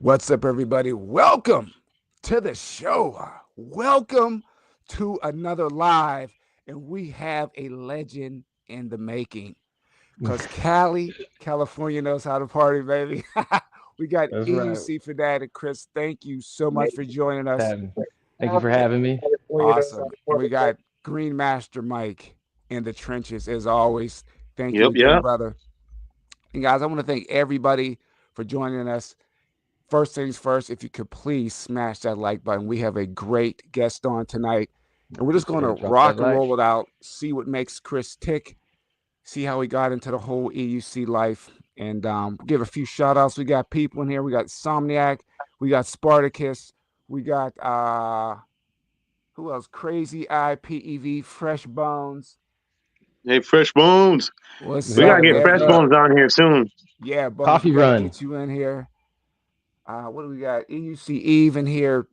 What's up, everybody? Welcome to the show. Welcome to another live. And we have a legend in the making because California knows how to party, baby. We got That's right. EUC fanatic Chris. Thank you so much for joining us. Thank you for Eh, having me. Awesome. And we got Green Master Mike in the trenches as always. Thank you Yep, again, yep. brother. And guys, I want to thank everybody for joining us. First things first, if you could please smash that like button. We have a great guest on tonight, and we're just going to Drop that rock and like. roll it out, see what makes Chris tick, see how he got into the whole EUC life, and give a few shout outs. We got people in here. We got Somniac, we got Spartacus, we got who else? Crazy IPEV, Fresh Bones. Hey, Fresh Bones. What's We up, gotta What's get Fresh baby? up? Bones on here soon. Yeah, Bones, we Coffee got to run. get you in here. What do we got? EUC Eve in here.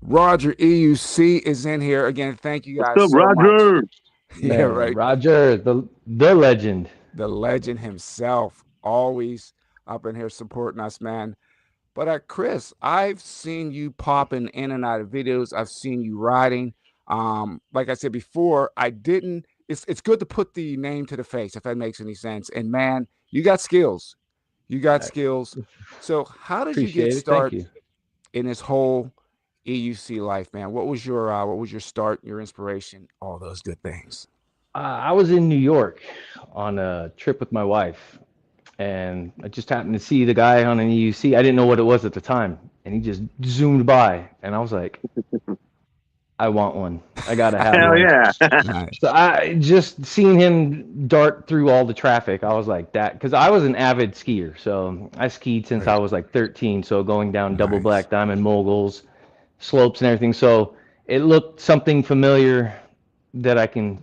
Roger EUC is in here again. Thank you What's guys up, so much. Roger? Yeah, Man, right. Roger, the legend. The legend himself, always up in here supporting us, man. But Chris, I've seen you popping in and out of videos. I've seen you riding. Like I said before, I didn't. It's good to put the name to the face, if that makes any sense. And man, you got skills. You got I skills. So how did you get appreciate it. Thank started you. in this whole EUC life, man? What was your start, your inspiration, all those good things? I was in New York on a trip with my wife, and I just happened to see the guy on an EUC. I didn't know what it was at the time, and he just zoomed by, and I was like, I want one. I gotta have Hell one. yeah. Nice. So I just seen him dart through all the traffic. I was like that because I was an avid skier. So I skied since I Right. was like 13. So going down double Nice. black diamond moguls, slopes and everything. So it looked something familiar that I can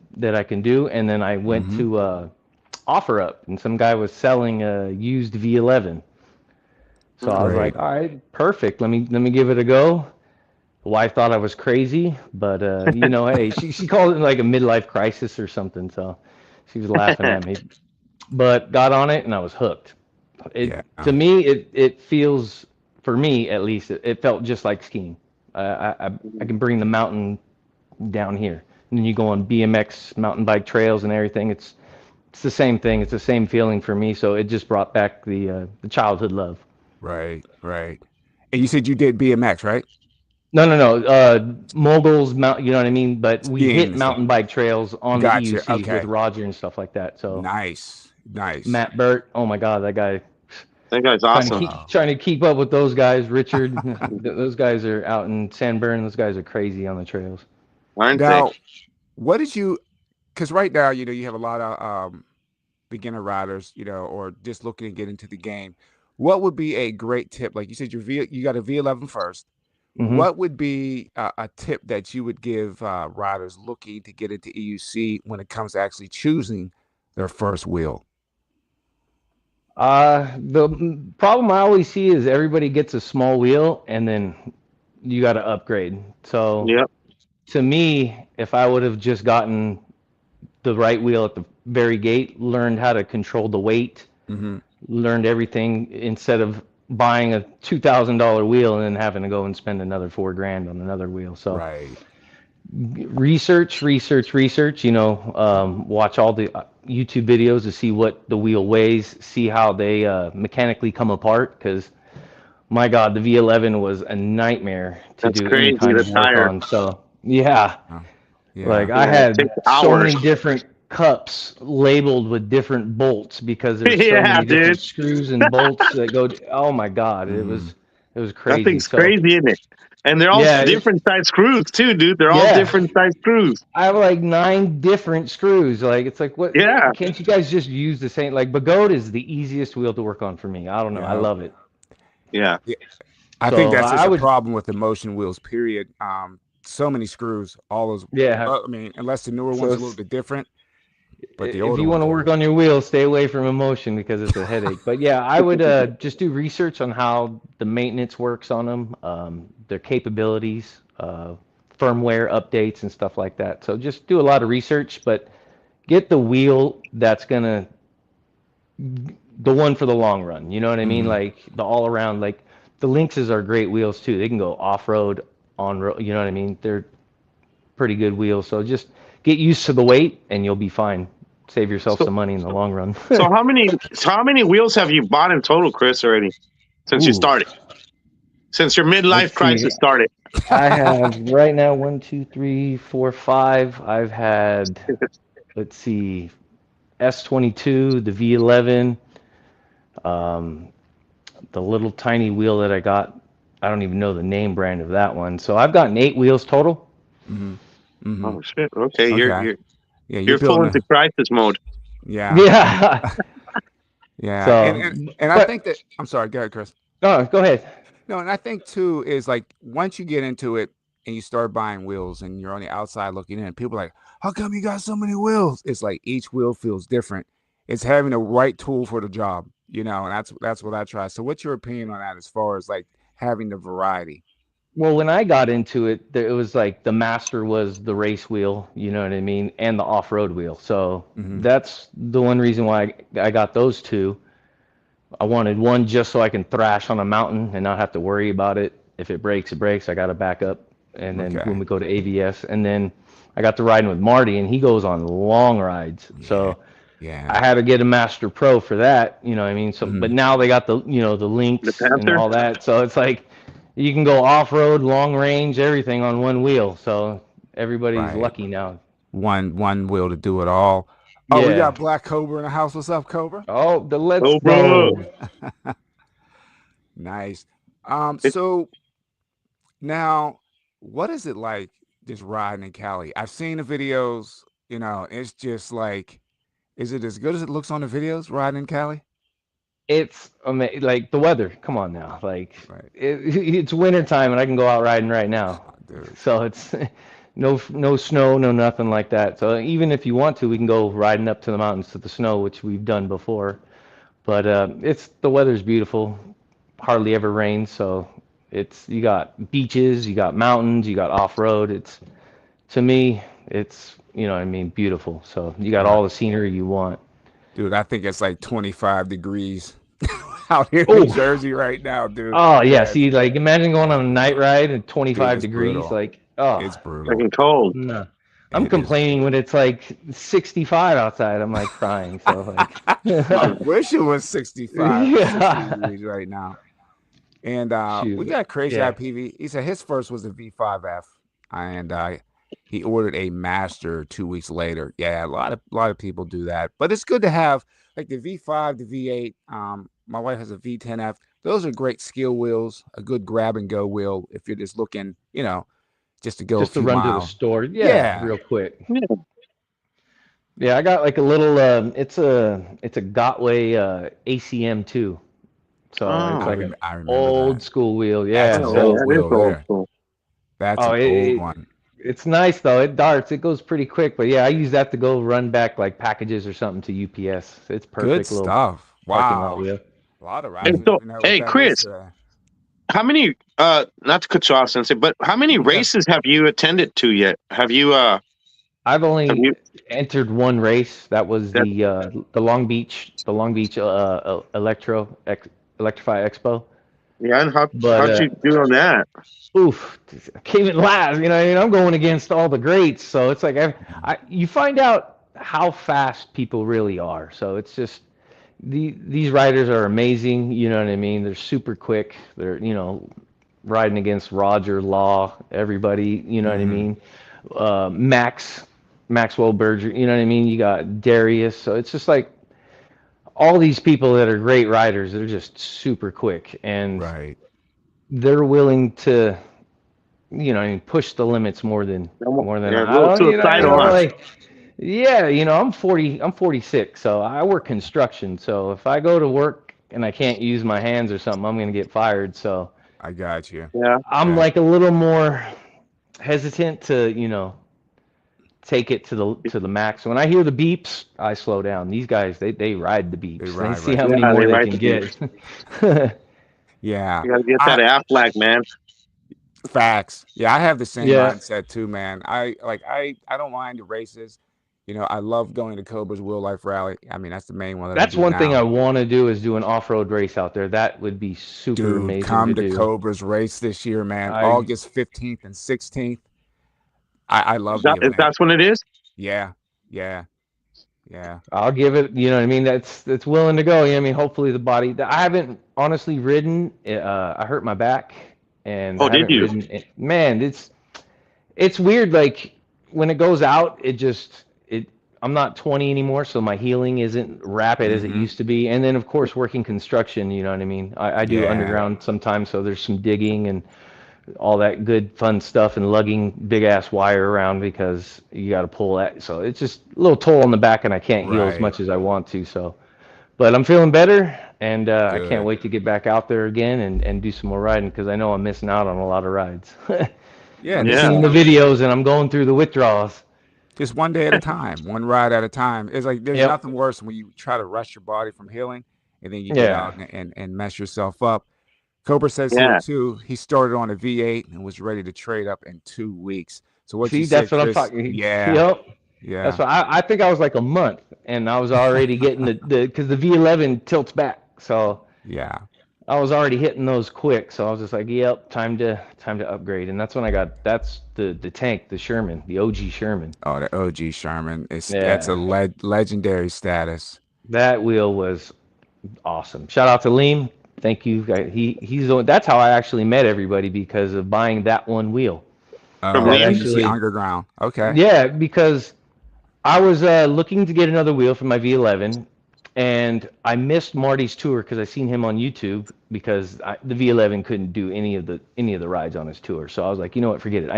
do. And then I went Mm-hmm. to offer up, and some guy was selling a used V11. So I was Mm. Great. like, all right, perfect. Let me give it a go. The wife thought I was crazy, but hey, she called it like a midlife crisis or something. So she was laughing at me, but got on it and I was hooked. It Yeah. to me it feels, for me at least, it felt just like skiing. I can bring the mountain down here, and then you go on BMX mountain bike trails and everything. It's the same thing. It's the same feeling for me. So it just brought back the childhood love. Right. Right. And you said you did BMX, right? No, no, no. Moguls, you know what I mean? But we Skiing hit and stuff. mountain bike trails on the Gotcha. EUCs with Okay. Roger and stuff like that. So Nice. Nice. Matt Burt, oh my God, that guy That guy's trying to awesome. keep Wow. trying to keep up with those guys. Richard, those guys are out in San Bern. Those guys are crazy on the trails. Aren't they? Now, what did you? Because right now, you have a lot of beginner riders, or just looking to get into the game. What would be a great tip? Like you said, you got a V11 first. Hmm. What would be a tip that you would give riders looking to get into EUC when it comes to actually choosing their first wheel? The problem I always see is everybody gets a small wheel and then you got to upgrade. So Yep. to me, if I would have just gotten the right wheel at the very gate, learned how to control the weight, Mm-hmm. learned everything instead of buying a $2,000 wheel and then having to go and spend another 4 grand on another wheel. So Right. research, research, research. Watch all the YouTube videos to see what the wheel weighs, see how they mechanically come apart. Because my God, the V11 was a nightmare to That's do any crazy. kind The of work tire. on. So yeah, Oh, like yeah. I Yeah, it had takes so hours. many different cups labeled with different bolts because there's so Yeah, many different dude. screws and bolts that go. Oh my God, it Mm-hmm. was it was That crazy. thing's So crazy, isn't it? And they're all yeah, different size screws too, dude. They're all yeah. different size screws. I have like 9 different screws. Like it's like, what? Yeah. Can't you guys just use the same? Like Bagode is the easiest wheel to work on for me. I don't know. I Yeah. love it. Yeah. Yeah. I think So that's just I a would, problem with the motion wheels. Period. So many screws. All those. yeah. Well, I mean, unless the newer So one's a little bit different, but the if older you want ones to are. work on your wheel, stay away from emotion because it's a headache. But yeah, I would just do research on how the maintenance works on them, their capabilities, firmware updates, and stuff like that. So just do a lot of research, but get the wheel that's gonna the one for the long run. You know what I mean? Mm-hmm. Like the all around, like The Lynxes are great wheels too. They can go off road, on road. You know what I mean? They're pretty good wheels. So just get used to the weight, and you'll be fine. Save yourself So some money in the long run. how many wheels have you bought in total, Chris, already since you Ooh, started? Since your let's midlife see. crisis started? I have right now 1, 2, 3, 4, 5. I've had, let's see, S22, the V11, um, the little tiny wheel that I got. I don't even know the name brand of that one. So I've gotten 8 wheels total. Mm-hmm. Mm-hmm. Oh shit. Okay, you're Okay. you're Yeah, you're you're full building into a crisis mode. yeah. Yeah. Yeah. And, So, and I think but that I'm sorry, go ahead, Chris. no, go ahead. No, and I think too is like once you get into it and you start buying wheels and you're on the outside looking in, people are like, how come you got so many wheels? It's like each wheel feels different. It's having the right tool for the job, and that's what I try. So what's your opinion on that as far as like having the variety? Well, when I got into it, it was like the master was the race wheel, you know what I mean, and the off-road wheel. So Mm-hmm. that's the one reason why I got those two. I wanted one just so I can thrash on a mountain and not have to worry about it. If it breaks, it breaks. I got a backup. And then when Okay. we go to AVS, and then I got to riding with Marty, and he goes on long rides. Yeah. So I Yeah. had to get a Master Pro for that, you know what I mean? So, Mm-hmm. but now they got the The links and Panther. all that. So it's like you can go off-road, long range, everything on one wheel. So everybody's Right. lucky now. One wheel to do it all. Oh, we Yeah. got Black Cobra in the house. What's up, Cobra? Oh, the let's Oh, bro. go. Nice. It, So now, what is it like just riding in Cali? I've seen the videos, it's just like, is it as good as it looks on the videos riding in Cali? It's like the weather. Come on now, like Right. it's winter time and I can go out riding right now. Oh, dude. So it's no snow, no nothing like that. So even if you want to, we can go riding up to the mountains to the snow, which we've done before. But it's the weather's beautiful. Hardly ever rains, so it's you got beaches, you got mountains, you got off road. It's to me, it's what I mean, beautiful. So you got Right. all the scenery you want. Dude, I think it's like 25 degrees out here in Oh, Jersey right now, dude. oh yeah, Yeah, see, like imagine going on a night ride at dude, 25 it's degrees, brutal. like, oh, It's brutal. freaking cold. no. I'm It is. complaining when it's like 65 outside. I'm like crying. So like, I wish it was 65, 60 yeah, degrees right now. And we shoot, got Crazy yeah. IPV. He said his first was a V5F, and he ordered a Master 2 weeks later. Yeah, a lot of people do that, but it's good to have like the V5, the V8. My wife has a V10F. Those are great skill wheels, a good grab and go wheel if you're just looking, just to go a Just to few run to the miles. store, yeah, Yeah. real quick. Yeah. Yeah, I got like a little. It's a Gotway ACM too. So it's Oh, like an I remember old that. school wheel. That's Yeah. an oh, yeah, old So that is wheel old there. school. That's oh, an old one. it's nice though. It darts. It goes pretty quick. But yeah, I use that to go run back like packages or something to UPS. It's Good perfect little stuff. parking lot Wow. wheel. A lot of And riders Mm. don't so, even know what hey, that is Chris, today. how many? Not to cut you off, Sensei, but how many Okay. races have you attended to yet? Have you? I've Have only you? entered one race. That was That, the Long Beach Electrify Expo. yeah, and But how'd you do on that? oof, I came in last. You know, what I mean, I'm going against all the greats, so it's like Mhm. you find out how fast people really are. So it's just these riders are amazing. You know what I mean? They're super quick. They're riding against Roger Law, everybody. You know what I Mhm. mean? Maxwell Berger. You know what I mean? You got Darius. So it's just like all these people that are great riders. They're just super quick and Right. they're willing to I mean, push the limits more than Yeah, a I little don't, suicidal, huh? like, yeah, I'm 40, I'm 46, so I work construction. So if I go to work and I can't use my hands or something, I'm gonna get fired. So I got you. Yeah. I'm Yeah. like a little more hesitant to, take it to the max. When I hear the beeps, I slow down. These guys, they ride the They beeps. They ride see right how the many Yeah, more they they ride can the beach. get. Yeah. You gotta get that I Aflac, man. Facts. Yeah, I have the same Yeah. mindset too, man. I don't mind the races. You know, I love going to Cobra's Will Life Rally. I mean, that's the main one that I That's do one thing I now. want to do is do an off-road race out there. That would be super Dude, amazing to come to do. Cobra's race this year, man. I August 15th and 16th. I love the event. That's when it is. Yeah, yeah, yeah. I'll give it, you know what I mean? That's willing to go. You know what I mean? Hopefully the body. I haven't honestly ridden. I hurt my back, and I Oh, did haven't you? ridden. Man, it's weird. Like when it goes out, it. I'm not 20 anymore, so my healing isn't rapid as it Mm-hmm. used to be. And then of course working construction, you know what I mean? I do Yeah, underground sometimes, so there's some digging and all that good fun stuff and lugging big ass wire around because you got to pull that. So it's just a little toll on the back, and I can't heal as right. much as I want to. So, but I'm feeling better, and I can't Good. wait to get back out there again and do some more riding because I know I'm missing out on a lot of rides. Yeah, I'm this is Yeah. seeing the videos and I'm going through the withdrawals. just one day at a time, one ride at a time. It's like there's Yep. nothing worse when you try to rush your body from healing and then you get Yeah. out and mess yourself up. Cobra says here Yeah. too, he started on a V8 and was ready to trade up in 2 weeks. So what you See, that's said, what I'm Chris? talking. Yeah, Yep. That's yeah. what I think I was like a month, and I was already getting the because the V11 tilts back, so Yeah. I was already hitting those quick, so I was just like, "Yep, time to upgrade." And that's when I got that's the tank, the Sherman, the OG Sherman. Oh, the OG Sherman. That's a Yeah, legendary status. that wheel was awesome. Shout out to Liam. Thank you. He's the one, that's how I actually met everybody because of buying that one wheel. From Oh, That Liam? PVC actually, underground. Okay. yeah, because I was looking to get another wheel for my V11, and I missed Marty's tour because I seen him on YouTube because the V11 couldn't do any of the rides on his tour. So I was like, you know what, forget it.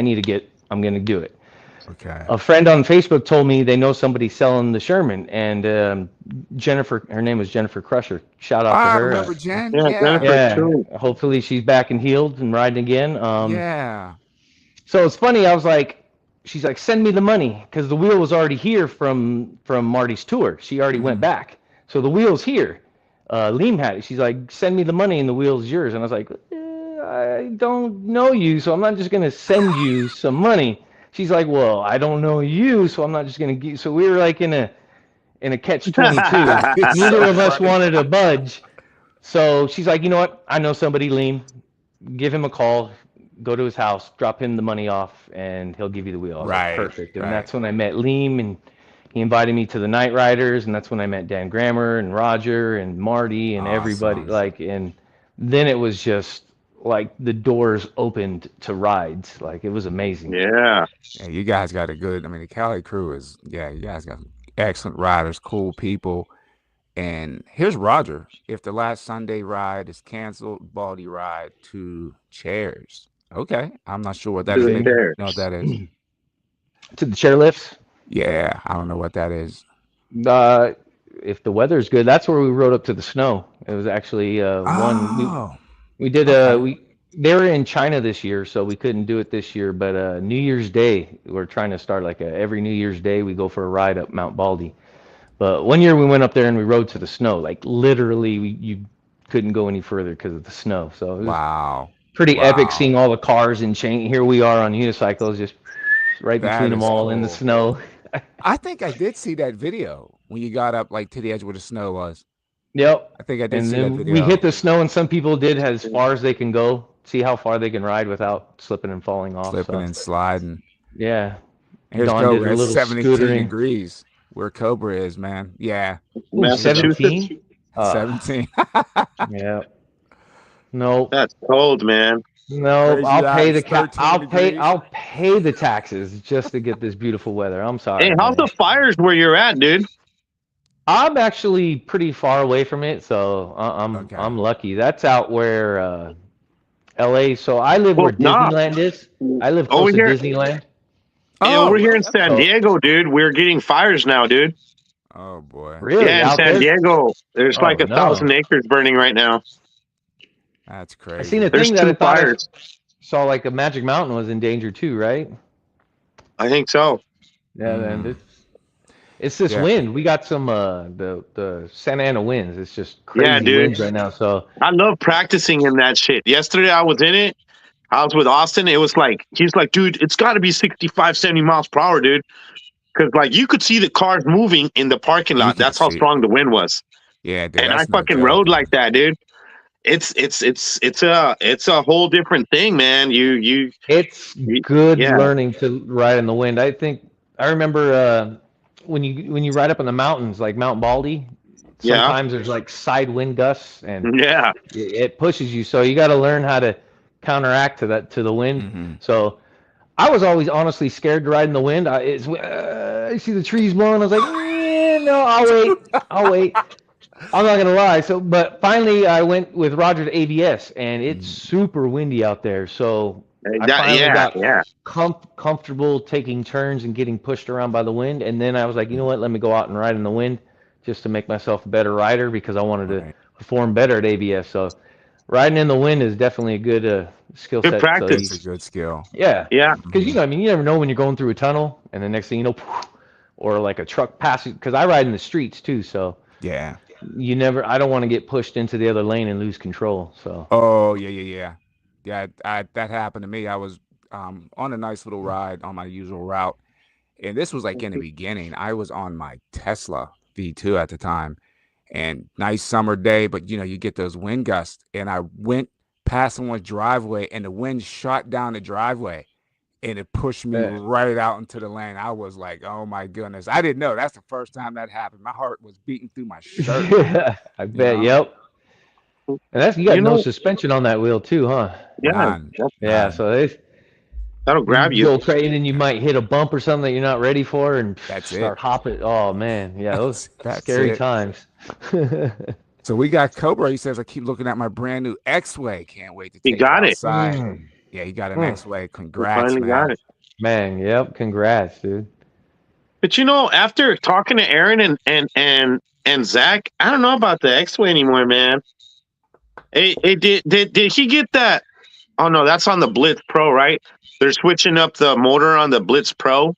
I'm gonna do it. Okay. A friend on Facebook told me they know somebody selling the Sherman, and Jennifer, her name was Jennifer Crusher. Shout out to I her. remember Jen. Yeah, Yeah. Jennifer Yeah, too. hopefully she's back and healed and riding again. Yeah. So it's funny. I was like, she's like, send me the money because the wheel was already here from Marty's tour. She already went Hmm. back, so the wheel's here. Liam had it. She's like, send me the money and the wheel's yours. And I was like, I don't know you, so I'm not just gonna send you some money. She's like, well, I don't know you, so I'm not just gonna give. So we were like in a catch 22. It's Neither so of us funny. wanted to budge. So she's like, you know what? I know somebody, Liam. Give him a call, go to his house, drop him the money off, and he'll give you the wheel. I was like, Right. perfect. And Right. that's when I met Liam, and he invited me to the Night Riders, and that's when I met Dan Grammer and Roger and Marty and everybody. Awesome. Like, and then it was just like the doors opened to rides. Like, it was amazing. Yeah. Yeah, you guys got a good. I mean, the Cali crew is. Yeah, you guys got excellent riders, cool people. And here's Roger. If the last Sunday ride is canceled, Baldy ride to chairs. Okay, I'm not sure what that To is. the See, Maybe you chair. know what that is. to the chairlifts. Yeah, I don't know what that is. Uh, if the weather's good, that's where we rode up to the snow. It was actually one Oh, we did okay. we they were in China this year, so we couldn't do it this year. But New Year's Day, we're trying to start like every New Year's Day we go for a ride up Mount Baldy. But one year we went up there and we rode to the snow. Like literally, you couldn't go any further because of the snow. So it was Wow. pretty epic Wow. seeing all the cars and chain. Here we are on unicycles, just right between That them is all in the cool. snow. I think I did see that video when you got up like to the edge where the snow was. Yep. I think I did And see that then we video. hit the snow, and some people did as far as they can go, see how far they can ride without slipping and falling off. Slipping So and sliding. yeah, Here's Dawn did Cobra. her It's little 17 scootering. degrees where Cobra is, man. Yeah, Ooh, he's up Massachusetts. 17? Uh, 17. yeah. Nope. That's cold, man. Nope. Crazy Eyes, 13 degrees. I'll pay the taxes just to get this beautiful weather. I'm Hey, sorry, how's man. the fires where you're at, dude? I'm actually pretty far away from it, so Okay. I'm lucky. That's out where LA. So I live Well, where nah. Disneyland is. I live Over close to here, Disneyland. over Oh, here really? in Okay. San So Diego, dude, we're getting fires now, dude. Oh, boy. really Yeah, in out San there? Diego, there's like Oh no. 1,000 acres burning right now. That's I seen a crazy. There's thing that I two thought I fires. saw like a Magic Mountain was in danger too, right? I think so. Yeah, and Mm, it's this yeah. wind. We got some the Santa Ana winds. It's just Yeah, crazy dude. winds right now. So I love practicing in that shit. Yesterday I was in it. I was with Austin. It was like, he's like, dude, it's got to be 65, 70 miles per hour, dude. because like you could see the cars moving in the parking You lot. can That's how see. strong the wind was. Yeah, dude, And I that's no fucking joke, rode like man. that, dude. It's a whole different thing, man. It's You good yeah, learning to ride in the wind. I think I remember when you ride up in the mountains like Mount Baldy, yeah, sometimes there's like side wind gusts and yeah, it pushes you. So you got to learn how to counteract to the wind. Hmm. So I was always honestly scared to ride in the wind. I see the trees blowing. I was like, no, I'll wait. I'll wait. I'm not gonna lie. So, but finally, I went with Roger to ABS, and it's Mm. super windy out there. So I that, finally yeah, got yeah. comfortable taking turns and getting pushed around by the wind. And then I was like, you know what? Let me go out and ride in the wind, just to make myself a better rider because I wanted to Right. perform better at ABS. So riding in the wind is definitely a good skill Good set. So It's a practice. good skill. yeah, Yeah, because Hmm. I mean, you never know when you're going through a tunnel, and the next thing you know, or like a truck passing. Because I ride in the streets too, so Yeah. you never. I don't want to get pushed into the other lane and lose control. So Oh, yeah, yeah, yeah. Yeah, that happened to me. I was on a nice little ride on my usual route, and this was like in the beginning. I was on my Tesla V2 at the time, and nice summer day, but you get those wind gusts, and I went past someone's driveway, and the wind shot down the driveway, and it pushed me yeah, right out into the lane. I was like, "Oh my goodness!" I didn't know. That's the first time that happened. My heart was beating through my shirt, man. yeah, I You bet. know, Yep. And that's you got you no know, suspension on that wheel too, huh? yeah, none, Yeah. none. So it's that'll grab you you. go crazy and you might hit a bump or something that you're not ready for and That's it. start hopping. Oh man, yeah, those That's scary it. times. So we got Cobra. He says, I keep looking at my brand new X-Way. Can't wait to You take it got it. outside. Mm, Yeah, he got an mm. X-Way. You Congrats, finally got man. it. Man, yep. Congrats, dude. But after talking to Aaron and Zach, I don't know about the X-Way anymore, man. Hey, did he get that? Oh no, that's on the Blitz Pro, right? They're switching up the motor on the Blitz Pro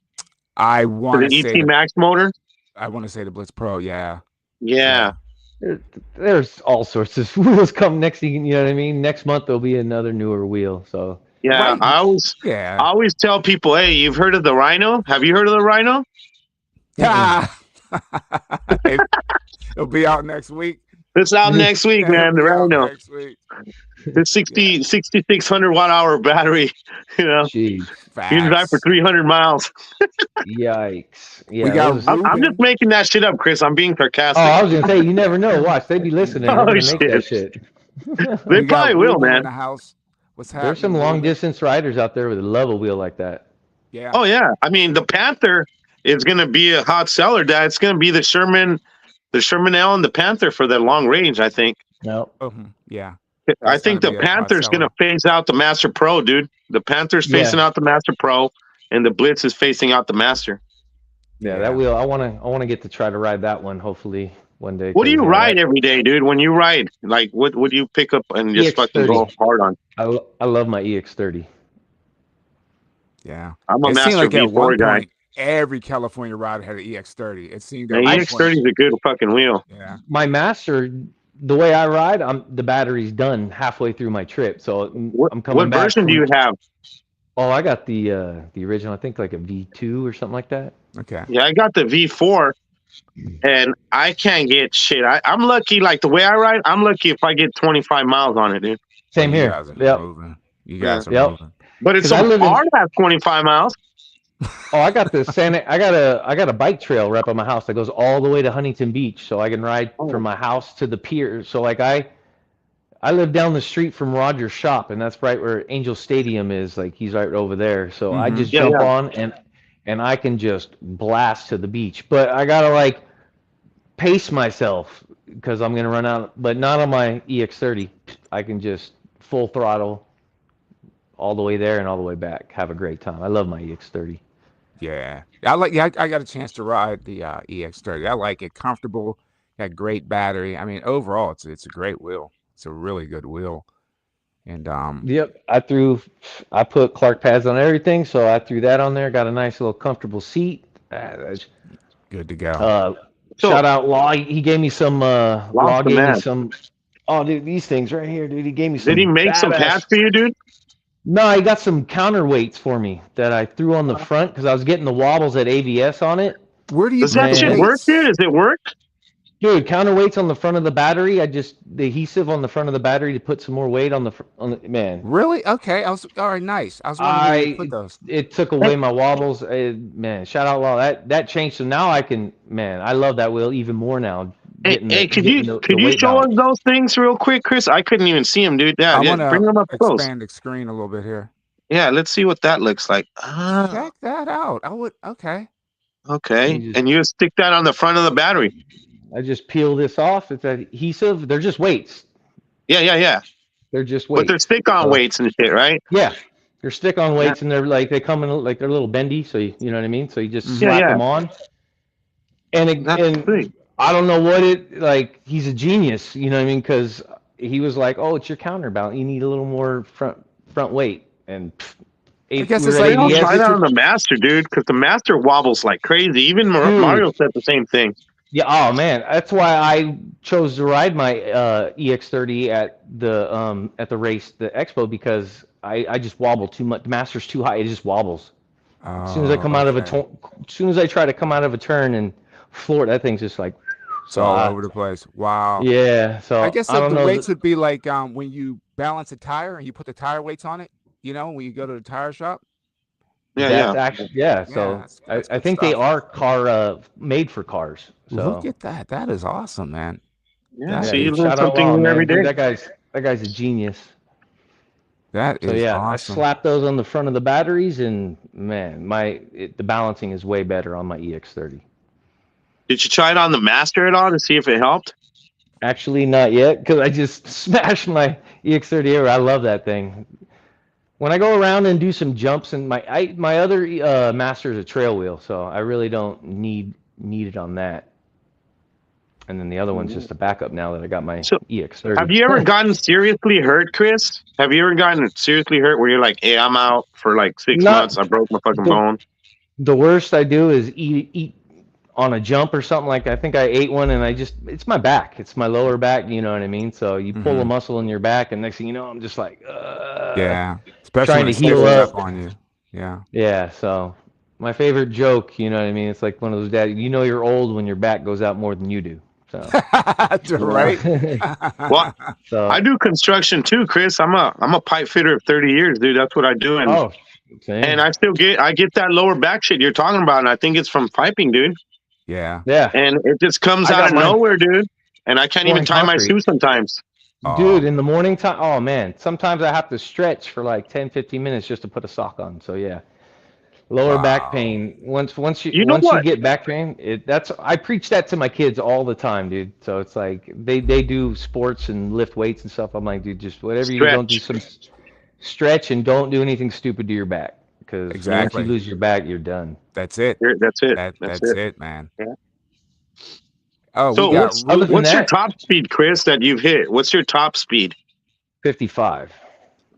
I to want the to say ET the Max motor. I want to say the Blitz Pro. Yeah, Yeah, yeah, There, there's all sorts of wheels come next. You know what I mean? Next month there'll be another newer wheel. So yeah. right. I Yeah, always tell people, hey, you've heard of the Rhino? Have you heard of the Rhino? mm-mm. yeah. it, it'll be out next week. It's out next week, It'll man. The be out Rhino. next week. The Yeah, 6,600 watt hour battery. You know, Jeez. you can drive for facts. 300 miles. Yikes. We Yeah, got those. I'm just Ruben. making that shit up, Chris. I'm being Oh, sarcastic. I was gonna say you never know. Watch, they be listening. They're Oh gonna make that shit, shit. they We got probably will, Ruben in man. the house. What's There's some happening, long Ruben? distance riders out there with a love a wheel like that. Yeah. Oh yeah, I mean the Panther is going to be a hot seller. Dad, it's going to be the Sherman L and the Panther for the long range. No. Yeah. I That's think gonna the be a hot Panther's going to seller. phase out the Master Pro, dude. The Panther's phasing Yeah. out the Master Pro, and the Blitz is phasing out the Master. Yeah, that Yeah. wheel. I wanna get to try to ride that one. Hopefully one day. What do Cause you yeah, ride that every day, dude? When you ride, like what do you pick up and just fucking go EX30. hard on? I love my EX30. Yeah. I'm a It seemed Master like at one V4 guy. point every California rider had an EX30. It seemed at And one I point. EX30 is a good fucking wheel. Yeah. my master. The way I ride, the battery's done halfway through my trip, so I'm What coming back version do from. you have? Oh, I got the original. I think like a V2 or something like that. Okay. Yeah, I got the V4, and I can't get shit. I'm lucky, like the way I ride, I'm lucky if I get 25 miles on it, dude. Oh, Same you here. guys are Yep. moving. You Yeah. guys are Yep. moving. But it's Because I so live in. hard to have 25 miles. Oh, I got the Santa. I got a bike trail right by my house that goes all the way to Huntington Beach, so I can ride from Oh, my house to the pier. So like I live down the street from Roger's shop, and that's right where Angel Stadium is. Like he's right over there. So I Mm-hmm. just yeah, jump yeah. on and I can just blast to the beach. But I gotta like pace myself because I'm gonna run out. But not on my EX30. I can just full throttle all the way there and all the way back. Have a great time. I love my EX30. Yeah. I got a chance to ride the EX30. I like it. Comfortable, got great battery. I mean, overall it's a great wheel. It's a really good wheel. And Yep, I put Clark pads on everything, so I threw that on there. Got a nice little comfortable seat. good to go. Uh, So, shout out Law. He gave me some. lost Law the gave me man. some. Oh, dude, these things right here, dude. He gave me Did he some make some pads badass. for you, dude? No, I got some counterweights for me that I threw on the front because I was getting the wobbles at ABS on it. Where do you Does put that the shit Man, work, dude? weights? Does it work? dude, counterweights on the front of the battery. The adhesive on the front of the battery to put some more weight on man. Really? Okay. All right, nice. I was wondering where you put I those. it took away my wobbles. Man, shout out Law. That changed. So now I can, man, I love that wheel even more now. Hey, Getting could the you weight show us balance. those things real quick, Chris? I couldn't even see them, dude. Yeah, I'm yeah. gonna Bring them up close. expand the screen a little bit here. Yeah, let's see what that looks like. Ah, Check that out. I would. Okay. Let me okay. just And you stick that on the front of the battery. I just peel this off. It's adhesive. They're just weights. Yeah, yeah, yeah. They're just But they're weights. stick-on So weights and shit, right? yeah, they're stick on Yeah, weights and they're like they come in like they're a little bendy. So you know what I mean. So you just yeah, Mm-hmm. slap yeah. them on. That's And sweet. I don't know what it like. He's a genius, you know what I mean? Because he was like, "Oh, it's your counterbalance. You need a little more front weight." And I eight, guess we were it's at Maybe like I'll when you try ABS, get that your. on the Master, dude, because the Master wobbles like crazy. Even dude. Mario said the same thing. Yeah, oh man, that's why I chose to ride my EX30 at the race, the expo, because I just wobble too much. The Master's too high; it just wobbles. As soon as I Oh, come out of okay. as soon as I try to come out of a turn and floor, that thing's just like. It's So all over the place. Wow. yeah, I so guess I don't the know. weights would be like when you balance a tire and you put the tire weights on it. You know, when you go to the tire shop. Yeah, That's yeah. actually yeah. Yeah, So that's I good think they stuff. are made for cars. Look So at that. That is awesome, man. Yeah, That so yeah, you dude, learn shout out something Law, new every man, dude. day. That guy's a genius. that So is yeah, I awesome. slapped those on the front of the batteries, and man, the balancing is way better on my EX30. Did you try it on the Master at all to see if it helped? Actually, not yet, because I just smashed my EX30 Air. I love that thing. When I go around and do some jumps, and my other Master is a trail wheel, so I really don't need it on that. And then the other one's just a backup now that I got my So, have EX30. you ever gotten seriously hurt, Chris? Have you ever gotten seriously hurt where you're like, "Hey, I'm out for like 6 months. Not I broke my fucking the bone." the worst I do is eat on a jump or something like that. I think I ate one and it's my back. It's my lower back, you know what I mean? So you pull a Hmm. muscle in your back and next thing you know I'm just like Yeah, especially trying when to it heal stiffens up. up on you. Yeah. Yeah, so my favorite joke, you know what I mean? It's like one of those dad, you know you're old when your back goes out more than you do. So, Yeah. Right. Well, I so do construction too, Chris. I'm a pipe fitter of 30 years, dude. That's what I do, oh, and same. I get that lower back shit you're talking about, and I think it's from piping, dude. Yeah. Yeah. And it just comes I out got of mine nowhere, dude. And I can't even pouring tie my concrete. shoe sometimes. Oh, Dude, in the morning time, oh man, sometimes I have to stretch for like 10, 15 minutes just to put a sock on. So yeah, lower back wow. pain. Once you You know once you what? get back pain, that's I preach that to my kids all the time, dude. So it's like they do sports and lift weights and stuff. I'm like, dude, just whatever you don't do Stretch. some stretch and don't do anything stupid to your back because once you Exactly. lose your back, you're done. That's it. That's it. That's That's it. it, man. Yeah. Oh, we So Yeah. got Other than Ruben. what's your that, top speed, Chris, that you've hit? What's your top speed? 55.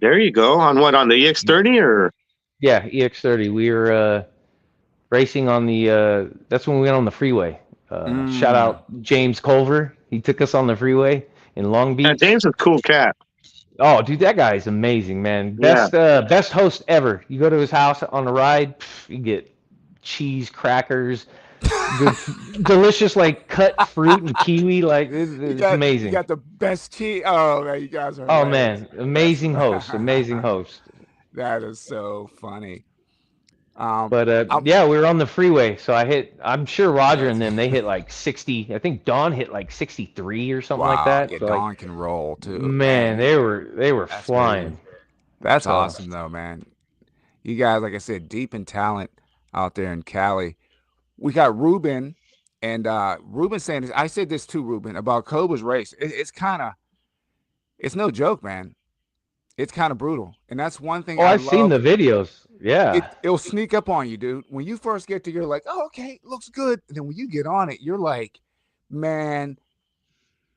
There you go. On what? On the EX30 or? Yeah, EX30. We were racing on the that's when we went on the freeway. Shout Mm. out James Culver. He took us on the freeway in Long Yeah, Beach. James is a cool cat. Oh, dude, that guy is amazing, man. Yeah. Best host ever. You go to his house on a ride, you get cheese, crackers, good, delicious like cut fruit and kiwi. Like it's You amazing. got the best tea. Oh man, you guys are Oh hilarious. man, That's amazing host, amazing host. that is so funny. Um, But I'm, yeah, we were on the freeway, so I'm sure Roger and them they hit like 60. I think Don hit like 63 or something like wow, that. yeah, So like, Dawn can roll too. man, Dang, they were that's crazy. flying. That's So awesome though, man. You guys, like I said, deep in talent out there in Cali. We got Ruben, and Ruben saying this. I said this too, Ruben, about Cobra's race. It's kind of, it's no joke, man. It's kind of brutal, and that's one thing oh, I I've seen love. the videos. Yeah, It'll sneak up on you, dude. When you first get to, you're like, oh, okay, looks good. And then when you get on it, you're like, man.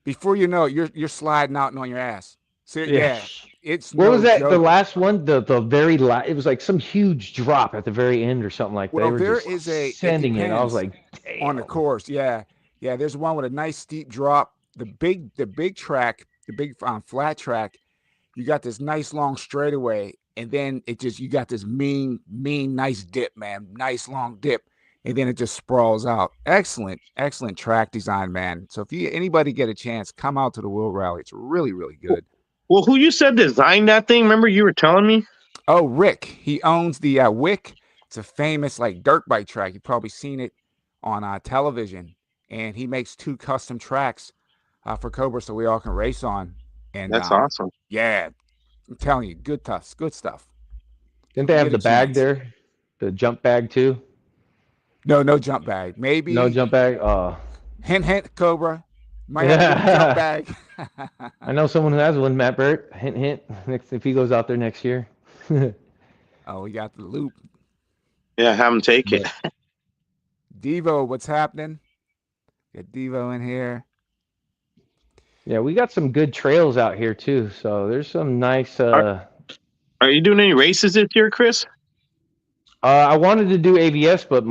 Before you know it, you're sliding out and on your ass. So yeah. yeah, it's Where was no that? The joke. last one, the very last. It was like some huge drop at the very end or something like that. They Well, were there just is a. It sending it. I was depends like, on the damn. course. Yeah, yeah. There's one with a nice steep drop. The big track, the big flat track. You got this nice long straightaway, and then it just you got this mean, nice dip, man, nice long dip, and then it just sprawls out. Excellent, excellent track design, man. So if anybody get a chance, come out to the Will Rally. It's really, really good. Well, who you said designed that thing? Remember you were telling me? Oh, Rick, he owns the Wick. It's a famous like dirt bike track. You've probably seen it on television, and he makes 2 custom tracks for Cobra, so we all can race on. And That's awesome. Yeah, I'm telling you, good stuff. Didn't they have the bag there? The jump bag too? No jump bag. Maybe no jump bag. Hint, Cobra. Might have to get a jump bag. I know someone who has one, Matt Burt. Hint. Next, if he goes out there next year. Oh, we got the loop. Yeah, have him take it. Devo, what's happening? Get Devo in here. Yeah, we got some good trails out here too. So there's some nice. Are you doing any races this year, Chris? I wanted to do AVS, but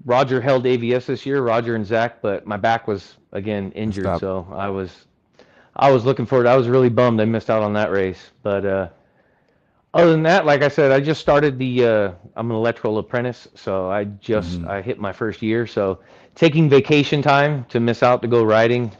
Roger held AVS this year, Roger and Zach, but my back was again injured, so I was looking forward. I was really bummed I missed out on that race, but other than that, like I said, I just started I'm an electrical apprentice, so I hit my first year, so taking vacation time to miss out to go riding.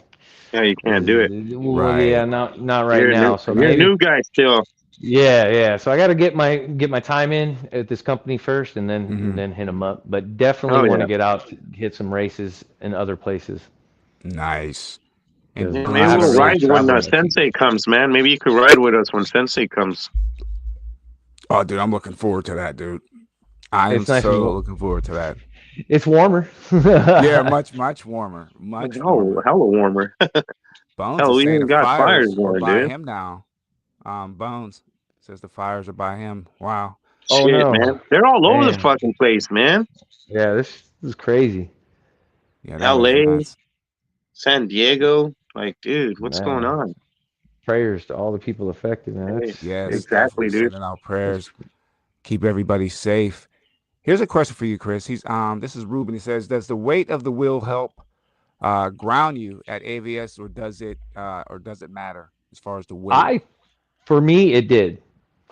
Yeah, you can't do it. Well, right. Yeah, not right now. So you're a new guy still. Yeah. So I got to get my time in at this company first, and then hit them up. But definitely want to get out, hit some races in other places. Nice. And maybe we'll ride when Sensei comes, man. Maybe you could ride with us when Sensei comes. Oh, dude, I'm looking forward to that, dude. I am so looking forward to that. It's warmer. Yeah, much warmer. Hella warmer. Bones is saying the fires are by him now. Bones says the fires are by him. Wow. Shit, man. They're all over the fucking place, man. Yeah, this is crazy. Yeah, LA, San Diego. Like, dude, what's going on? Prayers to all the people affected, man. Yes, exactly, dude. Sending out prayers. Keep everybody safe. Here's a question for you, Chris. This is Ruben. He says, does the weight of the wheel help ground you at AVS, or does it matter as far as the weight? For me, it did.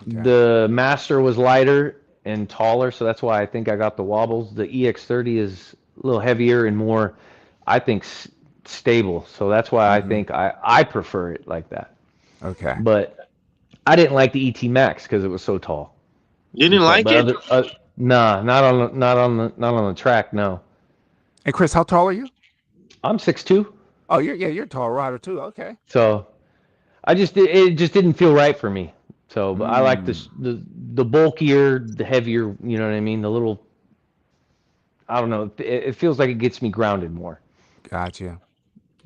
Okay. The Master was lighter and taller, so that's why I think I got the wobbles. The EX30 is a little heavier and more, I think, stable. So that's why I think I prefer it like that. Okay. But I didn't like the ET Max because it was so tall. You didn't like it? Nah, not on the track. No. Hey, Chris, how tall are you? I'm 6'2". Oh, you're a tall rider too. Okay. So, it just didn't feel right for me. So, but I like the bulkier, the heavier. You know what I mean? The little. I don't know. It feels like it gets me grounded more. Gotcha.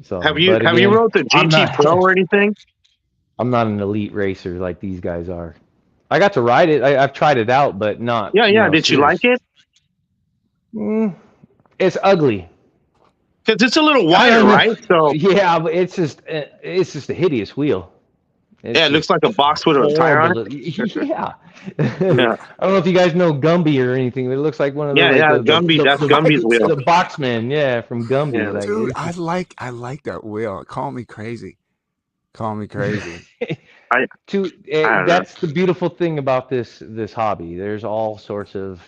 So have you rode the GT Pro or anything? I'm not an elite racer like these guys are. I got to ride it. I've tried it out, but not. Yeah. Did you like it? It's ugly. Because it's a little wider, right? So yeah, but it's just a hideous wheel. It looks like a box with a tire on it. Yeah. I don't know if you guys know Gumby or anything, but it looks like one of those. Gumby. That's Gumby's wheel. The Boxman, from Gumby. Yeah, dude, I like that wheel. Call me crazy. That's the beautiful thing about this hobby. There's all sorts of.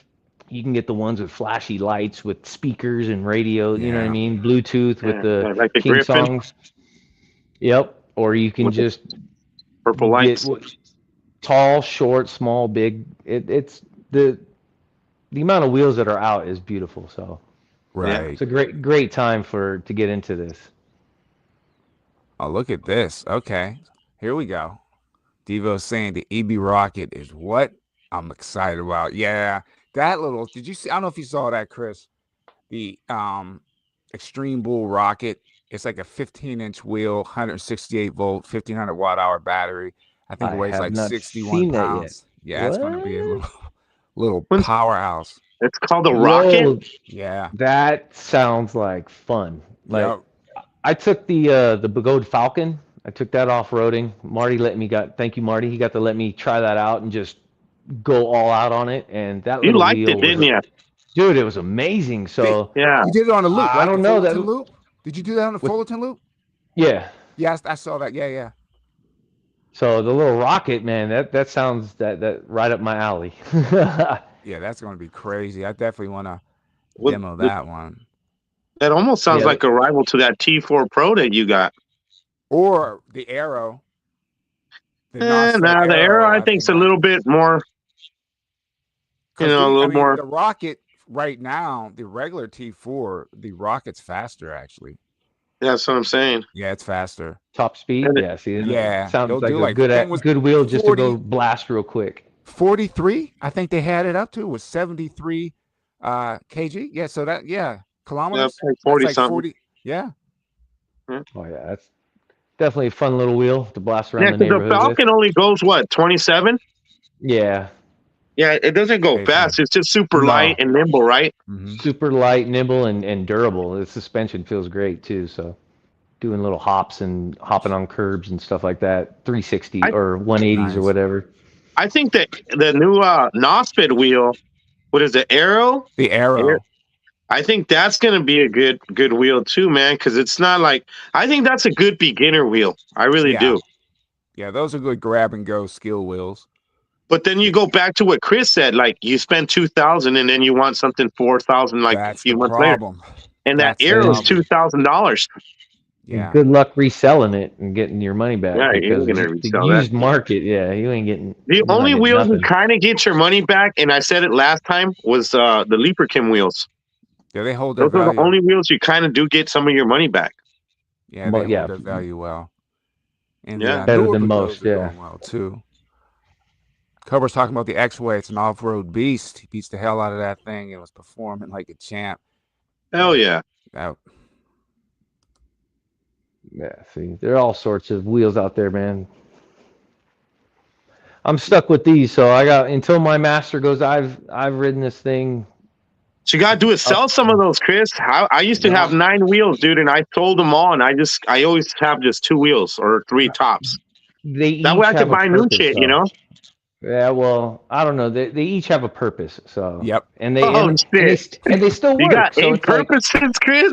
You can get the ones with flashy lights, with speakers and radio. You know what I mean? Bluetooth with the like the King Griffin. songs. Yep. Or you can just purple lights. Tall, short, small, big. It's the amount of wheels that are out is beautiful. So, right. It's a great time to get into this. Oh, look at this. Okay, here we go. Devo's saying the EB Rocket is what I'm excited about. Yeah, that little. Did you see? I don't know if you saw that, Chris. The Extreme Bull Rocket. It's like a 15-inch wheel, 168 volt, 1500 watt-hour battery. I think it weighs like 61 pounds. Yeah, it's going to be a little powerhouse. It's called the Rocket? Yeah. That sounds like fun. I took the Begode Falcon. I took that off-roading. Thank you, Marty. He got to let me try that out and just go all out on it. And that you liked it, didn't you? Dude, it was amazing. So yeah. You did it on a loop, right? I don't know that loop. Did you do that on the Fullerton loop? Yeah. Yes, I saw that. Yeah. So the little rocket, man, that sounds that right up my alley. Yeah, that's gonna be crazy. I definitely wanna Well, demo that one. that almost sounds Yeah, like a rival to that T4 Pro that you got. Or the arrow, the non-slug Nah, the Arrow arrow, I I think's think a might little bit more, because a I little mean more. the rocket right now, the regular T4, the rocket's faster actually. That's what I'm saying. Yeah, it's faster. top speed. And Yeah, see, Yeah, sounds it'll like do a like I think it was good wheel just to go 40, blast real quick. 43. I think they had it up to was 73 kg. Yeah, so that kilometers. like That's 40 like something. 40. Yeah. Oh yeah, that's definitely a fun little wheel to blast around Yeah, the because the neighborhood with. Falcon only goes what, 27? Yeah, Yeah, it doesn't go Basically. fast. It's just super light no, and nimble, right? Hmm. super light, nimble, and durable. The suspension feels great too. So doing little hops and hopping on curbs and stuff like that, 360 I or 180s or Nice. whatever. I think that the new Nosfit wheel, what is it, Arrow? The Air- arrow. I think that's gonna be a good wheel too, man. Because it's not like I think that's a good beginner wheel. I really Yeah. do. Yeah, those are good grab and go skill wheels. But then you go back to what Chris said, like you spend 2,000 and then you want something 4,000 like a That's the few months later. problem. And that That's the Arrow is problem. $2,000. And Yeah. good luck reselling it and getting your money back Yeah, you because ain't gonna the resell that. used market, yeah, The you're not only getting wheels you nothing. kind of get your money back, and I said it last time, was the Leaperkim wheels. Yeah, they hold their Those are the value. only wheels you kind of do get some of your money back. Yeah, they But hold yeah, their value well. And the Yeah. better newer than Pagodas most, are yeah. doing well too. Cover's talking about the X-Way. It's an off-road beast. He beats the hell out of that thing. It was performing like a champ. Hell yeah. That, Yeah, see, there are all sorts of wheels out there, man. I'm stuck with these, so I got until my master goes. I've ridden this thing So you gotta do is up. sell some of those, Chris. I used to have No, 9 wheels, dude, and I sold them all, and I always have just 2 wheels or 3 tops. they That way I each could have a buy new purpose, shit, you though. know? Yeah, well, I don't know. They each have a purpose, so yep. and they Oh shit. and they still You got work. So 8 it's like, purposes, Chris?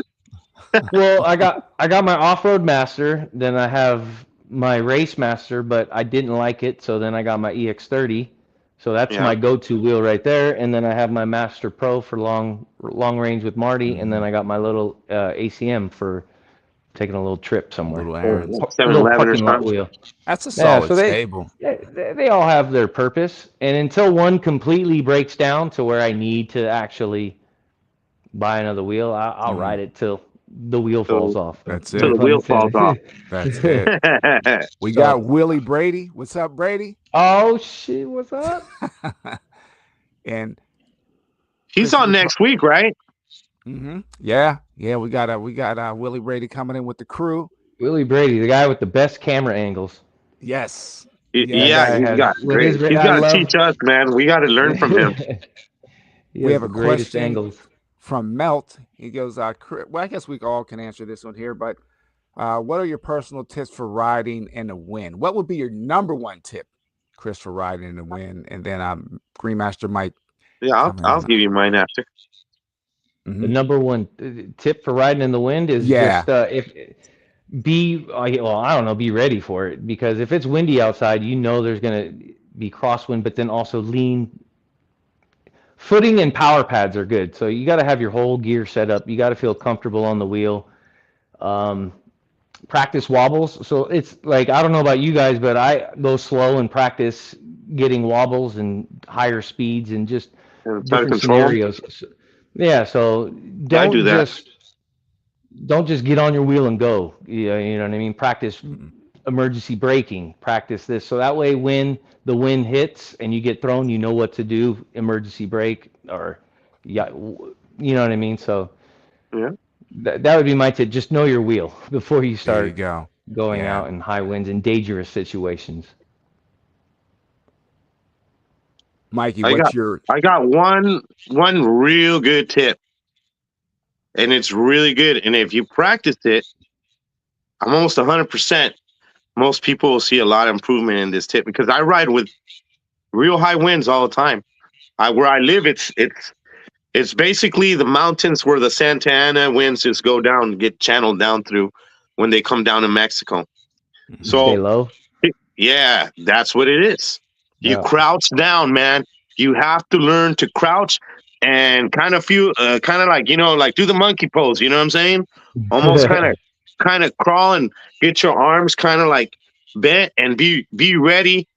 well, I got my off-road master, then I have my race master, but I didn't like it, so then I got my EX30. So that's Yeah. my go-to wheel right there, and then I have my Master Pro for long range with Marty, and then I got my little ACM for taking a little trip somewhere, Little or errands. a little 7-Eleven or parking lot something. wheel. That's a Yeah, solid so stable. they all have their purpose, and until one completely breaks down to where I need to actually buy another wheel, I'll Mhm. ride it till the wheel falls So off. That's so No the it. pun wheel falls off. intended. That's it. We So, got Willie Brady. What's up, Brady? oh shit, what's up? And He's Chris, you on were talking. next week, right? Yeah. We got Willie Brady coming in with the crew. Willie Brady, the guy with the best camera angles. Yes. That Yeah, Yes. guy he's has got with great. his. He's I got to love. teach us, man. We got to learn from him. He We has have the a greatest question angles. from Melt. He goes, well, I guess we all can answer this one here, but what are your personal tips for riding in the wind? What would be your number one tip, Chris, for riding in the wind? And then Greenmaster might Yeah, come in I'll on that. give you mine after. The number one tip for riding in the wind is Yeah. just if well, I don't know, be ready for it because if it's windy outside, you know there's gonna be crosswind, but then also lean. Footing and power pads are good, so you got to have your whole gear set up. You got to feel comfortable on the wheel. Practice wobbles. So it's like I don't know about you guys, but I go slow and practice getting wobbles and higher speeds and just And try to different control him. scenarios. Yeah, so I do don't that. just don't just get on your wheel and go. You know what I mean? Practice emergency braking, practice this. So that way when the wind hits and you get thrown, you know what to do, emergency brake or yeah, you know what I mean? So Yeah. that would be my tip. Just know your wheel before you There you start go. going Yeah. out in high winds and dangerous situations. Mikey, I what's got your I got one real good tip, and it's really good. And if you practice it, I'm almost 100%. Most people will see a lot of improvement in this tip because I ride with real high winds all the time. Where I live, it's basically the mountains where the Santa Ana winds just go down, get channeled down through when they come down to Mexico. You stay So low. Yeah, that's what it is. You Yeah. crouch down, man. You have to learn to crouch and kind of feel, kind of like, like do the monkey pose. You know what I'm saying? Almost kind of crawl and get your arms kind of like bent and be ready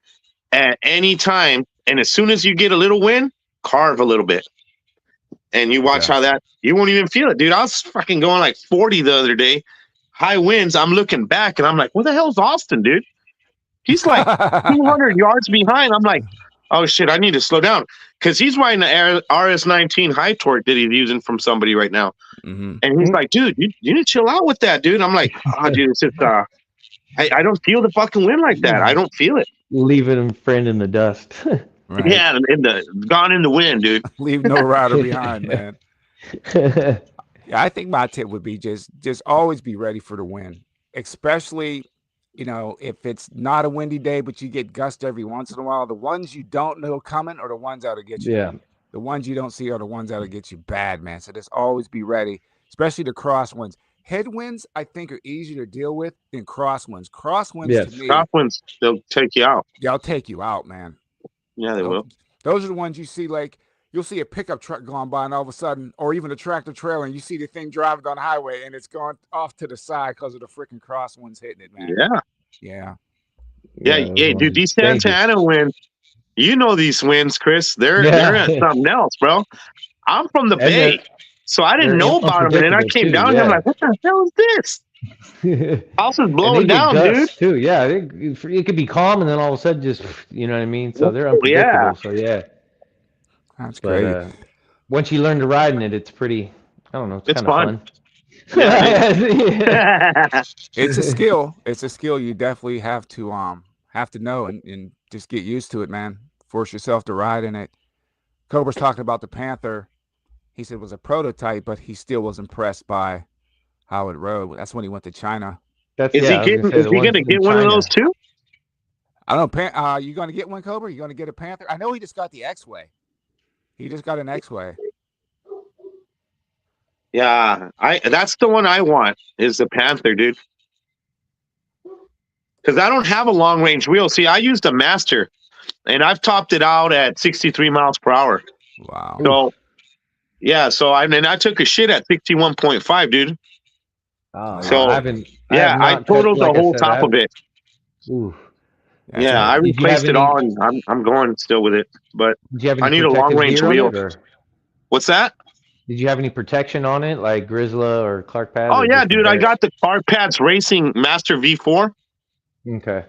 at any time. And as soon as you get a little wind, carve a little bit. And you watch Yeah. how that, you won't even feel it, dude. I was fucking going like 40 the other day. High winds. I'm looking back and I'm like, what the hell's Austin, dude? He's like 200 yards behind. I'm like, oh shit, I need to slow down because he's riding the RS19 high torque that he's using from somebody right now. Mm-hmm. And he's like, dude, you need to chill out with that, dude. I'm like, oh, dude, it's just, I don't feel the fucking wind like that. I don't feel it. Leaving a friend in the dust. Right. Yeah, gone in the wind, dude. Leave no rider behind, man. Yeah, I think my tip would be just always be ready for the wind, especially, if it's not a windy day, but you get gusts every once in a while. The ones you don't know coming are the ones that'll get you. Yeah. The ones you don't see are the ones that'll get you bad, man. So just always be ready, especially the crosswinds. Headwinds, I think, are easier to deal with than crosswinds. Crosswinds, Yes. to me, Crosswinds, they'll take you out. they'll take you out, man. Yeah, they will. Those are the ones you see, like, you'll see a pickup truck going by and all of a sudden, or even a tractor trailer, and you see the thing driving down the highway and it's going off to the side because of the freaking crosswinds hitting it, man. Yeah. Yeah. Yeah, dude, these Santa Ana winds, you know these winds, Chris. They're at something else, bro. I'm from the Bay, so I didn't know about them. And then I came down here, I'm like, what the hell is this? House is blowing down, dude. Too. Yeah, it could be calm and then all of a sudden just, you know what I mean? So they're unpredictable. Yeah. So yeah. That's great. Once you learn to ride in it, it's pretty, I don't know, it's kind of fun. It's a skill. It's a skill you definitely have to know and just get used to it, man. Force yourself to ride in it. Cobra's talking about the Panther. He said it was a prototype, but he still was impressed by how it rode. That's when he went to China. Is he going to get one of those too? I don't know. You going to get one, Cobra? You going to get a Panther? I know he just got the X-Way. He just got an X-Way. Yeah, that's the one I want, is the Panther, dude. Because I don't have a long range wheel. See, I used a Master, and I've topped it out at 63 miles per hour. Wow. So, yeah, I took a shit at 61.5, dude. Oh, so I totaled the whole top of it. Ooh. Yeah, I replaced it all, and I'm going still with it. But I need a long range wheel. What's that? Did you have any protection on it, like Grizzla or Clark pads? Oh yeah, dude, I got the Clark pads Racing Master V4. Okay.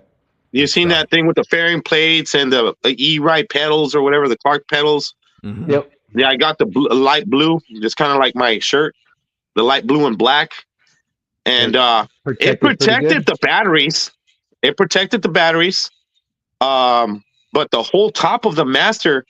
You seen that thing with the fairing plates and the E-Ride pedals or whatever, the Clark pedals? Mm-hmm. Yep. Yeah, I got the light blue, just kind of like my shirt, the light blue and black. And it protected the batteries. It protected the batteries. But the whole top of the Master,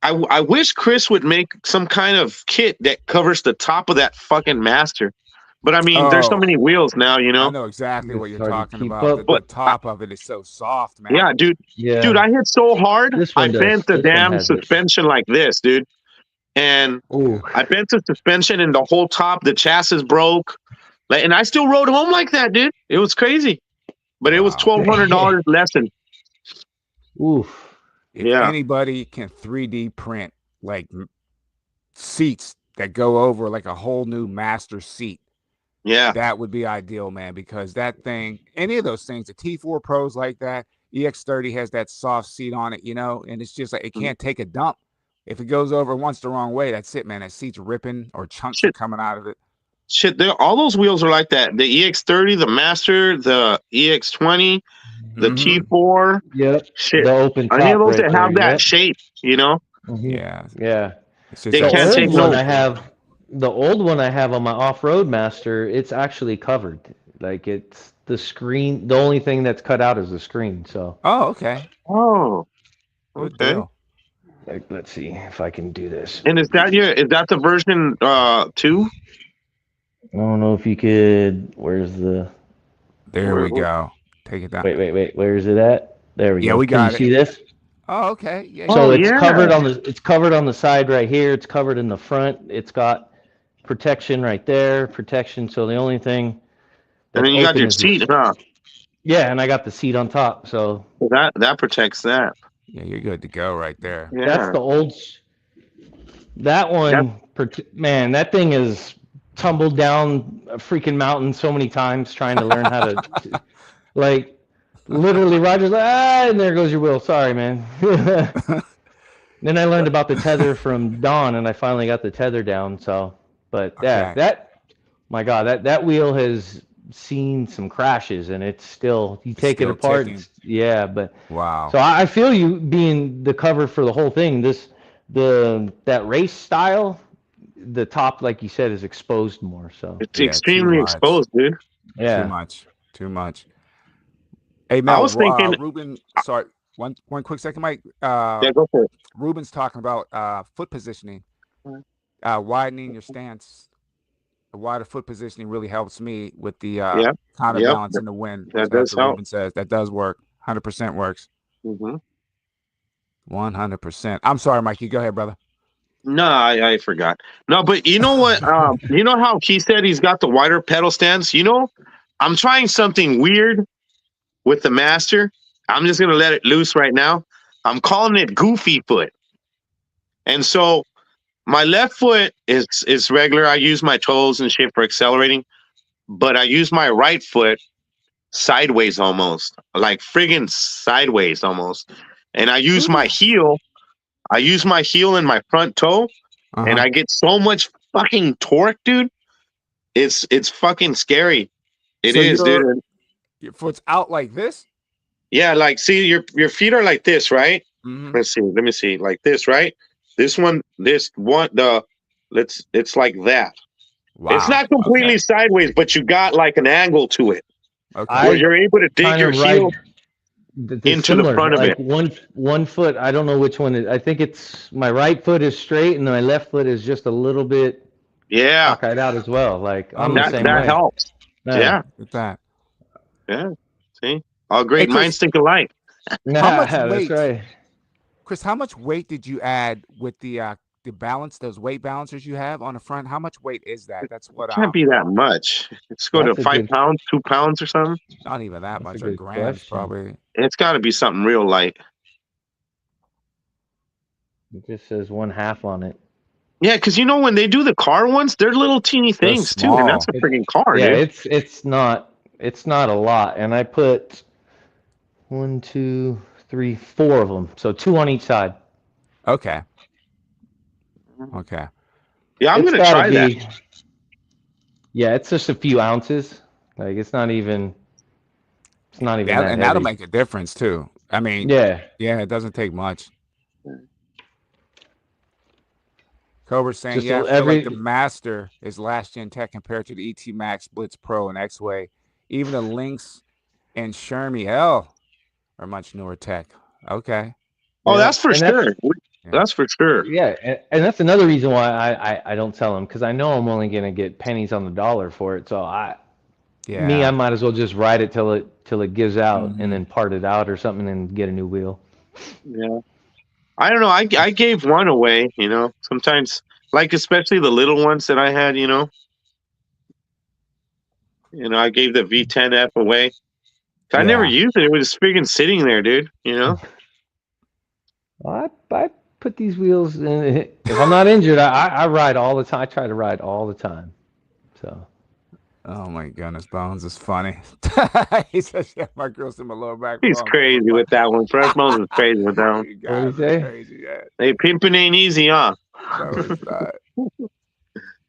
I wish Chris would make some kind of kit that covers the top of that fucking Master. But I mean, there's so many wheels now, you know. I know exactly what you're talking about. The top of it is so soft, man. Yeah, dude. Yeah. Dude, I hit so hard, I bent the damn suspension like this, dude. And I bent the suspension and the whole top, the chassis broke. And I still rode home like that, dude. It was crazy. But it was $1,200 lesson. Oof. If anybody can 3D print like seats that go over like a whole new Master seat, that would be ideal, man, because that thing, any of those things, the T4 Pros like that, EX30 has that soft seat on it, you know, and it's just like it can't take a dump. If it goes over once the wrong way, that's it, man. That seat's ripping or chunks are coming out of it. Shit, all those wheels are like that. The EX30, the Master, the EX20, the T4. Yep. Shit. The open top any of those that have that shape, you know? Yeah. Yeah. They can't take one the old one I have on my off-road Master, it's actually covered. Like it's the screen. The only thing that's cut out is the screen. So. Oh, okay. Oh. Good deal. Like, let's see if I can do this. And is that the version 2? I don't know if you could. Where's the? There we go. Take it down. Wait. Where is it at? There we go. Yeah, we got it. Can you see this? Oh, okay. Yeah. So it's covered on the. It's covered on the side right here. It's covered in the front. It's got protection right there. Protection. So the only thing. And then you got your seat, huh? Yeah, and I got the seat on top, so That protects that. Yeah, you're good to go right there. that's Yeah. the old. That That one, man, that thing is tumbled down a freaking mountain so many times trying to learn how to, like, literally. Roger's like, and there goes your wheel. Sorry, man. Then I learned about the tether from Don, and I finally got the tether down. So, but yeah, Okay. my God, that wheel has seen some crashes, and it's still, you It's take it still apart, ticking. yeah. But Wow. so I feel you being the cover for the whole thing. That race style, the top, like you said, is exposed more. So it's Yeah, too extremely much. exposed, dude. Too yeah, much. Too much. Hey I Mel, was thinking, Ruben, sorry, one quick second, Mike. yeah, go for it. Ruben's talking about foot positioning, widening your stance. The wider foot positioning really helps me with the Yeah, yep, counterbalance in the wind. that So that's does what help. Ruben says. That does work. 100% works. Hmm. 100%. I'm sorry, Mike. You go ahead, brother. No, I forgot. No, but you know what? You know how he said he's got the wider pedal stance? You know, I'm trying something weird with the master. I'm just gonna let it loose right now. I'm calling it goofy foot. And so my left foot is regular. I use my toes and shit for accelerating, but I use my right foot sideways almost, like friggin' sideways almost. And I use my Ooh. heel. I use my heel and my front toe, and Uh-huh. I get so much fucking torque, dude. It's fucking scary. It So is, dude. your foot's out like this? Yeah, like see your feet are like this, right? Mm-hmm. Let's see. Let me see. Like this, right? This one, it's like that. It's Wow. not Okay. completely sideways, but you got like an angle to it Okay. where I you're able to dig kind your of heel ride the into the similar, front of like it. one foot. I don't know which one. I think it's my right foot is straight, and my left foot is just a little bit Yeah, cockeyed out as well. Like I'm the Oh, same that way. helps. Yeah. Yeah, look at that. yeah. See, all Hey, great minds Chris, think alike. how much That's weight, right. Chris, how much weight did you add with the balance, those weight balancers you have on the front? How much weight is that? That's what Can't be that much. Let's go to That's a five good. pounds, 2 pounds or something. not even that That's a much, or good grams question. probably. It's got to be something real light. It just says one half on it. Yeah, because you know when they do the car ones, they're little teeny They're things too, and that's small. a It, freaking car, yeah, dude. it's not a lot, and I put one, two, three, four of them, so two on each side. Okay. Okay. Yeah, I'm It's gonna got to try that. be. Yeah, it's just a few ounces. Like it's not even that And that'll heavy. make a difference too. I mean, Yeah, yeah, it doesn't take much. Cobra's saying, just yeah, I feel like the every. Master is last gen tech compared to the ET Max, Blitz Pro, and X Way. Even the Lynx and Shermie L are much newer tech. Okay. Oh, Yeah, that's for and that's sure. Yeah. That's for sure. yeah, and that's another reason why I don't tell them, because I know I'm only gonna get pennies on the dollar for it. So I Yeah. might as well just ride it till it gives out, and Hmm. then part it out or something and get a new wheel. Yeah, I don't know. I gave one away. You know, sometimes like especially the little ones that I had. I gave the V10F away. I never Yeah. used it. It was just freaking sitting there, dude. I put these wheels in. If I'm not injured, I ride all the time. I try to ride all the time. So Oh my goodness, Bones is funny. He says, yeah, my girl's in my lower back He's bone. From crazy my with that one. Fresh Bones is crazy with that one. You what do you guys are say? crazy. Yeah. Hey, pimping ain't easy, huh? No, it's not.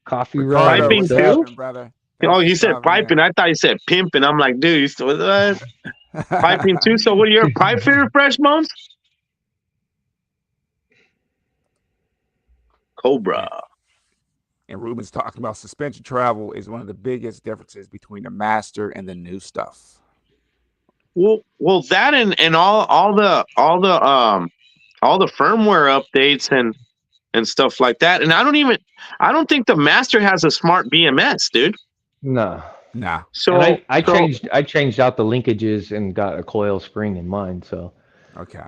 Coffee ride Ricardo, with Piping what's Seth. too? happening, brother? Oh, Thanks for he said stopping piping. in. I thought he said pimping. I'm like, dude, you still what? Piping too? So what are you, a pipe fitter, Fresh Bones? Cobra. and, and Ruben's talking about suspension travel is one of the biggest differences between the master and the new stuff. Well, that and all the firmware updates and stuff like that. And I don't think the Master has a smart BMS, dude. No. Nah. And So I changed out the linkages and got a coil spring in mine, so Okay.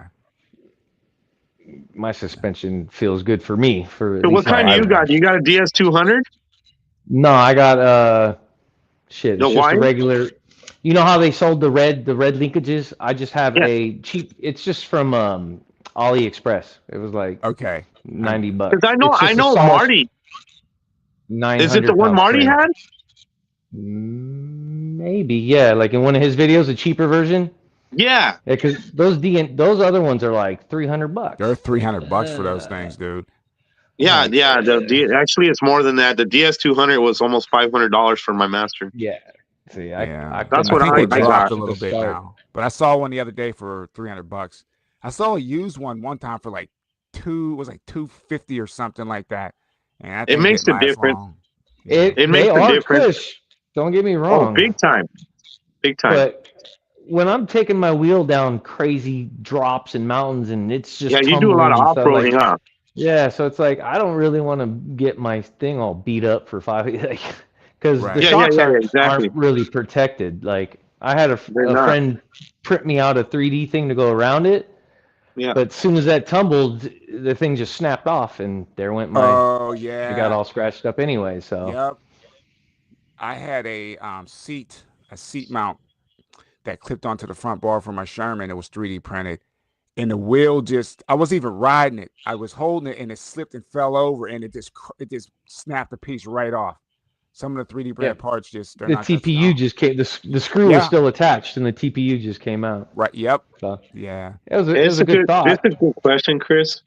my suspension feels good for me for at so what least my kind do you Right. got? average. You got a DS 200? No, I got shit. The It's just a wine? regular. You know how they sold the red linkages? I just have Yeah, a cheap. It's just from AliExpress. It was like Okay. I'm because $90. I It's just a know solid Marty. Is it the 900 one pound Marty string. had? Maybe, yeah. Like in one of his videos, a cheaper version. Yeah, Yeah, because those other ones are like They're $300. Like, 300 bucks for those things, dude. I'm yeah, like, yeah. Actually, it's more than that. The DS200 was almost $500 for my master. yeah. See, Yeah. I That's couldn't I what think they afford I that dropped got. a to little bit start. now. But I saw one the other day for 300 bucks. I saw a used one time for like was like 250 or something like that. And that It thing makes didn't a last difference. long. Yeah. It It they makes a are difference. cush. Don't get me Oh, wrong, big time, big time. but when I'm taking my wheel down crazy drops and mountains and it's Yeah, just you do a lot tumbling of and off stuff like roading, huh? yeah, so it's like I don't really want to get my thing all beat up for five like because the Right. shocks Yeah. aren't Exactly. really protected. Like I had They're a not. friend print me out a 3D thing to go around it, Yeah. but as soon as that tumbled, the thing just snapped off and there went my Oh it got yeah. all scratched up anyway. So Yep. I had a seat mount that clipped onto the front bar for my Sherman. It was 3D printed. And the wheel just I wasn't even riding it. I was holding it and it slipped and fell over and it just snapped a piece right off. Some of the 3D yeah, printed parts just they're the not that TPU strong. just came. The screw was Yeah. still attached, and the TPU just came out. Right. Yep. So Yeah. it was a good This thought. is a good question, Chris.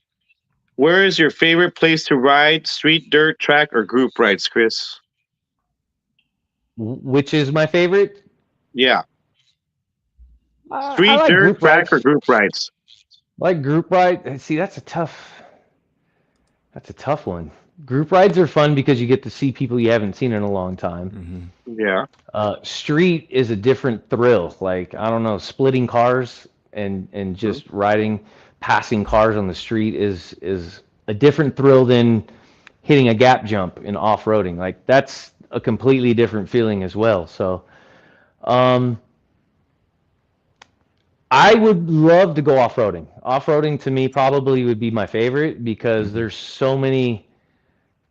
Where is your favorite place to ride? Street, dirt, track, or group rides, Chris? Which is my favorite? Yeah. I Street, like dirt, group track, or rides. group rides? Like group ride. See, that's a tough one. Group rides are fun because you get to see people you haven't seen in a long time. Hmm. Yeah. Street is a different thrill. Like I don't know, splitting cars and Mhm. just riding, passing cars on the street is a different thrill than hitting a gap jump in off-roading. Like that's a completely different feeling as well. So, um, I would love to go off-roading. Off-roading to me probably would be my favorite because Hmm. there's so many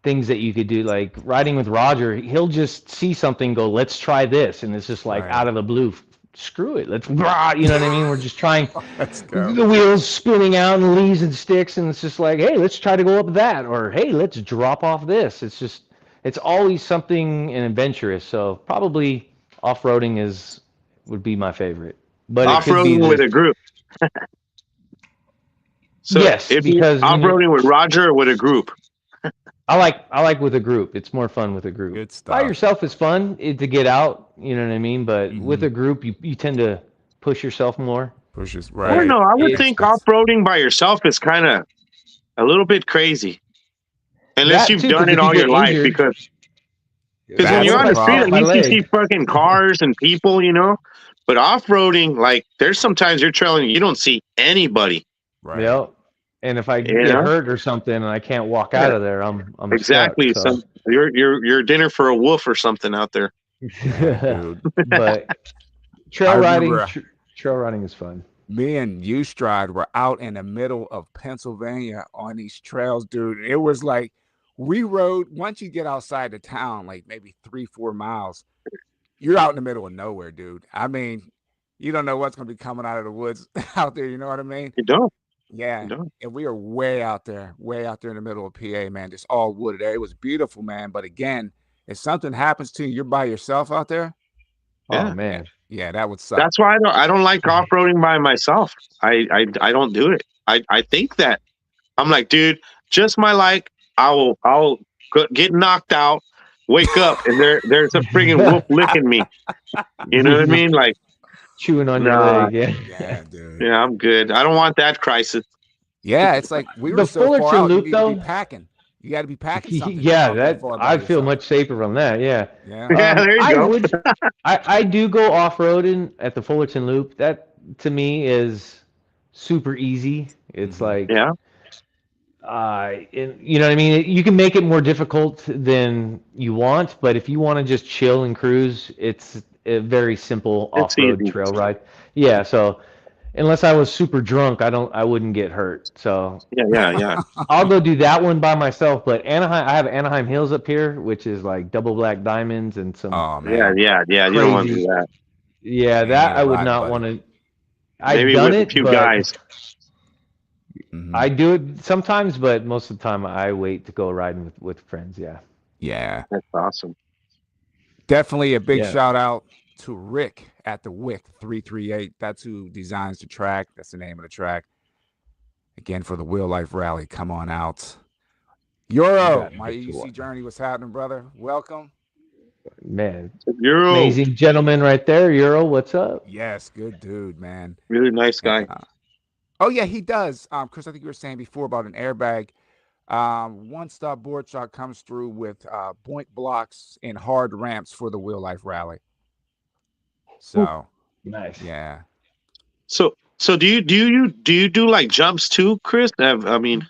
things that you could do. Like riding with Roger, he'll just see something, go, let's try this, and it's just like Right. out of the blue. Screw it, let's, brah, you know what I mean? We're just trying, Let's go. the wheels spinning out and leaves and sticks, and it's just like, hey, let's try to go up that, or hey, let's drop off this. It's just, it's always something and adventurous. So probably off-roading is would be my favorite, but it Off could be roading with this. a group. So Yes, if you because off when you're, roading with Roger or with a group. I like with a group. It's more fun with a group. Good By stuff. yourself is fun to get out, you know what I mean? But with Hmm. a group, you tend to push yourself more. Pushes I don't Like right. know. I would it, think off Distance. roading by yourself is kind of a little bit crazy, unless that you've too, done because it if you all your get life. injured, Because when That's you're what the on if the I street, snap at problem. my least you see leg? fucking cars and people, you know. But off roading, like there's sometimes you're trailing, you don't see anybody. Right. Yep. And if I You get know. hurt or something and I can't walk Yeah. out of there, I'm stuck. Exactly. So, Some you're dinner for a wolf or something out there. Yeah, dude. but I trail riding, remember trail riding is fun. me and Ustride were out in the middle of Pennsylvania on these trails, dude. It was like we rode once you get outside the town, like maybe 3, 4 miles, you're out in the middle of nowhere, dude. I mean, you don't know what's gonna be coming out of the woods out there, you know what I mean? You don't. You Yeah. don't. And we are way out there in the middle of PA, man. Just all wooded there. It was beautiful, man. But again, if something happens to you, you're by yourself out there. Oh Yeah. Yeah, man. yeah, that would suck. That's why I don't like off roading by myself. I don't do it. I think that I'm like, dude, just my like, I'll get knocked out, wake up, and there's a friggin' wolf licking me. You know what I mean? Just Like, chewing on your nah, leg. Yeah. Yeah, dude. yeah, I'm good. I don't want that crisis. Yeah, it's like we were The so far Fullerton out, you Loop need to be though, packing. You got to be packing something yeah, out that that far by I feel yourself. much safer on that. Yeah. Yeah. Yeah, there you I go. would, I do go off roading at the Fullerton Loop. That to me is super easy. It's Hmm. like, Yeah, you know what I mean. You can make it more difficult than you want, but if you want to just chill and cruise, it's a very simple it's off-road easy. trail ride. Yeah. So unless I was super drunk, I wouldn't get hurt. So Yeah. I'll go do that one by myself. But Anaheim, I have Anaheim Hills up here, which is like double black diamonds and some Oh man. Yeah. You don't want to do crazy, that. Yeah, ain't that need a I would ride not buddy. want to. I've Maybe done with a it, few but guys. Mhm. I do it sometimes. But most of the time, I wait to go riding with friends. Yeah. Yeah. That's awesome. Definitely a big Yeah. shout out to Rick at the Euc 338. That's who designs the track. That's the name of the track. Again, for the Wheel Life Rally, come on out. You Euro, got my picked EUC one. journey, what's happening, brother? Welcome. Man, Euro, amazing gentleman right there. Euro, what's up? Yes, good dude, man. really nice And, guy. oh yeah, he does. Chris, I think you were saying before about an airbag. One stop board shot comes through with point blocks and hard ramps for the Wheel Life Rally. So Nice. yeah. So do you do like jumps too, Chris? I mean,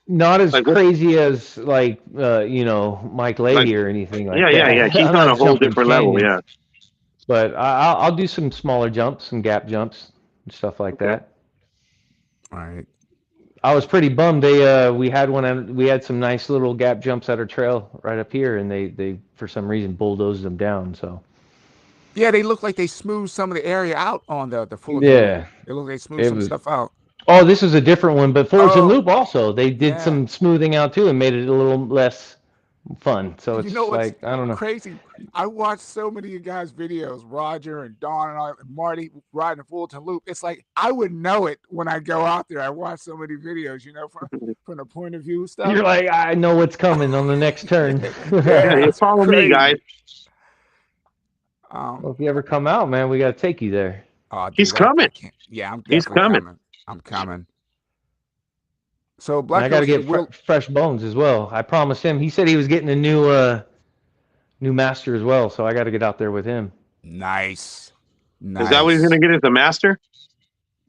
Not as like what? crazy as like Mike Like Leahy or anything like yeah. that. He's I'm on a not whole jumping different level. canyons, Yeah. but I'll do some smaller jumps, some gap jumps, and stuff like Okay. that. All right. I was pretty bummed. We had we had some nice little gap jumps at our trail right up here, and they for some reason bulldozed them down. So Yeah, they look like they smoothed some of the area out on the Fullerton Loop. yeah, They look like they smoothed it some was. stuff out. Oh, this is a different one, but Fullerton Oh, Loop also they did yeah. some smoothing out too and made it a little less fun. So You know it's what's like I don't know. crazy? I watched so many of you guys' videos, Roger and Don and Marty riding the Fullerton Loop. It's like I would know it when I go out there. I watch so many videos, from the point of view stuff. You're like, I know what's coming on the next turn. Yeah, Yeah, you it's follow me, guys. crazy. Well, if you ever come out, man, we got to take you there. Oh, He's dude, I coming. can't. Yeah, I'm He's definitely coming. coming. I'm coming. So And I Black got to Ocean get will. fresh bones as well. I promised him. He said he was getting a new master as well, so I got to get out there with him. Nice, Is that what he's nice. gonna get as the master?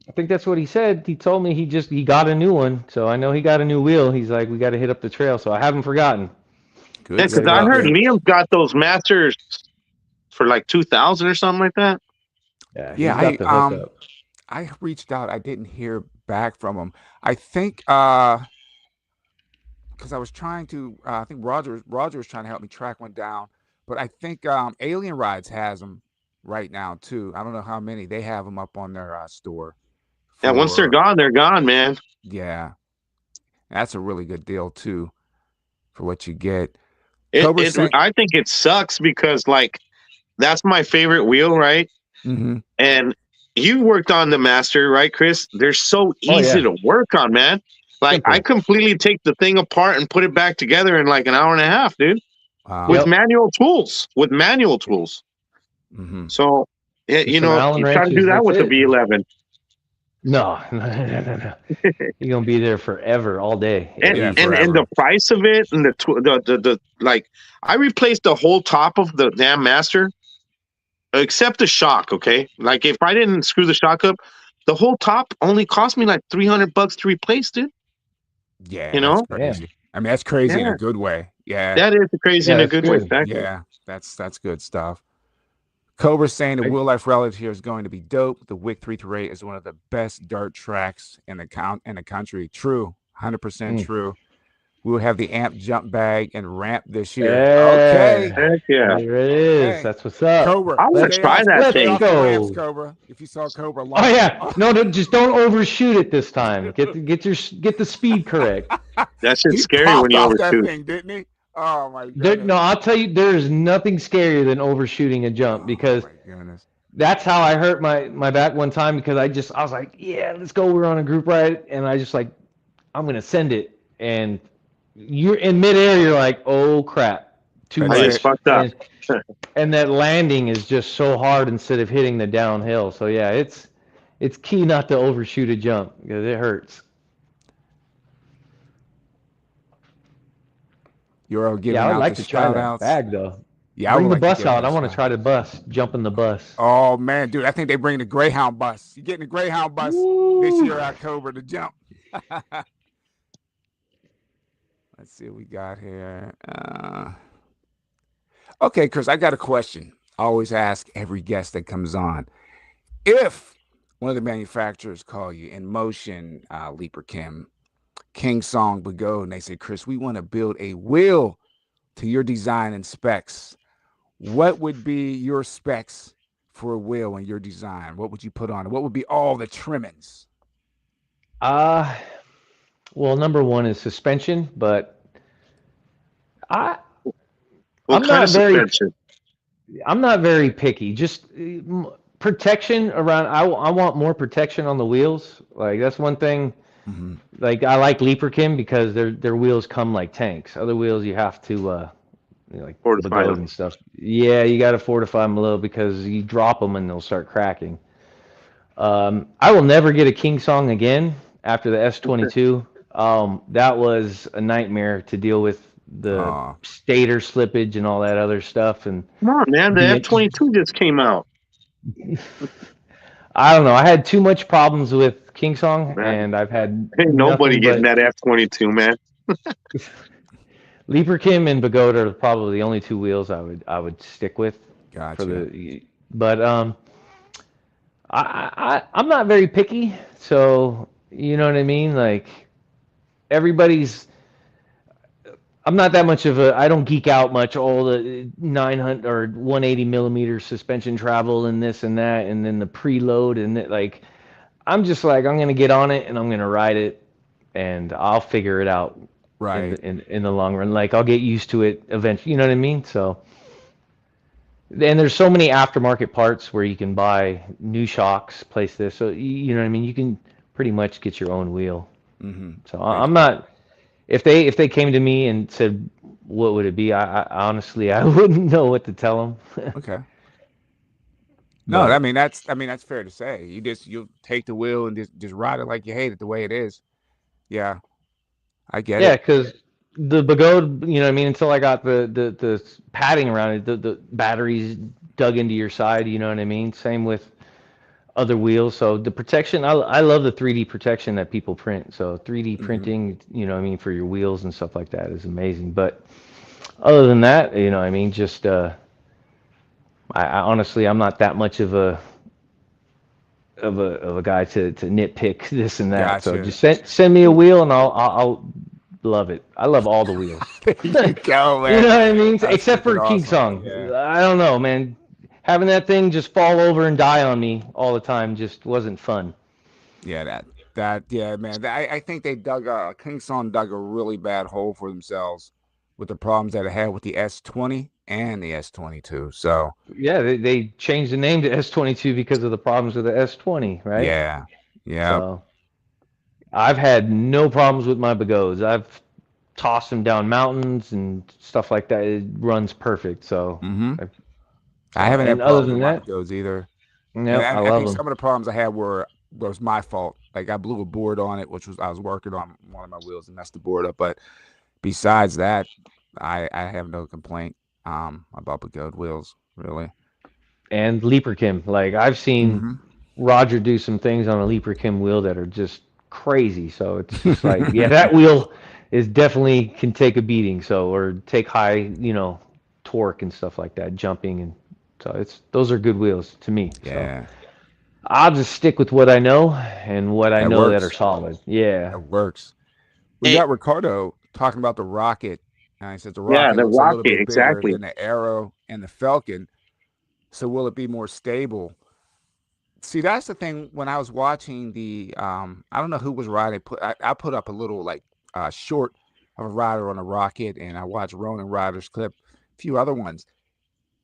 I think that's what he said. He told me he got a new one, so I know he got a new wheel. He's like, we got to hit up the trail, so I haven't forgotten. Yeah, Good We got because to get I out stuff. heard there. Liam's got those masters for like 2,000 or something like that. Yeah, Yeah, he's got the hookup. I reached out. I didn't hear back from him. I think because I was trying to. I think Roger was trying to help me track one down, but I think Alien Rides has them right now too. I don't know how many they have them up on their store Yeah, once for. they're gone, man. Yeah, that's a really good deal too for what you get. It Cobra it saying, I think it sucks because like that's my favorite wheel, right? mm-hmm. And you worked on the master, right, Chris? They're so Oh easy yeah, to work on, man. Like I simple. completely take the thing apart and put it back together in like an hour and a half, dude. With Yep. manual tools. With manual tools. Mm-hmm. So With some Allen you try to do wrenches, that that's with the it. V11. No, no. You're gonna be there forever, all day at And Yeah, least. and forever. the price of it and the like I replaced the whole top of the damn master except the shock, okay? Like if I didn't screw the shock up, the whole top only cost me like $300 to replace, dude. Yeah, You that's know? Damn. crazy. I mean, that's crazy in a Yeah. good way. Yeah, That is crazy Yeah, in a that's good way, good. exactly. yeah, that's good stuff. Cobra saying the I, Wheel Life Rally here is going to be dope. The Wick 338 is one of the best dirt tracks in the country. True, 100% mm. true. We will have the amp jump bag and ramp this year. Okay, Yeah, Heck yeah. there it is. okay. That's what's up. Cobra, I want to try that Let's stay thing. off the ramps, go. Cobra. If you saw Cobra Oh launch, yeah, no, no, just don't overshoot it this time. Get the speed correct. That shit's he scary when popped you off that overshoot. thing, didn't he? Oh my There, goodness. no, I'll tell you, there is nothing scarier than overshooting a jump Oh because my goodness. that's how I hurt my back one time because I was like, yeah, let's go. We're on a group ride, and I just like, I'm gonna send it, and you're in midair. You're like, oh crap, too That's I just it. much, fucked up. and that landing is just so hard instead of hitting the downhill. So yeah, it's key not to overshoot a jump because it hurts. You're Yeah, I giving would out like the to try shout that outs. bag though. Yeah, I would Bring the like to bus give out. that I a want to shot. try the bus, jump in the bus. Oh man, dude, I think they bring the Greyhound bus. You're getting the Greyhound bus this Woo! year, October, to jump. Let's see what we got here. Okay, Chris, I got a question. I always ask every guest that comes on. If one of the manufacturers call you in Motion, Leaper Kim, King Song, Bago, and they say, Chris, we want to build a wheel to your design and specs. What would be your specs for a wheel in your design? What would you put on it? What would be all the trimmings? Uh, well, number one is suspension, but I What I'm kind of not very suspension? I'm not very picky. Just protection around. I want more protection on the wheels. Like that's one thing. Hmm. Like I like Leaperkin because their wheels come like tanks. Other wheels you have to like Fortified Bagode them. and stuff. Yeah, you got to fortify them a little because you drop them and they'll start cracking. I will never get a King Song again after the S22. That was a nightmare to deal with the Oh, stator slippage and all that other stuff. And Come on, man. The the F-22 just came out. I don't know. I had too much problems with King Song, Man, and I've had ain't nobody nothing getting but that F-22, man. Leaperkim and Bagota are probably the only two wheels I would stick with for gotcha. the. But I'm not very picky, so you know what I mean. Like everybody's. I'm not that much of a. I don't geek out much. All the 900 or 180 millimeter suspension travel and this and that, and then the preload and it, like. I'm just like I'm gonna get on it and I'm gonna ride it, and I'll figure it out in Right. the in the long run. Like I'll get used to it eventually. You know what I mean? So. And there's so many aftermarket parts where you can buy new shocks, place this. So you know what I mean. You can pretty much get your own wheel. Mm-hmm. So Right. I'm not. If they came to me and said what would it be, I honestly I wouldn't know what to tell them. Okay. No, But I mean that's fair to say. You take the wheel and just ride it like you hate it the way it is. Yeah, I get yeah, it. because the Bagode, you know what I mean. Until I got the padding around it, the batteries dug into your side. You know what I mean. Same with other wheels. So the protection, I love the 3D protection that people print. So 3D Hmm. printing, you know, what I mean, for your wheels and stuff like that is amazing. But other than that, you know, I mean, just I honestly, I'm not that much of a guy to nitpick this and that. So Gotcha. just send me a wheel and I'll love it. I love all the wheels. There you go, You man. know what I mean? That's Except freaking for King awesome. Song. Yeah. I don't know, man. Having that thing just fall over and die on me all the time just wasn't fun. Yeah, that yeah, man. I think they dug Kingston dug a really bad hole for themselves with the problems that it had with the S20 and the S22. So Yeah, they changed the name to S22 because of the problems with the S20, right? yeah. Yeah. So I've had no problems with my Bagots. I've tossed them down mountains and stuff like that. It runs perfect. So, Hmm. I so haven't and had other problems than with my that, Bagoes either. And yep, I I love think them. some of the problems I had was my fault. Like I blew a board on it, which was I was working on one of my wheels and messed the board up. But besides that, I have no complaint about Bagode wheels, really. And Leaperkim, like I've seen Hmm. Roger do some things on a Leaperkim wheel that are just crazy. So it's just like, yeah, that wheel is definitely can take a beating. So or take high, torque and stuff like that, jumping and so it's those are good wheels to me. So. Yeah, I'll just stick with what I know and what I that know that are works. solid. Yeah. That works. We Hey, got Ricardo talking about the rocket. And he says the yeah, rocket the looks a little rocket, bit bigger exactly. than the arrow and the falcon. So will it be more stable? See, that's the thing. When I was watching I don't know who was riding. I put up a little like short of a rider on a rocket, and I watched Ronan Ryder's clip, a few other ones.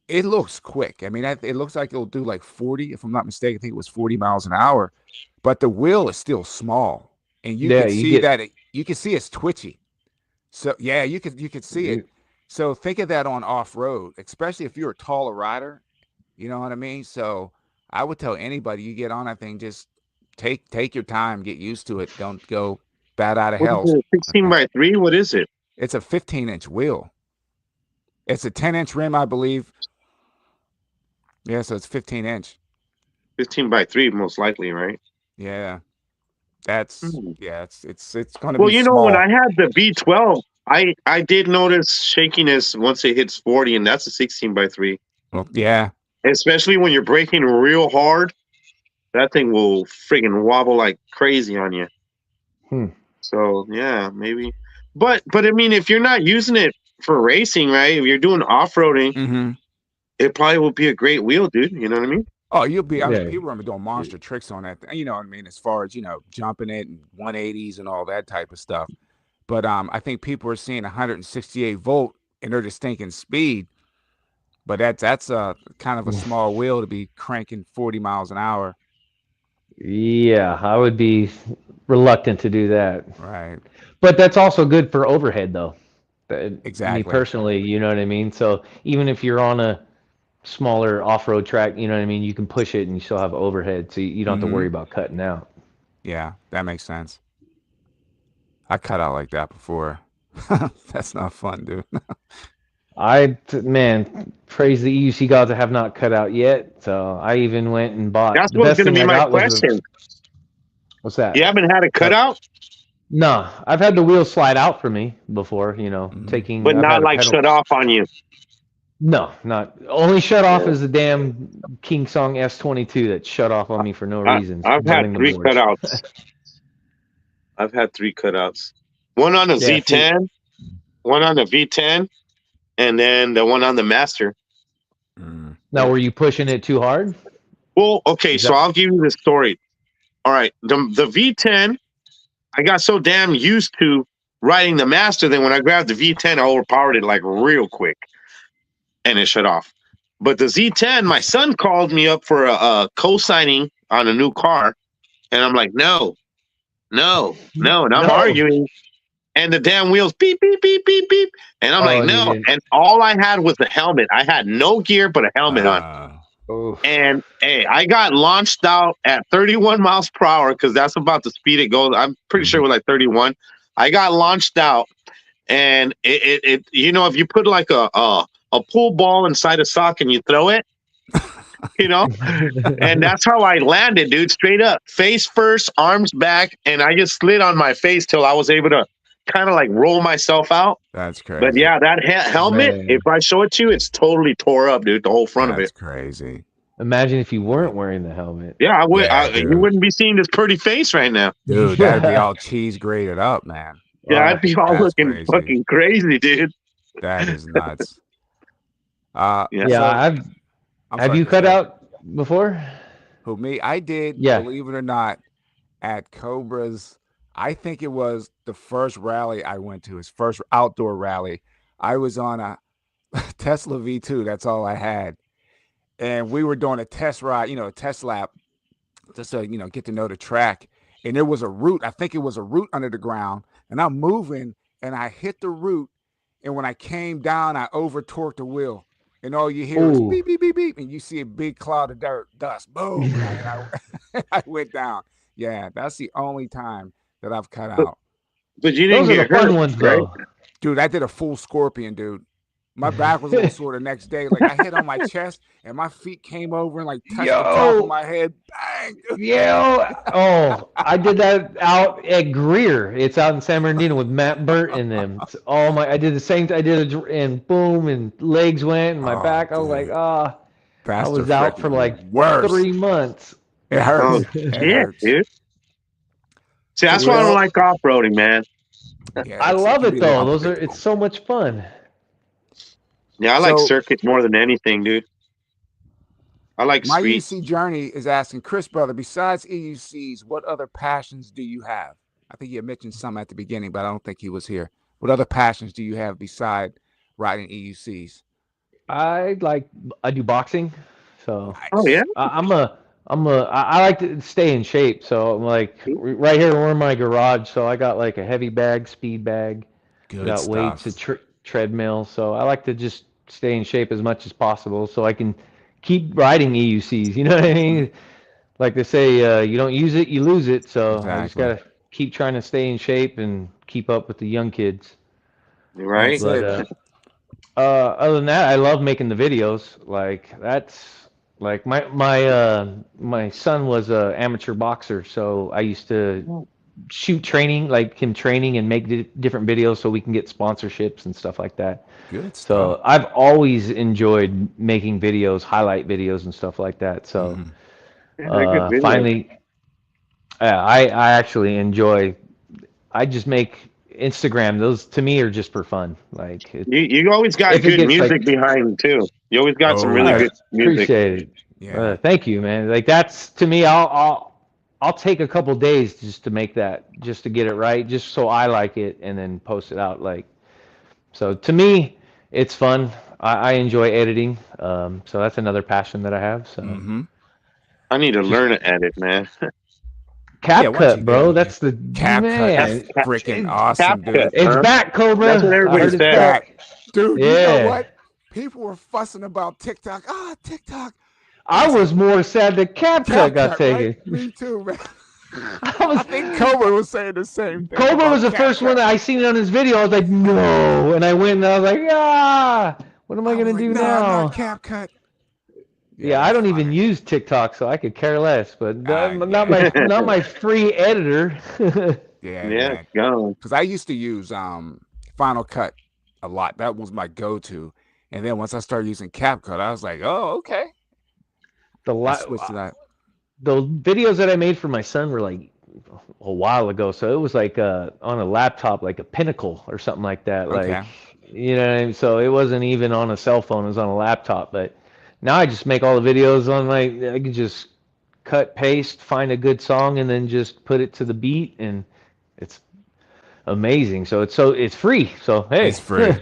It looks quick. I mean, it looks like it'll do like 40, if I'm not mistaken. I think it was 40 miles an hour, but the wheel is still small, and you Yeah, could you see get that you can see it's twitchy. So yeah, you could see it. So think of that on off road, especially if you're a taller rider. You know what I mean? So I would tell anybody you get on that thing, just take your time, get used to it. Don't go bad out of What is hell. it? 16 by 3? What is it? It's a 15-inch wheel. It's a 10-inch rim, I believe. Yeah, so it's 15-inch. 15 by 3, most likely, right? Yeah, Hmm. it's going to Well, be when small. I had the B12, I did notice shakiness once it hits 40, and that's a 16 by 3. Well, yeah, Especially when you're braking real hard, that thing will friggin' wobble like crazy on you. hmm. So yeah, maybe. But I mean, if you're not using it for racing, right? If you're doing off roading, hmm, it probably will be a great wheel, dude. You know what I mean? Oh, you'll be. I mean, Yeah. people are doing monster tricks on that. You know what I mean? As far as jumping it and 180s and all that type of stuff. But I think people are seeing 168 volt and they're just thinking speed. But that's a kind of a small wheel to be cranking 40 miles an hour. Yeah, I would be reluctant to do that. Right. But that's also good for overhead, though. Me Exactly. personally, you know what I mean? So even if you're on a smaller off-road track, you know what I mean, you can push it and you still have overhead, so you don't have to Mm-hmm. worry about cutting out. Yeah, that makes sense. I cut out like that before. That's not fun, dude. Man, praise the EUC gods I have not cut out yet. So I even went and bought, That's the what's best going to thing be I my got was the, question. what's that? You haven't had a Uh, cutout, no, I've had the wheels slide out for me before, Mm-hmm. but I've not had a like pedal. shut off on you. No, not only shut off Yeah. is the damn King Song S22 that shut off on me for no reason, I've had burning the three boards. cutouts. I've had three cutouts. One on the Yeah, see, Z10, one on the V10, and then the one on the Master. Mm. now were you pushing it too hard? Well, okay, Is so that I'll give you the story. All right, the V10, I got so damn used to riding the Master that when I grabbed the V10, I overpowered it like real quick, and it shut off. But the Z10, my son called me up for a co-signing on a new car, and I'm like, no, no, no, and I'm no? arguing, and the damn wheels beep beep beep beep beep, and I'm Oh, like, and you no, didn't. and all I had was the helmet. I had no gear but a helmet on. Uh, Oh, And hey, I got launched out at 31 miles per hour because that's about the speed it goes. I'm pretty sure mhm. it was like 31. I got launched out, and if you put like a pool ball inside a sock and you throw it, you know, and that's how I landed, dude, straight up, face first, arms back, and I just slid on my face till I was able to kind of like roll myself out. That's But crazy. yeah, that helmet, if man. I show it to you, it's totally tore up, dude, the whole front of That's it. crazy. Imagine if you weren't wearing the helmet. Yeah, I would. Yeah, You dude. wouldn't be seeing this pretty face right now. Dude, that'd be Yeah. all cheese grated up, man. Yeah, I'd be all That's looking crazy. fucking crazy, dude. That is nuts. Yeah. Yeah, So I'm have sorry, you Chris, cut go ahead. out before? Who me? I did, Yeah. believe it or not, at Cobra's. I think it was the first rally I went to, his first outdoor rally. I was on a Tesla V2. That's all I had. And we were doing a test ride, a test lap, just to, get to know the track. And there was a root. I think it was a root under the ground. And I'm moving and I hit the root. And when I came down, I over torqued the wheel. And all you hear is Ooh. beep, beep, beep, beep. And you see a big cloud of dirt, dust, boom. I went down. Yeah, that's the only time that I've cut But, out. but you didn't Those are the get fun hurt, ones, right? though. Dude, I did a full scorpion, dude. My back was a little sore the next day. Like I hit on my chest and my feet came over and like touched the top of Yo, my head. Bang, dude. yo, oh, I did that out at Greer. It's out in San Bernardino with Matt Burt in them. I did the same. I did it, and boom, and legs went, and my Oh, back. I was like, dude. I That's the was out for freaking like worst. 3 months. It Oh hurts. It shit, hurts. dude. See, So that's why I don't Chris, like off-roading, man. yeah, I it love can it be a little though. It's unpredictable. so much fun. Yeah, I like So circuit more than anything, dude. I like my UC streets. journey is asking Chris, brother, besides EUCs, what other passions do you have? I think you mentioned some at the beginning, but I don't think he was here. What other passions do you have beside riding EUCs? I like I do boxing, so Oh yeah. Nice. I like to stay in shape. So I'm like right here we're in my garage. So I got like a heavy bag, speed bag. I Good got weights, stuff. treadmill. So I like to just stay in shape as much as possible so I can keep riding EUCs. You know what I mean? Like they say, you don't use it, you lose it. So I just Exactly. gotta keep trying to stay in shape and keep up with the young kids. Right. That's But it, man. other than that, I love making the videos. Like that's like my son was a amateur boxer, so I used to shoot training, like him training and make different videos so we can get sponsorships and stuff like that. Good stuff. So I've always enjoyed making videos, highlight videos and stuff like that. So Hmm. Yeah, they're good videos. finally, I actually enjoy. I just make Instagram. Those to me are just for fun. Like You always got if it good gets music like behind too. You always got some Oh really I yeah. good music. appreciate it. Yeah. Thank you, man. Like that's to me, I'll take a couple days just to make that, just to get it right, just so I like it, and then post it out. Like so, to me, it's fun. I enjoy editing. So that's another passion that I have. So Mm-hmm. I need to just learn to edit, man. Yeah, once you CapCut, get bro. into That's the CapCut, That's it's man. freaking cap awesome, cut, dude. It's huh? back, That's what Cobra. I everybody heard It's it's said. back. back. Dude, you know Yeah. what? People were fussing about TikTok. Ah, TikTok. And I I said, was more sad that CapCut got CapCut, right? taken. Me too, man. I I was think Cobra was saying the same thing Cobra was about the first CapCut. one that I seen it on his video. I was like, no, and I went and I was like, ah, what am I I was gonna like, do nah, not now? CapCut. Yeah, Yeah, I that's don't even funny. use TikTok, so I could care less. But not Yeah, my free editor. yeah, Yeah, man. it's gone. Because I used to use Final Cut a lot. That was my go-to. And then once I started using CapCut, I was like, oh, okay. the I la- switched to that. the videos that I made for my son were like a while ago, so it was like on a laptop, like a Pinnacle or something like that. Okay. Like, you know what I mean? So it wasn't even on a cell phone; it was on a laptop. But now I just make all the videos on my. I can just cut, paste, find a good song, and then just put it to the beat, and it's amazing. It's free. So It's hey, free.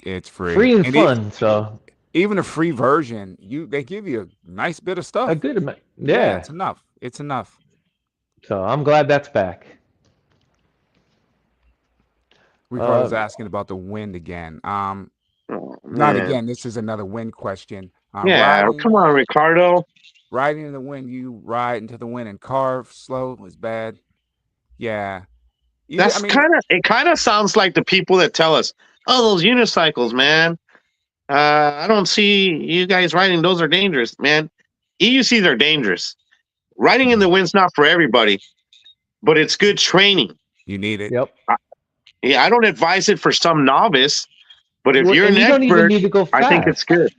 It's free. free and And fun. So even a free version, they give you a nice bit of a stuff. good amount. Yeah, Yeah. it's enough. It's enough. So I'm glad that's back. Ricardo's Uh, asking about the wind again. Oh Not man. again. This is another wind question. Yeah, come on, Ricardo. Riding in the wind. You ride into the wind and carve slow is bad. Yeah. I That's mean, kind of sounds like the people that tell us, "Oh, those unicycles, man. I don't see you guys riding. Those are dangerous, man. EUCs are dangerous. Riding in the wind's not for everybody, but it's good training. you need it. yep. I, yeah, I don't advise it for some novice, but if Well, you're and an you don't even expert, need to go I think fast. it's good.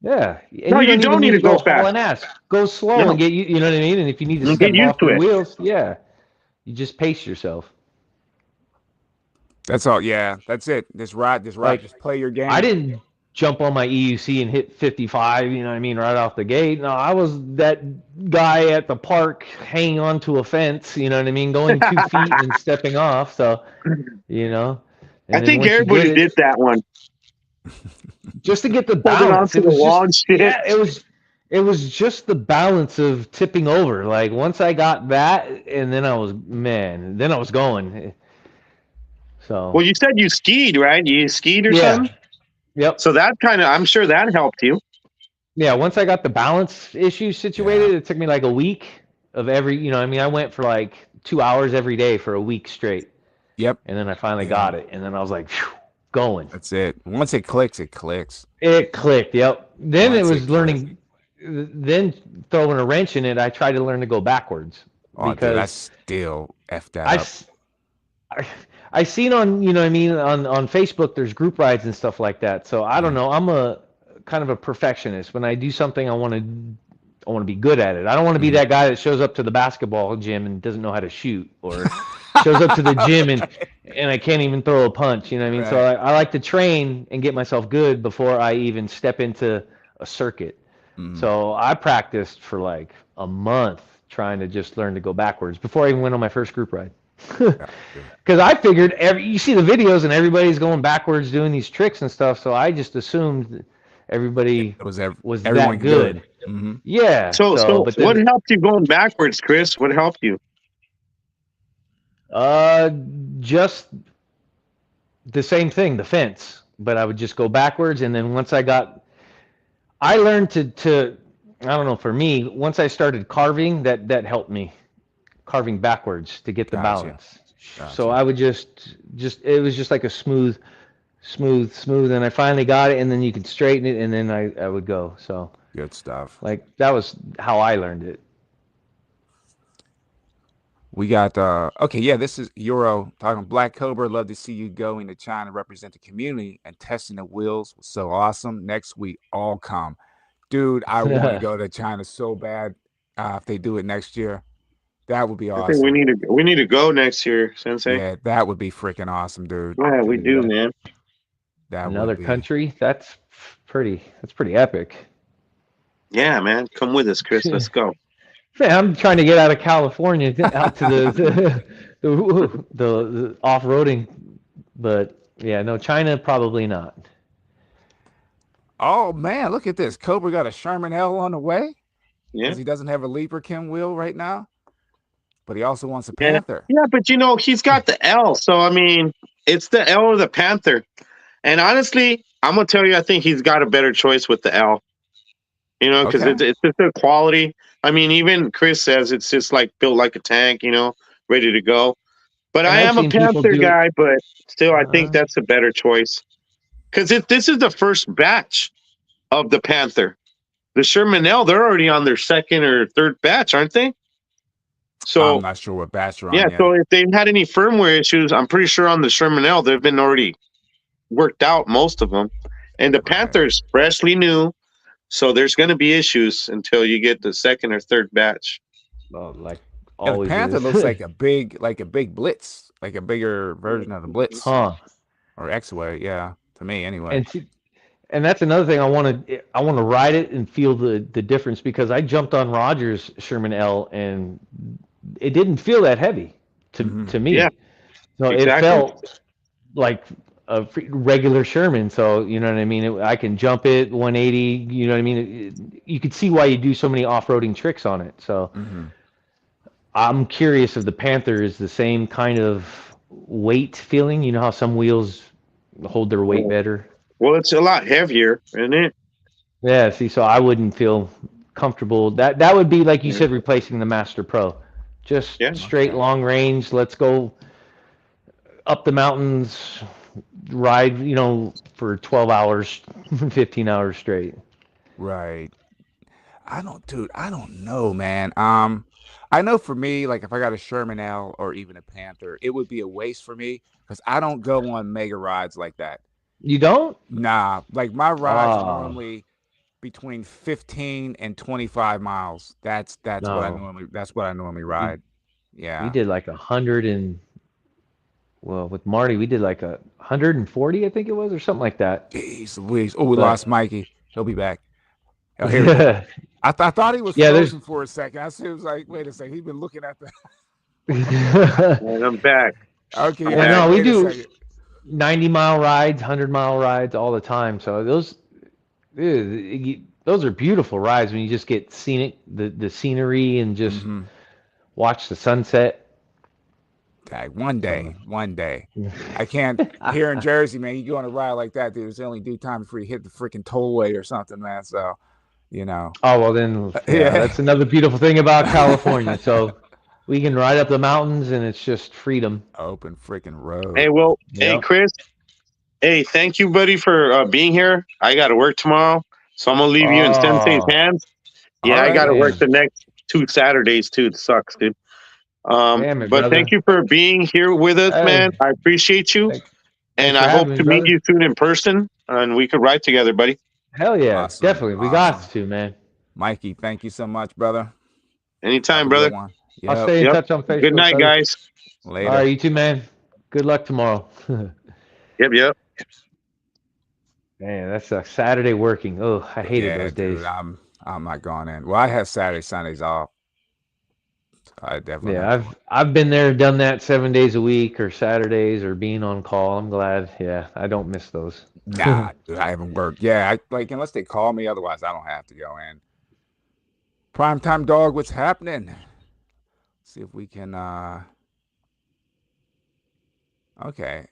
Yeah, and No, you you don't even don't need need to to go go fast. hauling ass. Go slow and No, get you know what I mean. And if you need to you get step used off to your it. wheels, yeah, you just pace yourself. That's all. Yeah, that's it. Just ride. Just ride. Like Just play your I game. didn't jump on my EUC and hit 55. You know what I mean, right off the gate. No, I was that guy at the park hanging onto a fence. You know what I mean, going 2 feet and then stepping off. So you know, I and then think once you get everybody it, did that one, just to get the holding on balance. to It the was wall just and shit. yeah, it was just the balance of tipping over. Like once I got that, and then I was going. So Well, you said you skied, right? You skied or yeah, something. yep, So that I'm sure that helped you. yeah. Once I got the balance issue Yeah. situated, it took me like a week of every. I mean, I went for like 2 hours every day for a week straight, Yep. and then I finally Yeah. got it, and then I was like, phew, going. That's it. Once it clicks, it clicks. It clicked. Yep. Then it Once it was clicks. learning. Then throwing a wrench in it, I tried to learn to go backwards Oh, dude, I because still f that I, up. s- I, I seen on what I mean on Facebook there's group rides and stuff like that. So I don't Yeah. know. I'm a kind of a perfectionist. When I do something, I want to be good at it. I don't want to be Mhm. that guy that shows up to the basketball gym and doesn't know how to shoot, or shows up to the gym and I can't even throw a punch. You know what I mean? So Right. I like to train and get myself good before I even step into a circuit. Mhm. So I practiced for like a month trying to just learn to go backwards before I even went on my first group ride. Yeah, dude. Because I figured you see the videos and everybody's going backwards doing these tricks and stuff, so I just assumed everybody It was was everyone that can do it. good. Hmm. Yeah. So, So but what then helped you going backwards, Chris? What helped you? uh, just the same thing, the fence. But I would just go backwards, and then I learned to I don't know. For me, once I started carving, that helped me carving backwards to get the Gotcha. balance. So Gotcha. I would just it was just like a smooth, and I finally got it, and then you could straighten it, and then I would go. So Good stuff. like that was how I learned it. We got okay, yeah, this is Euro talking Black Cobra. Love to see you going to China, represent the community and testing the wheels was so awesome. Next week, all come. Dude, I want to go to China so bad. If they do it next year, that would be I think we awesome. need to go next year, Sensei. Yeah, that would be freaking awesome, dude. Yeah, we Dude, do, man. that would Another be. country, that's pretty epic. Yeah, man. Come with us, Chris. Let's go. Man, I'm trying to get out of California out to the off-roading, but yeah, no, China probably not. Oh man, look at this. Cobra got a Sherman L on the way Yeah. because he doesn't have a Leaper Kim wheel right now, but he also wants a Yeah. Panther. Yeah, but he's got the L. So I mean, it's the L or the Panther. And honestly, I'm gonna tell you, I think he's got a better choice with the L. Because Okay. it's just the quality. I mean, even Chris says it's just like built like a tank, ready to go. But And I I've am a seen people Panther do it. guy, but still, I think Uh, that's a better choice. Because this is the first batch of the Panther. The Sherman L, they're already on their second or third batch, aren't they? I'm So not sure what batch you're yeah, on yet. so if they've had any firmware issues, I'm pretty sure on the Sherman L they've been already worked out, most of them. And the Right. Panther's freshly new, so there's going to be issues until you get the second or third batch. well, like Yeah, the always Panther is. looks like a big Blitz, like a bigger version of the Blitz Huh. or X-Way. Yeah, to me anyway. And see, and that's another thing I want to ride it and feel the difference because I jumped on Rogers Sherman L and it didn't feel that heavy Hmm. to Yeah, me. So it exactly. felt like a regular Sherman. So you know what I mean. I can jump it 180. You know what I mean. You could see why you do so many off-roading tricks on it. So Hmm. I'm curious if the Panther is the same kind of weight feeling. You know how some wheels hold their weight better. Well, it's a lot heavier, isn't it? Yeah, see, so I wouldn't feel comfortable. That would be like you Yeah. said, replacing the Master Pro. Just Yeah. straight Okay. long range. Let's go up the mountains, ride, for 12 hours, 15 hours straight. Right. Dude, I don't know, man. I know for me, like if I got a Sherman L or even a Panther, it would be a waste for me because I don't go on mega rides like that. You don't? Nah, like my rides are Oh, normally between 15 and 25 miles. no. That's what I normally We ride. we Yeah. did like 100 and well, with Marty, we did like 140, I think it was, or something like that. Jeez Louise. Oh, we lost But Mikey. He'll be back. Oh, here he is. yeah, I thought he was there's frozen for a second. I was like, wait a second. He's been looking at the. And I'm back. Okay, I'm yeah. I well, was back. like, no, we wait a do second. 90-mile rides, 100-mile rides all the time. So those are beautiful rides when you just get scenic, the scenery, and just Mm-hmm. watch the sunset. Okay, So one day. I can't. Here in Jersey, man, you go on a ride like that, dude. There's only due time before you hit the freaking tollway or something, man. So, you know, oh well, then yeah, yeah. that's another beautiful thing about California. So we can ride up the mountains, and it's just freedom. Open freaking Hey, road. well, hey, Yep. Chris. Hey, thank you, buddy, for being here. I got to work tomorrow, so I'm gonna leave you in Sensei's Oh, hands. All Yeah, I got right. to work damn, the next 2 Saturdays too. It sucks, dude. damn it, But thank brother. you for being here with us, man. Hey, I appreciate you, thanks, and thanks for I hope having me, to meet brother. you soon in person, and we could ride together, buddy. Hell yeah, Awesome. definitely. We got Awesome. to, man. Mikey, thank you so much, brother. Have Anytime, a good brother. one. I'll Yep. stay in Yep. touch on Good Facebook, night, brother. guys. All right, Later. you too, man. Good luck tomorrow. Man, Yep, yep. that's a Saturday working. Oh, I hated Yeah, those dude. days. I'm not going in. Well, I have Saturday, Sundays off. I definitely Yeah, have to. I've been there, done that 7 days a week or Saturdays or being on call. I'm glad. Yeah, I don't miss those. Nah, dude, I haven't worked. Yeah, like unless they call me, otherwise I don't have to go in. Primetime dog, what's happening? See if we can okay.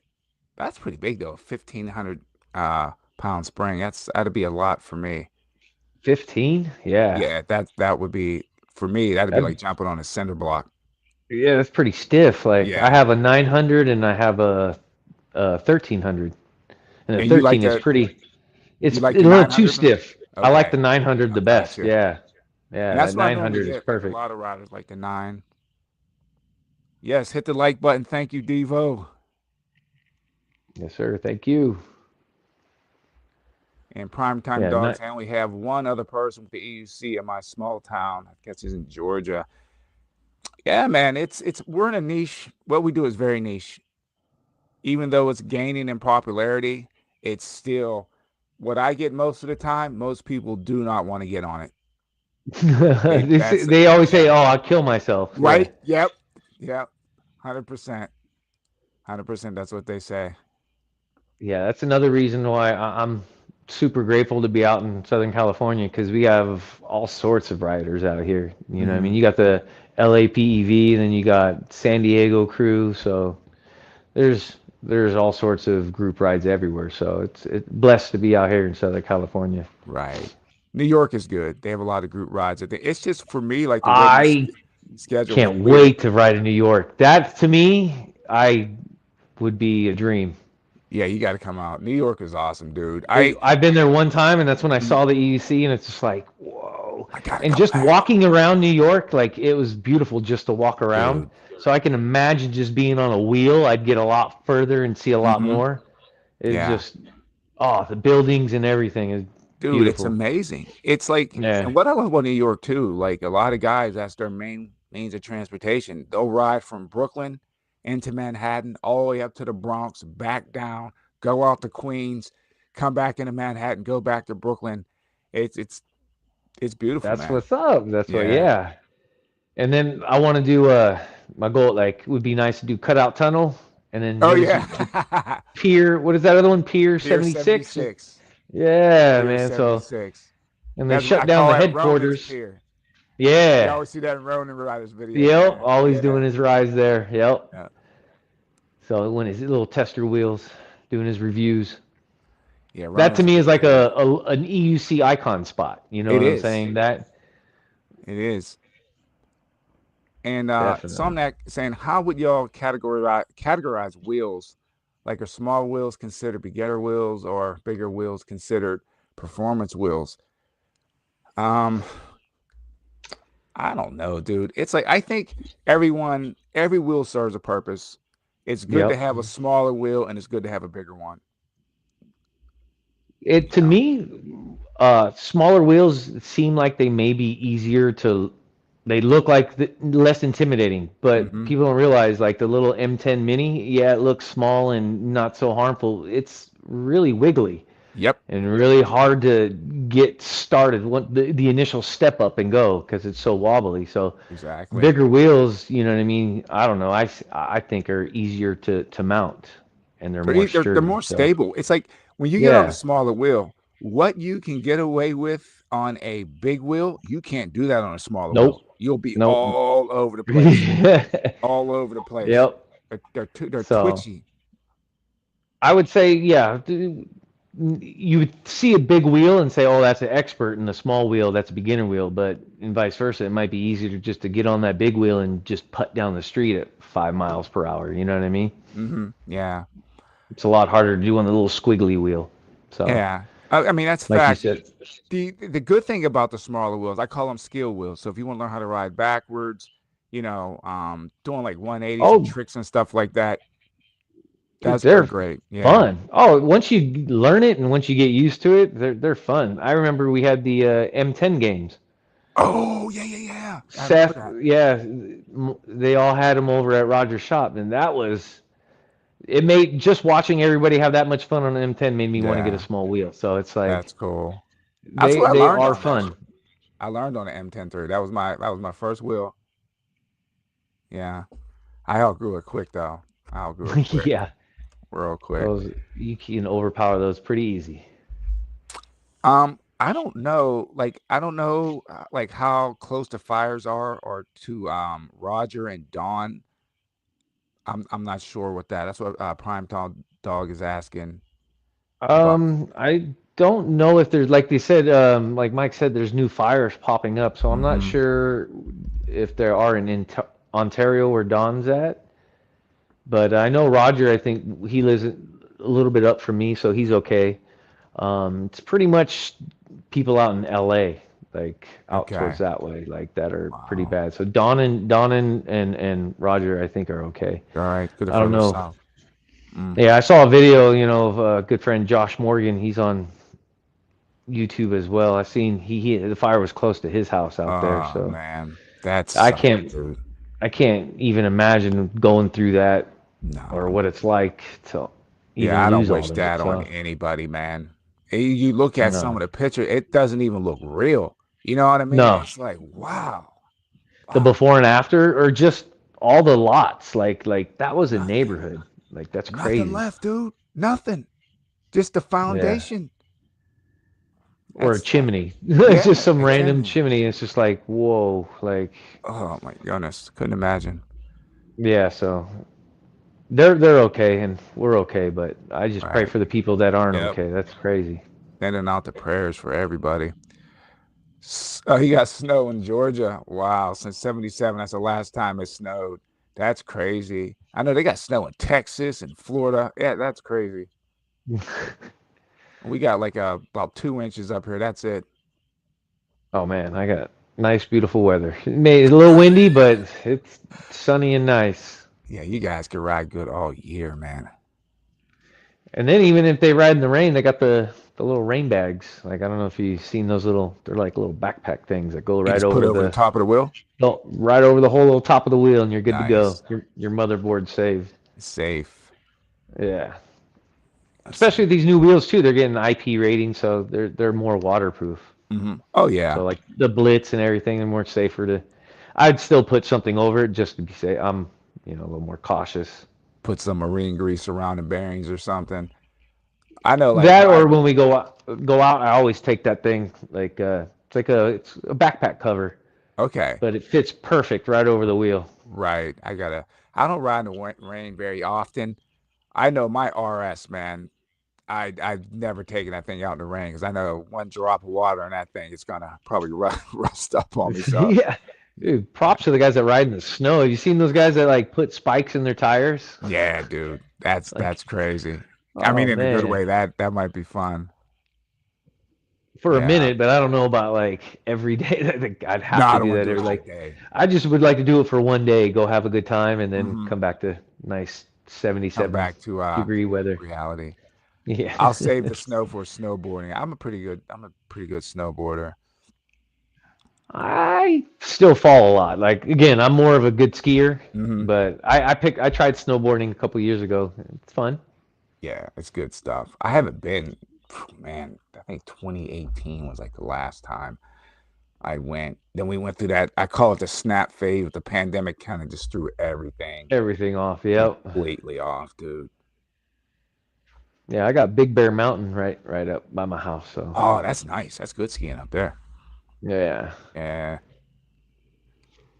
That's pretty big though. 1,500 pound spring. That'd be a lot for me. 15? Yeah. Yeah, that would be for me, that'd be That like jumping on a cinder block. yeah, that's pretty stiff. Like I Yeah. have a 900 and I have a 1300. And the And you 13 is pretty you it's like a the little too 900? stiff. I like Okay. the 900 I the got best. you. Yeah. And Yeah, that's that what I normally 900 is get. Like a perfect. lot of riders like the 9. Yes, hit the like button. Thank you, Devo. Yes, sir. Thank you. And Primetime Yeah, Dogs, not I only have one other person with the EUC in my small town. I guess he's in Georgia. Yeah, man, it's we're in a niche. What we do is very niche. Even though it's gaining in popularity, it's still what I get most of the time. Most people do not want to get on it. That's They always say, yeah. "Oh, I'll kill myself." Yeah, Right? Yep. Yep. 100%. 100%. That's what they say. yeah. That's another reason why I'm super grateful to be out in Southern California because we have all sorts of riders out here. You know, what I mean, Hmm. you got the LAPEV, then you got San Diego crew. So there's all sorts of group rides everywhere. So it's blessed to be out here in Southern California. Right. New York is good. They have a lot of group rides. I think it's just for me, like the way my I schedule is can't weird. wait to ride in New York. That to me, I would be a dream. Yeah, you got to come out. New York is awesome, dude. I I've been there one time, and that's when I mm, saw the EUC, and it's just like, whoa. I got to And go just back, walking around New York, like it was beautiful just to walk around. dude. So I can imagine just being on a wheel, I'd get a lot further and see a lot Hmm. more. It's Yeah. just, oh, the buildings and everything is Dude, it's beautiful. amazing. It's like, Yeah, and what I love about New York too, like a lot of guys, that's their main means of transportation. They'll ride from Brooklyn into Manhattan, all the way up to the Bronx, back down, go out to Queens, come back into Manhattan, go back to Brooklyn. It's it's beautiful, that's man. what's up. That's what, Yeah. yeah. And then I want to do my goal like would be nice to do Cutout Tunnel, and then Oh there's yeah. the Pier. What is that other one? Pier Pier 76. 76. Yeah, Pier man. So 76. and they That's shut I down call the that Ronan's headquarters. Pier. You Yeah. always see that in Ronan Riders videos, Yep. man. Always Yeah. doing his rides there. Yep. Yeah. So when his little tester wheels, doing his reviews. Yeah, That to Ronan's a me is good like dude. an EUC icon spot. You know It what I'm is. saying? That It is. And definitely. some that saying, how would y'all categorize wheels? Like are small wheels considered beginner wheels or bigger wheels considered performance wheels? Um, I don't know, dude. It's like I think every wheel serves a purpose. It's good to Yep. have a smaller wheel and it's good to have a bigger one. It You to know. me, smaller wheels seem like they may be easier to. They look like less intimidating, but Hmm. people don't realize like the little M10 Mini. Yeah, it looks small and not so harmful. It's really wiggly Yep. and really hard to get started. The initial step up and go because it's so wobbly. So Exactly. bigger wheels, you know what I mean? I don't know. I think are easier to mount and they're more They're sturdy. more So stable. It's like when you get on a yeah. smaller wheel, what you can get away with on a big wheel, you can't do that on a smaller wheel. Nope. You'll be Nope. all over the place, all over the place. Yep. They're So twitchy. I would say, yeah, you would see a big wheel and say, "Oh, that's an expert," and a small wheel, that's a beginner wheel. But and vice versa, it might be easier to just to get on that big wheel and just putt down the street at 5 miles per hour. You know what I mean? Yeah, It's a lot harder to do on the little squiggly wheel. So, yeah. I mean that's like you fact. said, The good thing about the smaller wheels, I call them skill wheels. So if you want to learn how to ride backwards, doing like 180s and oh, tricks and stuff like that, dude, they're they're great. Yeah. fun. Oh, once you learn it and once you get used to it, they're fun. I remember we had the M10 games. Oh yeah, yeah, yeah. I remember Seth, that. yeah, they all had him over at Roger's shop, and that was it. Made just watching everybody have that much fun on an M10 made me want to get a Yeah, small wheel. So it's like that's cool. That's they what I they learned are on fun. actually. I learned on the M10 III. That was my first wheel. Yeah. I outgrew it quick though. I outgrew it quick, Yeah, real quick. those you can overpower those pretty easy. I don't know, like I don't know, like how close the fires are or to Roger and Dawn. I'm not sure what that. That's what Prime Dog is asking about. I don't know if there's like they said, like Mike said, there's new fires popping up. So I'm not Hmm. sure if there are in Ontario where Don's at. But I know Roger. I think he lives a little bit up from me, so he's okay. It's pretty much people out in LA, like out towards Okay. that way, like that are pretty Wow. bad. So Don and Roger, I think are okay. All right. Good I don't further know. south. Mm. Yeah, I saw a video, of a good friend Josh Morgan. He's on YouTube as well. I seen he the fire was close to his house out there, Oh so man, that I sucks, can't dude. I can't even imagine going through that or No. what it's like to Yeah, even I don't lose all wish that. that on So anybody, man. You look at some no. of the picture, it doesn't even look real. You know what I mean? No, It's like, wow, the wow, before and after, or just all the lots. Like that was a nothing, neighborhood. Like that's nothing crazy. left, dude. Nothing. Just the Yeah. foundation. Or a That, chimney. It's just yeah, some a random chimney. chimney. It's just like, whoa. Like, Oh my goodness, couldn't imagine. yeah. So they're okay, and we're okay. But I just pray Right. for the people that aren't Yep. okay. That's crazy. Sending out the prayers for everybody. Oh, he got snow in Georgia. Wow, since '77, that's the last time it snowed. That's crazy. I know they got snow in Texas and Florida. Yeah, that's crazy. We got like about 2 inches up here. That's it. Oh man, I got nice, beautiful weather. It made it a little windy, but it's sunny and nice. Yeah, you guys can ride good all year, man. And then even if they ride in the rain, they got the little rain bags. Like I don't know if you've seen those little. They're like little backpack things that go You right just put it over over the the top of the wheel. right over the whole little top of the wheel, and you're good to go. Nice. Your motherboard's saved. Safe. Yeah. Let's Especially see. these new wheels too. They're getting IP rating, so they're more waterproof. Oh yeah. So like the Blitz and everything, they're more safer to. I'd still put something over it just to be safe. I'm a little more cautious. Put some marine grease around the bearings or something. I know, like That my or when we go out, I always take that thing like it's a backpack cover, okay, but it fits perfect right over the wheel. right. I don't ride in the rain very often. I know my RS, man. I've never taken that thing out in the rain because I know one drop of water in that thing, it's gonna probably rust up on me. So Yeah. Dude, props to the guys that ride in the snow. Have you seen those guys that like put spikes in their tires? yeah, dude, that's Like, crazy. I oh mean, in a good man. way. That might be fun. For a Yeah, minute, but I don't know about like every day. That I'd have no, to I don't do want that to do it every every like. day. I just would like to do it for one day, go have a good time, and then Hmm. come back to nice Come 77 back to degree weather. reality. Yeah. I'll save the snow for snowboarding. I'm a pretty good snowboarder. I still fall a lot. Like again, I'm more of a good skier, Hmm. but I tried snowboarding a couple years ago. It's fun. Yeah, it's good stuff. I haven't been, man. I think 2018 was like the last time I went. Then we went through that. I call it the snap phase. The pandemic kind of just threw everything Everything off. Yep. completely off, dude. Yeah, I got Big Bear Mountain right up by my house. So Oh, that's nice. That's good skiing up there. yeah. Yeah.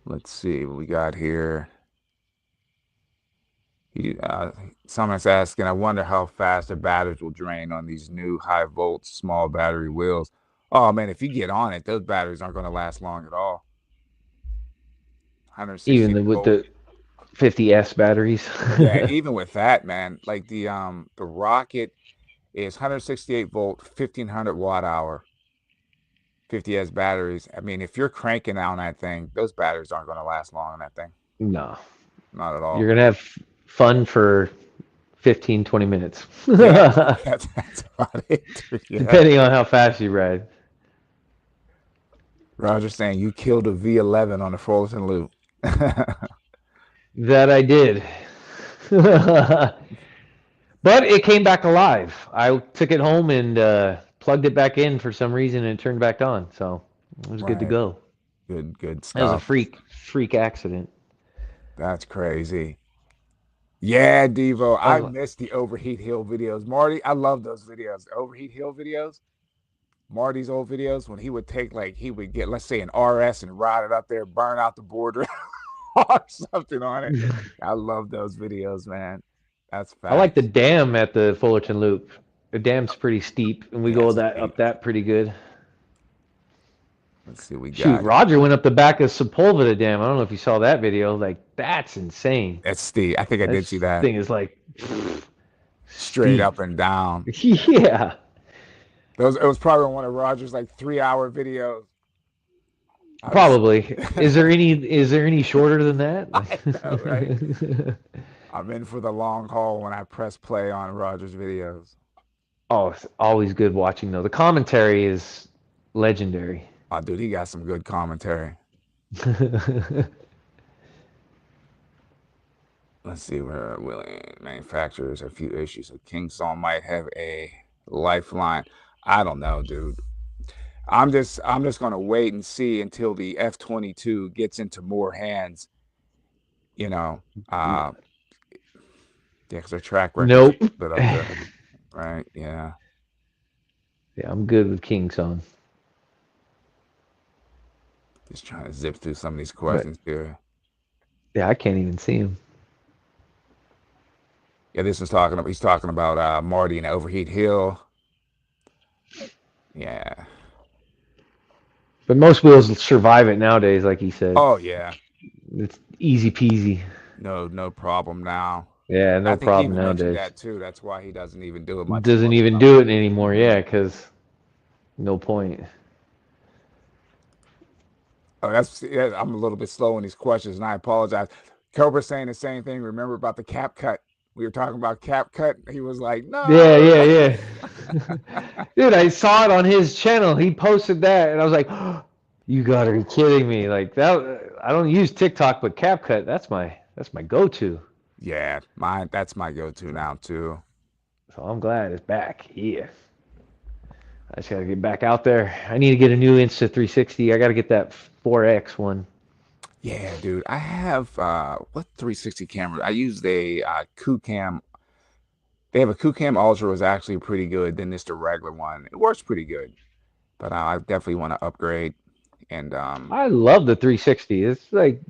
Let's see what we got here. He, someone's asking, I wonder how fast the batteries will drain on these new high volt small battery wheels. Oh man, if you get on it, those batteries aren't going to last long at all. Even 168 with volt. the 50S batteries. Yeah, even with that, man, like the rocket is 168 volt, 1500 watt hour, 50S batteries. I mean, if you're cranking on that thing, those batteries aren't going to last long on that thing. No, Not at you're all. gonna have fun for 15, 20 minutes, Yeah, that's about it. Yeah. depending on how fast you ride. Roger saying you killed a V11 on the Fullerton Loop. That I did. But it came back alive. I took it home and plugged it back in for some reason, and it turned back on. So it was good to Right. go. Good It was a stuff. freak accident. That's crazy. Yeah, Devo. I I was like, miss the Overheat Hill videos. Marty, I love those videos. Overheat Hill videos. Marty's old videos when he would take like he would get, let's say, an RS and ride it up there, burn out the border or something on it. I love those videos, man. That's I like the facts. dam at the Fullerton Loop. The dam's pretty steep, and we go Yes, that Steve. up that pretty good. Let's see what we Shoot, got. Roger went up the back of Sepulveda Dam. I don't know if you saw that video. Like, that's insane. That's Steve. I think I did see This that. thing is like Straight steep. up and down. Yeah, Those it was probably one of Roger's like 3 hour videos. I was probably. Is there any shorter than that? I know, right? Like, I'm in for the long haul when I press play on Roger's videos. oh, it's always good watching though. The commentary is legendary. Oh, dude, he got some good commentary. Let's see where William manufacturers a few issues. So King Saul might have a lifeline. I don't know, dude. I'm just gonna wait and see until the F-22 gets into more hands. You know, yeah, because their track record's Nope. lit up Yeah, good, right? Yeah, I'm good with King Song, just trying to zip through some of these but questions here. yeah, I can't even see him. Yeah, this is talking. He's talking about Marty and Overheat Hill. Yeah. But most wheels survive it nowadays, like he said. Oh yeah. It's easy peasy. No problem now. Yeah, I no think he problem even mentioned nowadays. that too. That's why he doesn't even do it much Doesn't more. even do it anymore. Mm-hmm. Yeah, because no point. Oh, yeah, I'm a little bit slow in these questions, and I apologize. Cobra's saying the same thing. Remember about the cap cut? We were talking about cap cut. He was like, Yeah, "No." yeah, yeah. Dude, I saw it on his channel. He posted that, and I was like, oh, "You gotta be kidding me!" Like that. I don't use TikTok, but CapCut, that's my go-to. Yeah, mine. That's my go-to now too. So I'm glad it's back. Yeah, I just gotta get back out there. I need to get a new Insta 360. I gotta get that 4X one. Yeah, dude. I have what 360 camera? I use the Cam. They have a Cam Ultra was actually pretty good than just a regular one. It works pretty good, but I definitely want to upgrade. And I love the 360. It's like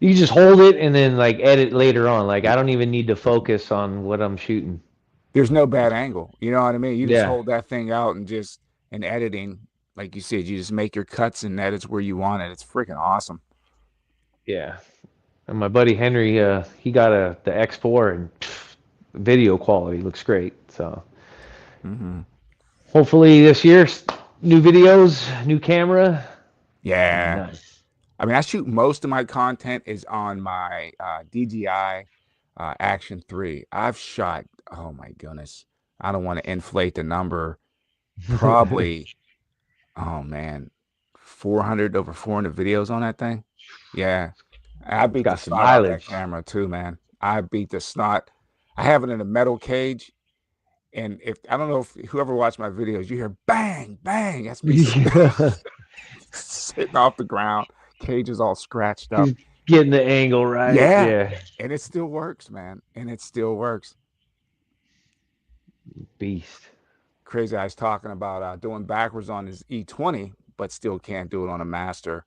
you can just hold it and then like edit later on. Like I don't even need to focus on what I'm shooting. there's no bad angle. You know what I mean? You just Yeah, hold that thing out and just in editing, like you said, you just make your cuts and edits where you want it. It's freaking awesome. yeah. And my buddy Henry, he got the X4 and video quality looks great. So Hmm. hopefully this year, new videos, new camera, it'll be Yeah. nice. I mean, I shoot most of my content is on my DJI Action 3. I've shot, oh my goodness, I don't want to inflate the number. Probably, oh man, 400 over 400 videos on that thing. Yeah. I It's beat the got some snot out that mileage. camera too, man. I beat the snot. I have it in a metal cage. And if I don't know if whoever watched my videos, you hear bang, bang. That's me Yeah. sitting off the ground. Cage is all scratched up. He's getting the angle right. Yeah. Yeah. And it still works, man. And it still works. Beast. Crazy. I was talking about doing backwards on his E20, but still can't do it on a master.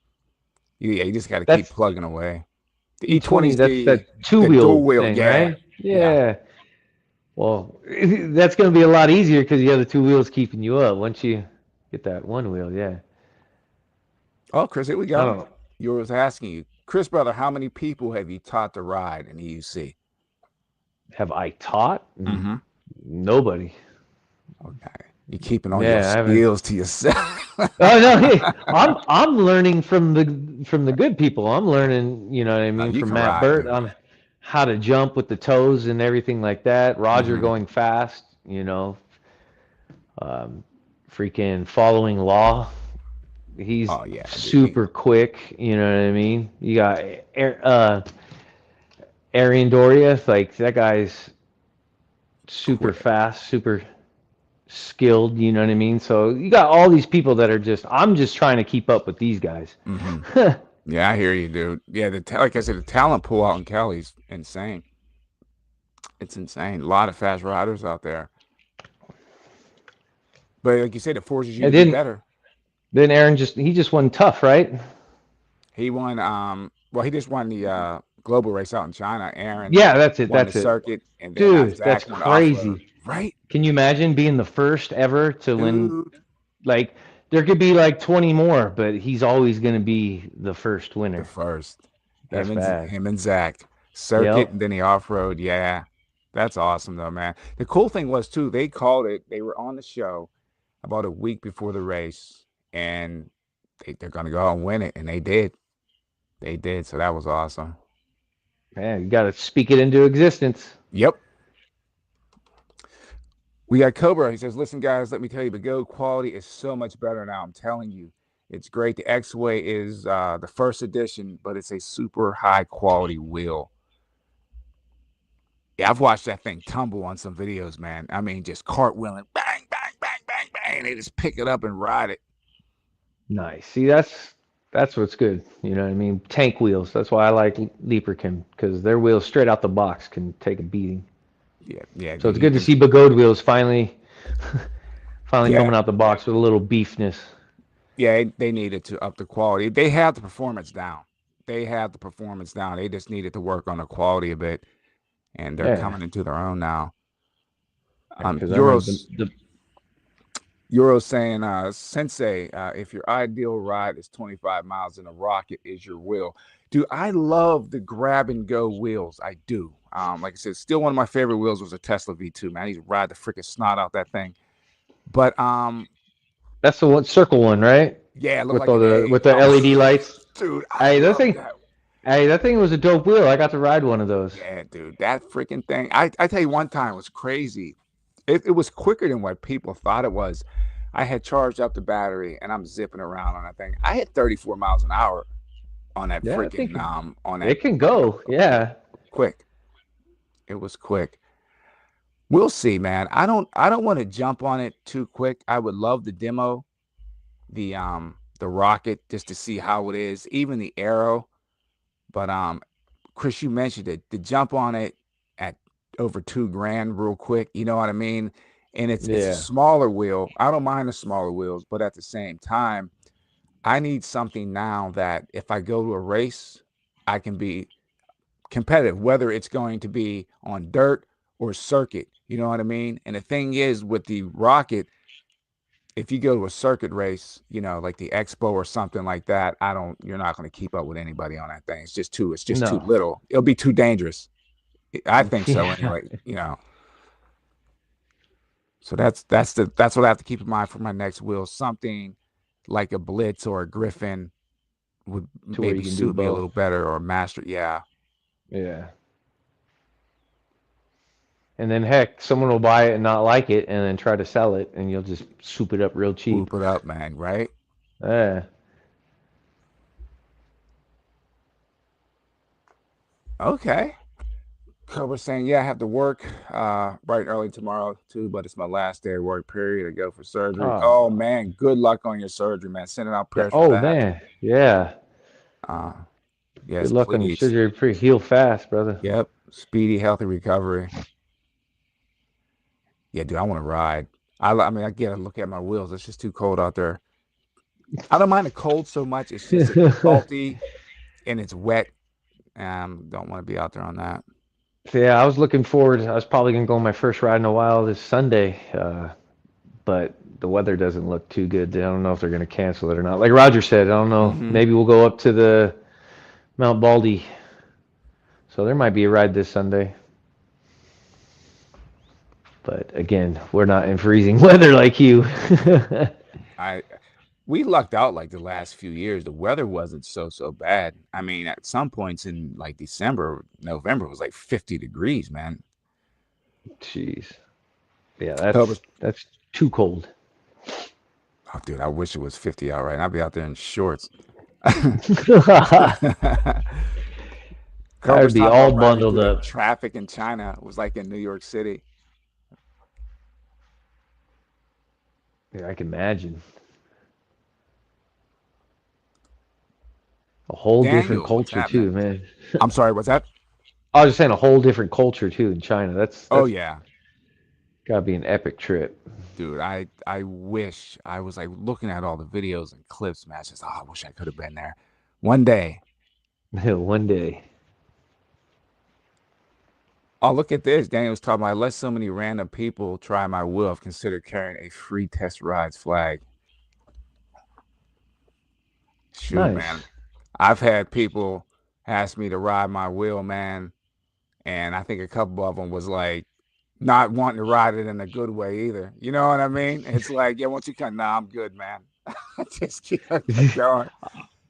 Yeah, you just got to keep That's plugging away. The E20 E20. is That's that two the dual wheel wheel. thing, Yeah. right? Yeah. Yeah. Well, that's going to be a lot easier because you have the two wheels keeping you up. Once you get that one wheel, yeah. Oh, Chris, here we I go. don't know. You was asking you, Chris, brother, how many people have you taught to ride in EUC? Have I taught? Mm-hmm. Nobody. Okay. You're keeping all your Yeah, I haven't. skills to yourself. Oh no, hey, I'm learning from the good people. I'm learning, you know what I No, mean, you from can Matt ride, Burt dude. on how to jump with the toes and everything like that. Roger Mm-hmm. going fast, um, freaking following law. He's Oh yeah, dude. super quick. You know what I mean. You got Arian Doria, like that guy's super Quick. fast, super skilled. You know what I mean. So you got all these people that are just. I'm just trying to keep up with these guys. Mm-hmm. Yeah, I hear you, dude. Yeah, like I said, the talent pool out in Cali's insane. It's insane. A lot of fast riders out there. But like you said, it forces you And to be then better. then Aaron just won tough, right? He won well, he just won the global race out in China. Aaron Yeah, that's it. won the That's it. circuit, and then Dude, that's Zach won off road. crazy. Right, Can you imagine being the first ever to win? dude. Like, there could be like 20 more, but he's always going to be the first The winner. first. That's bad. Him and Zach. Circuit Yep. and then the off road. Yeah. That's awesome though, man. The cool thing was too, they called it, they were on the show about a week before the race, and they're gonna go out and win it. And they did. They did. So that was awesome. Man, you got to speak it into existence. Yep. We got Cobra. He says, listen, guys, let me tell you, the Go quality is so much better now. I'm telling you. It's great. The X-Way is the first edition, but it's a super high quality wheel. Yeah, I've watched that thing tumble on some videos, man. I mean, just cartwheeling, bang, bang, bang, bang, bang. They just pick it up and ride it. Nice. See, that's what's good. You know what I mean? Tank wheels. That's why I like Leaperkin because their wheels straight out the box can take a beating. Yeah, yeah, So it's you good to can. see Begode wheels finally Yeah, coming out the box with a little beefness. yeah, they needed to up the quality. They have the performance down. They have the performance down. They just needed to work on the quality a bit, and they're Yeah, coming into their own now. yeah. Because I remember Euros the Euro saying, Sensei, if your ideal ride is 25 miles in a rocket, is your wheel. Dude, I love the grab and go wheels. I do. Like I said, still one of my favorite wheels was a Tesla V2, man. I used to ride the freaking snot out that thing. But that's the one circle one, right? yeah, it looked With like all an the egg. with the Oh, LED lights. dude, I Hey, that love thing. that. Hey, that thing was a dope wheel. I got to ride one of those. Yeah, dude, that freaking thing. I tell you, one time was crazy. It was quicker than what people thought it was. I had charged up the battery and I'm zipping around on that thing. I hit 34 miles an hour on that Yeah, I freaking think on that it can go. yeah, Yeah. quick. It was quick. We'll see, man. I don't want to jump on it too quick. I would love the demo, the rocket, just to see how it is, even the arrow. But Chris, you mentioned it. To jump on it at over 2 grand real quick, you know what I mean? And it's a Yeah. smaller wheel. I don't mind the smaller wheels, but at the same time, I need something now that if I go to a race, I can be competitive, whether it's going to be on dirt or circuit. You know what I mean? And the thing is with the rocket, if you go to a circuit race, like the expo or something like that, you're not going to keep up with anybody on that thing. It's just too No. little. It'll be too dangerous. I think so Yeah. anyway. So that's what I have to keep in mind for my next wheel. Something like a Blitz or a Griffin would To where maybe you can do suit me a both. little better, or a Master. Yeah, Yeah. And then heck, someone will buy it and not like it and then try to sell it and you'll just soup it up real cheap. whoop it up, man. Right? Yeah. Okay. Cobra saying, yeah, I have to work bright and early tomorrow too, but it's my last day of work period. I go for surgery. Oh Oh. man, good luck on your surgery, man. Sending out Yeah. prayers for Oh that. man. Yeah. Uh, yes, Good luck on your please. surgery. Pretty heal fast, brother. Yep. Speedy, healthy recovery. Yeah, dude, I want to ride. I mean, I get to look at my wheels. It's just too cold out there. I don't mind the cold so much. It's salty and it's wet. Don't want to be out there on that. So yeah, I was looking forward. I was probably gonna go on my first ride in a while this Sunday, but the weather doesn't look too good. I don't know if they're gonna cancel it or not. Like Roger said, I don't know. Hmm. Maybe we'll go up to the Mount Baldy. So there might be a ride this Sunday. But again, we're not in freezing weather like you. Yeah, I we lucked out like the last few years. The weather wasn't so bad. I mean, at some points in like December, November, it was like 50 degrees, man. Jeez. Yeah, Cobra, that's too cold. oh, dude, I wish it was 50 out right now. I'd be out there in shorts. I'd Cobra's be talking all about riding bundled through the up. traffic in China. It was like in New York City. Yeah, I can imagine. A whole different Daniel, what's culture happening? too, man. I'm sorry, what's that? I was just saying a whole different culture too in China. That's Oh that's yeah. gotta be an epic trip. Dude, I wish I was like looking at all the videos and clips, man. It's just, oh, I wish I could have been there. One day. One day. Oh, look at this. Daniel was talking about I let so many random people try my wheel. I've considered carrying a free test rides flag. Shoot, man. Nice. I've had people ask me to ride my wheel, man. And I think a couple of them was like not wanting to ride it in a good way either. You know what I mean? It's like, yeah, once you come, nah, I'm good, man. Just kept going.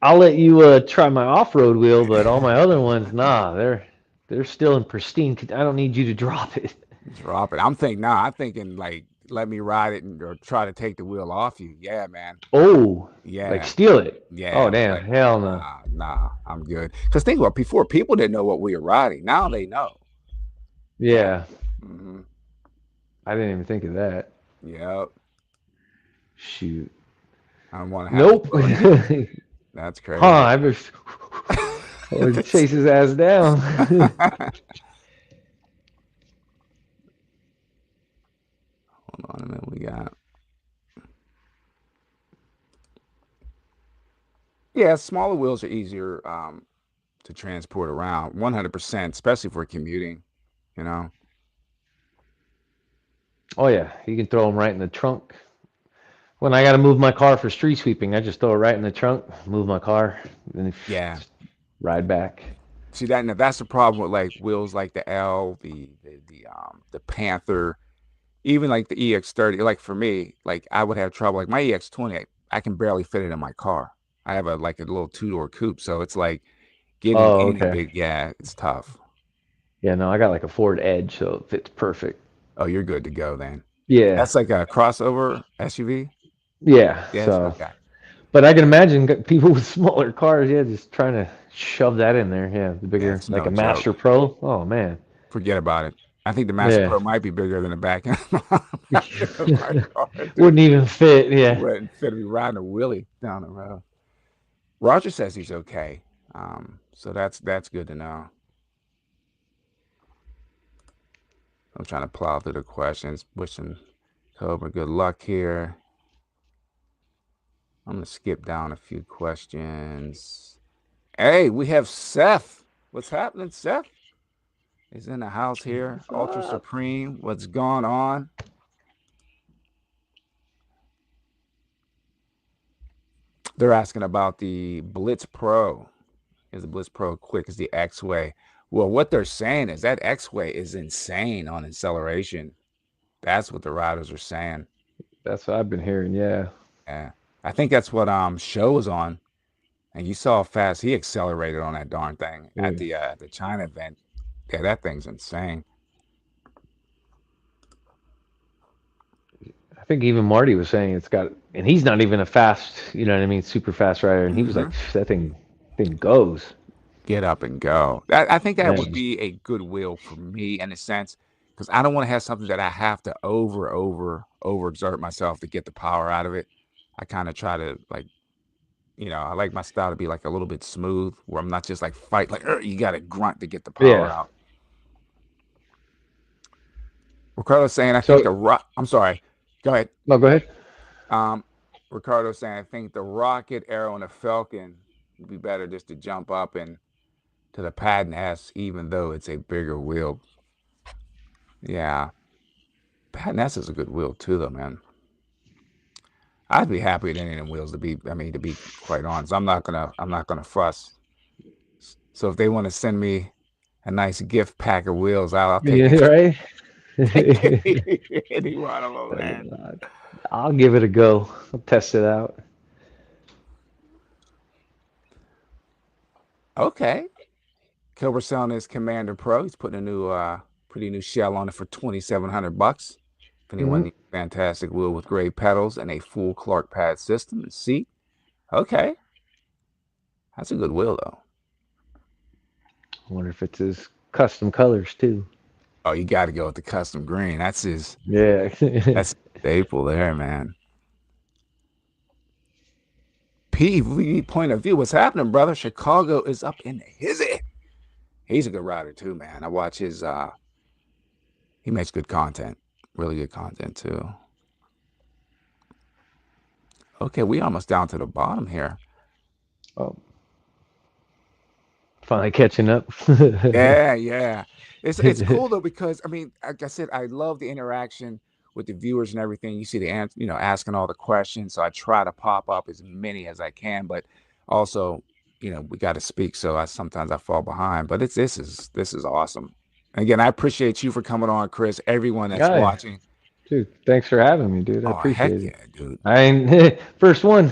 I'll let you try my off-road wheel, but all my other ones, nah, they're still in pristine. I don't need you to drop it. Drop it. I'm thinking like let me ride it or try to take the wheel off you. Yeah, man. Oh, like Yeah. steal it. Yeah. Oh I was damn, like, hell no. nah, I'm good. Because think about it, before people didn't know what we were riding. Now they know. Yeah. Yeah, Hmm. I didn't even think of that. Yep. Shoot. I don't want to have to Nope. slow down. That's Huh? crazy. I just would That's- chase his ass down. Hold on a minute. We got, yeah, smaller wheels are easier to transport around 100%, especially for commuting, you know? Oh yeah, you can throw them right in the trunk. When I got to move my car for street sweeping, I just throw it right in the trunk, move my car, and Yeah. just ride back. See that now that's the problem with like wheels like the L, the Panther, even like the EX30. Like for me, like I would have trouble. Like my EX20, I can barely fit it in my car. I have a like a little two-door coupe, so it's like getting Oh, any okay. big, yeah, it's tough. Yeah, no, I got like a Ford Edge, so it fits perfect. Oh, you're good to go then. Yeah, That's like a crossover SUV. yeah. Yes, So, okay. but I can imagine people with smaller cars, yeah, just trying to shove that in there. Yeah, the Yeah, bigger, it's like no a Master joke. Pro. Oh man. Forget about it. I think the Master Yeah. Pro might be bigger than the back end of my car, dude. Wouldn't even fit. Yeah. Wouldn't fit me riding a wheelie down the road. Roger says he's okay. So that's good to know. I'm trying to plow through the questions. Wishing Cobra good luck here. I'm gonna skip down a few questions. Hey, we have Seth. What's happening, Seth? He's in the house here. What's Ultra up? Supreme. What's going on? They're asking about the Blitz Pro. Is the Blitz Pro quick as the X-Way? Well, what they're saying is that X-Way is insane on acceleration. That's what the riders are saying. That's what I've been hearing. Yeah. Yeah. I think that's what show was on. And you saw how fast he accelerated on that darn thing Yeah. at the China event. Yeah, that thing's insane. I think even Marty was saying it's got, and he's not even a fast, you know what I mean, super fast rider, and he was Hmm. like, that thing goes. Get up and go. I think that would Man. be a good will for me in a sense, because I don't want to have something that I have to overexert myself to get the power out of it. I kind of try to like, I like my style to be like a little bit smooth, where I'm not just like fight like you got to grunt to get the power Yeah. out. Ricardo's saying, I think So the rock. I'm sorry. Go ahead. no, go ahead. Um, Ricardo's saying, I think the rocket arrow and the Falcon would be better just to jump up and to the Patton S, even though it's a bigger wheel. Yeah, Patton S is a good wheel too, though, man. I'd be happy with any of them wheels to be. I mean, to be quite honest, I'm not gonna fuss. So if they want to send me a nice gift pack of wheels, I'll take Yeah, it. right. Take any one of them, man. I'll give it a go. I'll test it out. Okay. Kilber selling his Commander Pro. He's putting a pretty new shell on it for 2,700 bucks. If anyone Hmm. needs a fantastic wheel with gray pedals and a full Clark pad system and seat, okay, that's a good wheel though. I wonder if it's his custom colors too. Oh, you got to go with the custom green. Yeah. That's a staple there, man. PV point of view. What's happening, brother? Chicago is up in the hizzy. He's a good rider too, man. I watch his. He makes good content, really good content too. Okay, we almost down to the bottom here. Oh, finally catching up. Yeah, yeah. It's cool though because I mean, like I said, I love the interaction with the viewers and everything. You see the answer, asking all the questions. So I try to pop up as many as I can, but also, we got to speak. So I sometimes I fall behind. But this is awesome. And again, I appreciate you for coming on, Chris. Everyone that's Yeah, watching. dude. Thanks for having me, dude. I Oh, heck appreciate it. yeah, dude. I ain't first one.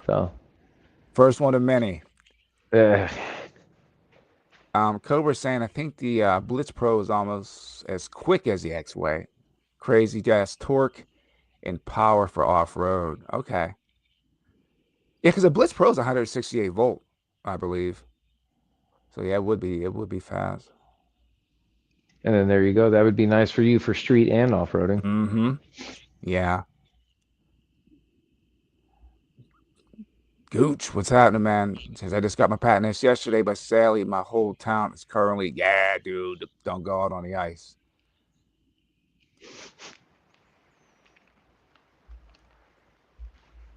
So, First one of many. uh, Cobra's saying I think the Blitz Pro is almost as quick as the X-Way. Crazy gas torque and power for off-road. Okay. Yeah, because the Blitz Pro is 168 volt, I believe. So yeah, it would be fast. and then there you go. That would be nice for you for street and off-roading. Mm-hmm. Yeah. Gooch, what's happening, man? Since I just got my patents yesterday, but sadly, my whole town is currently, yeah, dude, don't go out on the ice.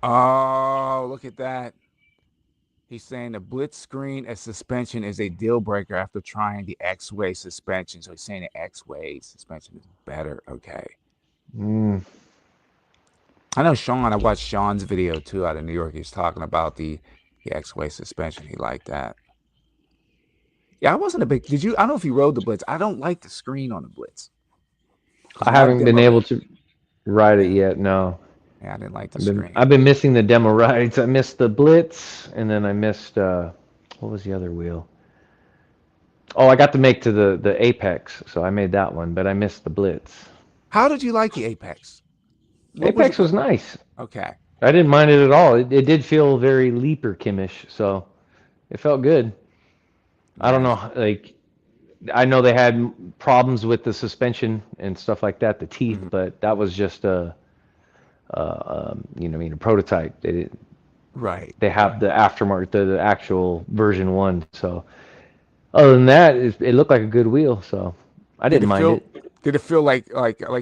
Oh, look at that. He's saying the blitz screen as suspension is a deal breaker after trying the X-way suspension. So he's saying the X-way suspension is better. Okay. Mm. I know Sean, I watched Sean's video too out of New York. He's talking about the X-way suspension. He liked that. Yeah, I wasn't a big. Did you? I don't know if you rode the Blitz. I don't like the screen on the Blitz because I when I haven't been demoed able it, to ride it yeah, yet. No, yeah, I didn't like the I've been screen. I've been missing the demo rides. I missed the Blitz, and then I missed what was the other wheel? Oh, I got to make to the Apex, so I made that one, but I missed the Blitz. How did you like the Apex? What was Apex your was nice. okay? I didn't mind it at all. It did feel very leaper Kimish, so it felt good. I don't Nice. know, like I know they had problems with the suspension and stuff like that, the teeth, Mhm. but that was just a prototype. Right. They have the aftermarket, the actual version one. So other than that, it looked like a good wheel, so I Did didn't it mind feel? it. Did it feel like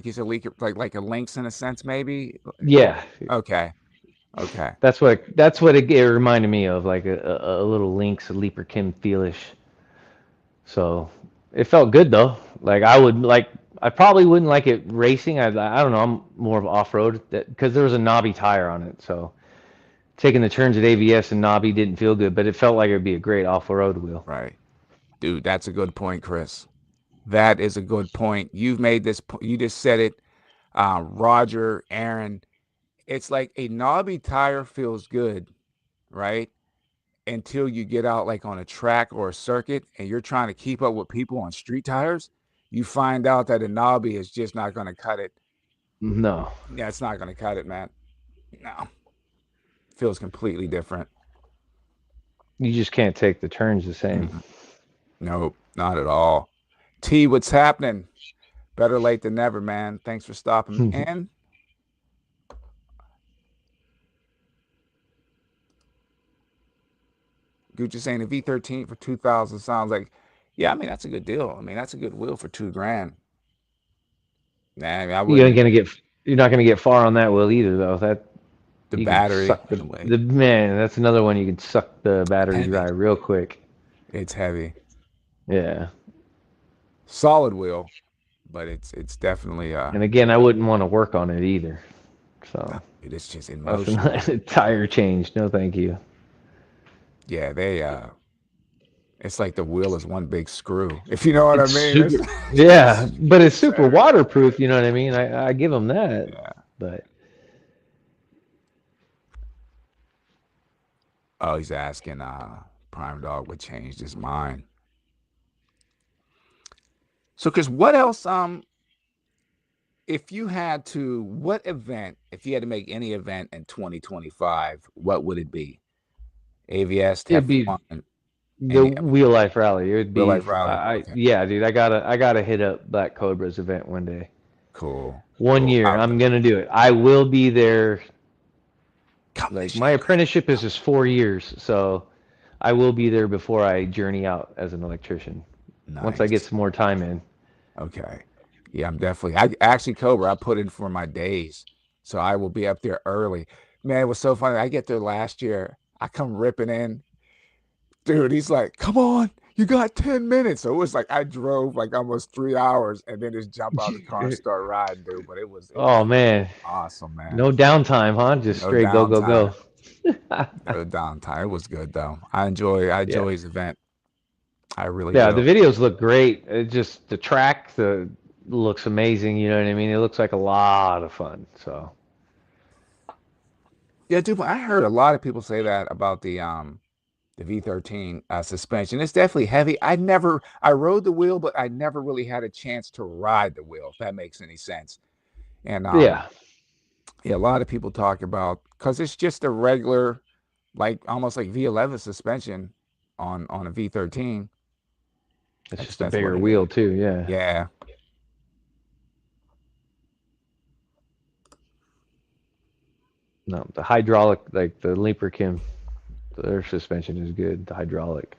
you said, like a Lynx in a sense, maybe? Yeah, Okay. Okay. that's what it reminded me of, like a little Lynx, a Leaper Kim feelish. So it felt good though. Like I probably wouldn't like it racing. I don't know. I'm more of off road because there was a knobby tire on it. So taking the turns at AVS and knobby didn't feel good, but it felt like it would be a great off road wheel. Right. Dude, that's a good point, Chris. That is a good point. You've made this. You just said it. Roger, Aaron. It's like a knobby tire feels good, right? Until you get out like on a track or a circuit and you're trying to keep up with people on street tires, you find out that a knobby is just not going to cut it. No, Yeah, it's not going to cut it, man. No, feels completely different. you just can't take the turns the same. Mm-mm. Nope, not at all. T, what's happening? Better late than never, man. Thanks for stopping in. Gucci saying the V13 for 2000 sounds like, yeah, I mean, that's a good deal. I mean, that's a good wheel for 2 grand. Nah, I mean, I You ain't wouldn't. gonna get you're not gonna get far on that wheel either though. That The you can battery, suck the weight, the man. That's another one you can suck the battery heavy. dry real quick. It's heavy. Yeah. Solid wheel, but it's definitely And again, I wouldn't want to work on it either. So it's just in nothing motion, like dude. a tire change. No, thank you. Yeah, they it's like the wheel is one big screw. If you know what I It's mean. It's super. Yeah, but it's it's super heavy. waterproof. You know what I mean? I give them that. Yeah. But Oh, he's asking Prime Dog would change his mind. So Chris, what else if you had to what event, if you had to make any event in 2025, what would it be? AVS, it'd be F1, the any Wheel Life Rally. It would real be. life rally? Okay. Yeah, dude. I gotta hit up Black Cobra's event one day. Cool. One Cool. year, I'm gonna do it. I will be there. Come Like this my year, Chris. apprenticeship is just 4 years, so I will be there before I journey out as an electrician. Once I get Nice. some more time in. Okay. Yeah, I'm definitely. I actually, Cobra, I put in for my days, so I will be up there early. Man, it was so funny. I get there last year. I come ripping in, dude. He's like, "Come on, you got 10 minutes." So it was like I drove like almost 3 hours, and then just jump out of the car and start riding, dude. But it was Oh man, awesome, man. no downtime, huh? Just No straight go go downtime. go. No downtime. It was good though. I enjoy Yeah, his event. I really yeah. The do. videos look great. It just the track the looks amazing. You know what I mean? It looks like a lot of fun. So Yeah, dude. But I heard a lot of people say that about the V13 suspension. It's definitely heavy. I rode the wheel, but I never really had a chance to ride the wheel, if that makes any sense. And yeah, yeah, a lot of people talk about because it's just a regular, like almost like V11 suspension on a V13. I it's guess just a that's what bigger it is. wheel too. Yeah. Yeah. No, the hydraulic like the Leaper Kim. Their suspension is good, the hydraulic.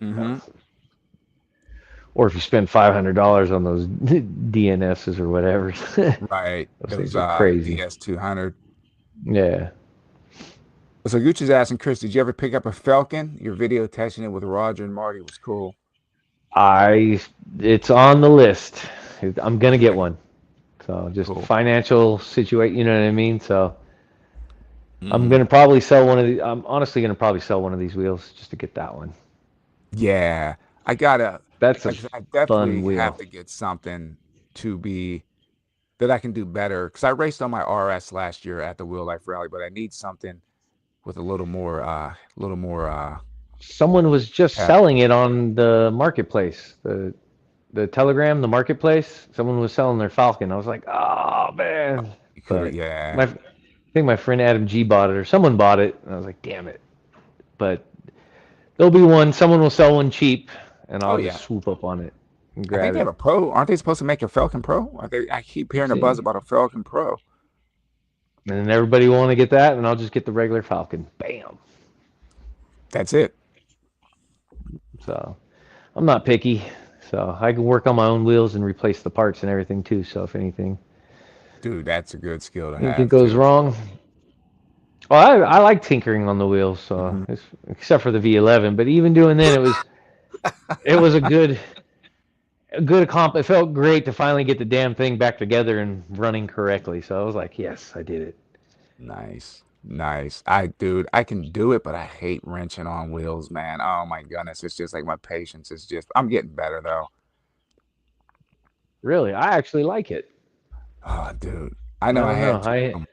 Mm-hmm. Or if you spend $500 on those DNSs or whatever, Right. those things Those are crazy. DS200. Yeah, So Gucci's asking Chris, did you ever pick up a Falcon? Your video testing it with Roger and Marty was cool. I it's on the list. I'm gonna get one. So just Cool. financial situation, you know what I mean? So I'm Mm. gonna probably sell one of the. I'm honestly gonna probably sell one of these wheels just to get that one. Yeah. I gotta That's a like I said, I fun definitely have wheel. to get something to be that I can do better. Because I raced on my RS last year at the Wheel Life Rally, but I need something with a little more Someone was just pep. selling it on the marketplace, the Telegram, the marketplace. Someone was selling their Falcon. I was like, oh man. You could have, But yeah. I think my friend Adam G bought it or someone bought it, and I was like, damn it. But there'll be one. Someone will sell one cheap, and Oh I'll just yeah. swoop up on it and I think grab they have it. a Pro. Aren't they supposed to make a Falcon Pro? I keep hearing a buzz See? about a Falcon Pro. And then everybody will want to get that, and I'll just get the regular Falcon. Bam. That's it. So I'm not picky. So I can work on my own wheels and replace the parts and everything too. So if Dude, that's a good skill to anything have goes too. wrong, well, I like tinkering on the wheels. So Hmm. except for the V11, but even doing then, it was a good accomplishment. It felt great to finally get the damn thing back together and running correctly. So I was like, yes, I did it. Nice. Nice. Dude, I can do it, but I hate wrenching on wheels, man. Oh my goodness. It's just like my patience is just, I'm getting better though. Really, I actually like it. Oh, dude. I I know I don't know. had to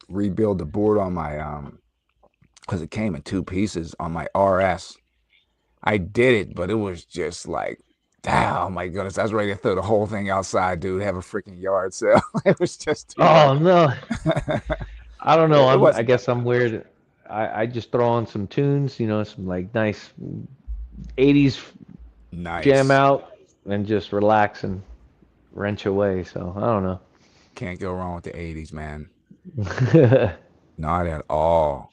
rebuild the board on my, because it came in two pieces on my RS. I did it, but it was just like, oh my goodness. I was ready to throw the whole thing outside, dude. Have a freaking yard sale. It was just too much. Oh no, I don't know. It I wasn't that guess I'm weird. I just throw on some tunes, some like nice '80s jam nice. out, and just relax and wrench away. So I don't Can't go wrong with the 80s, man. know. Not at all.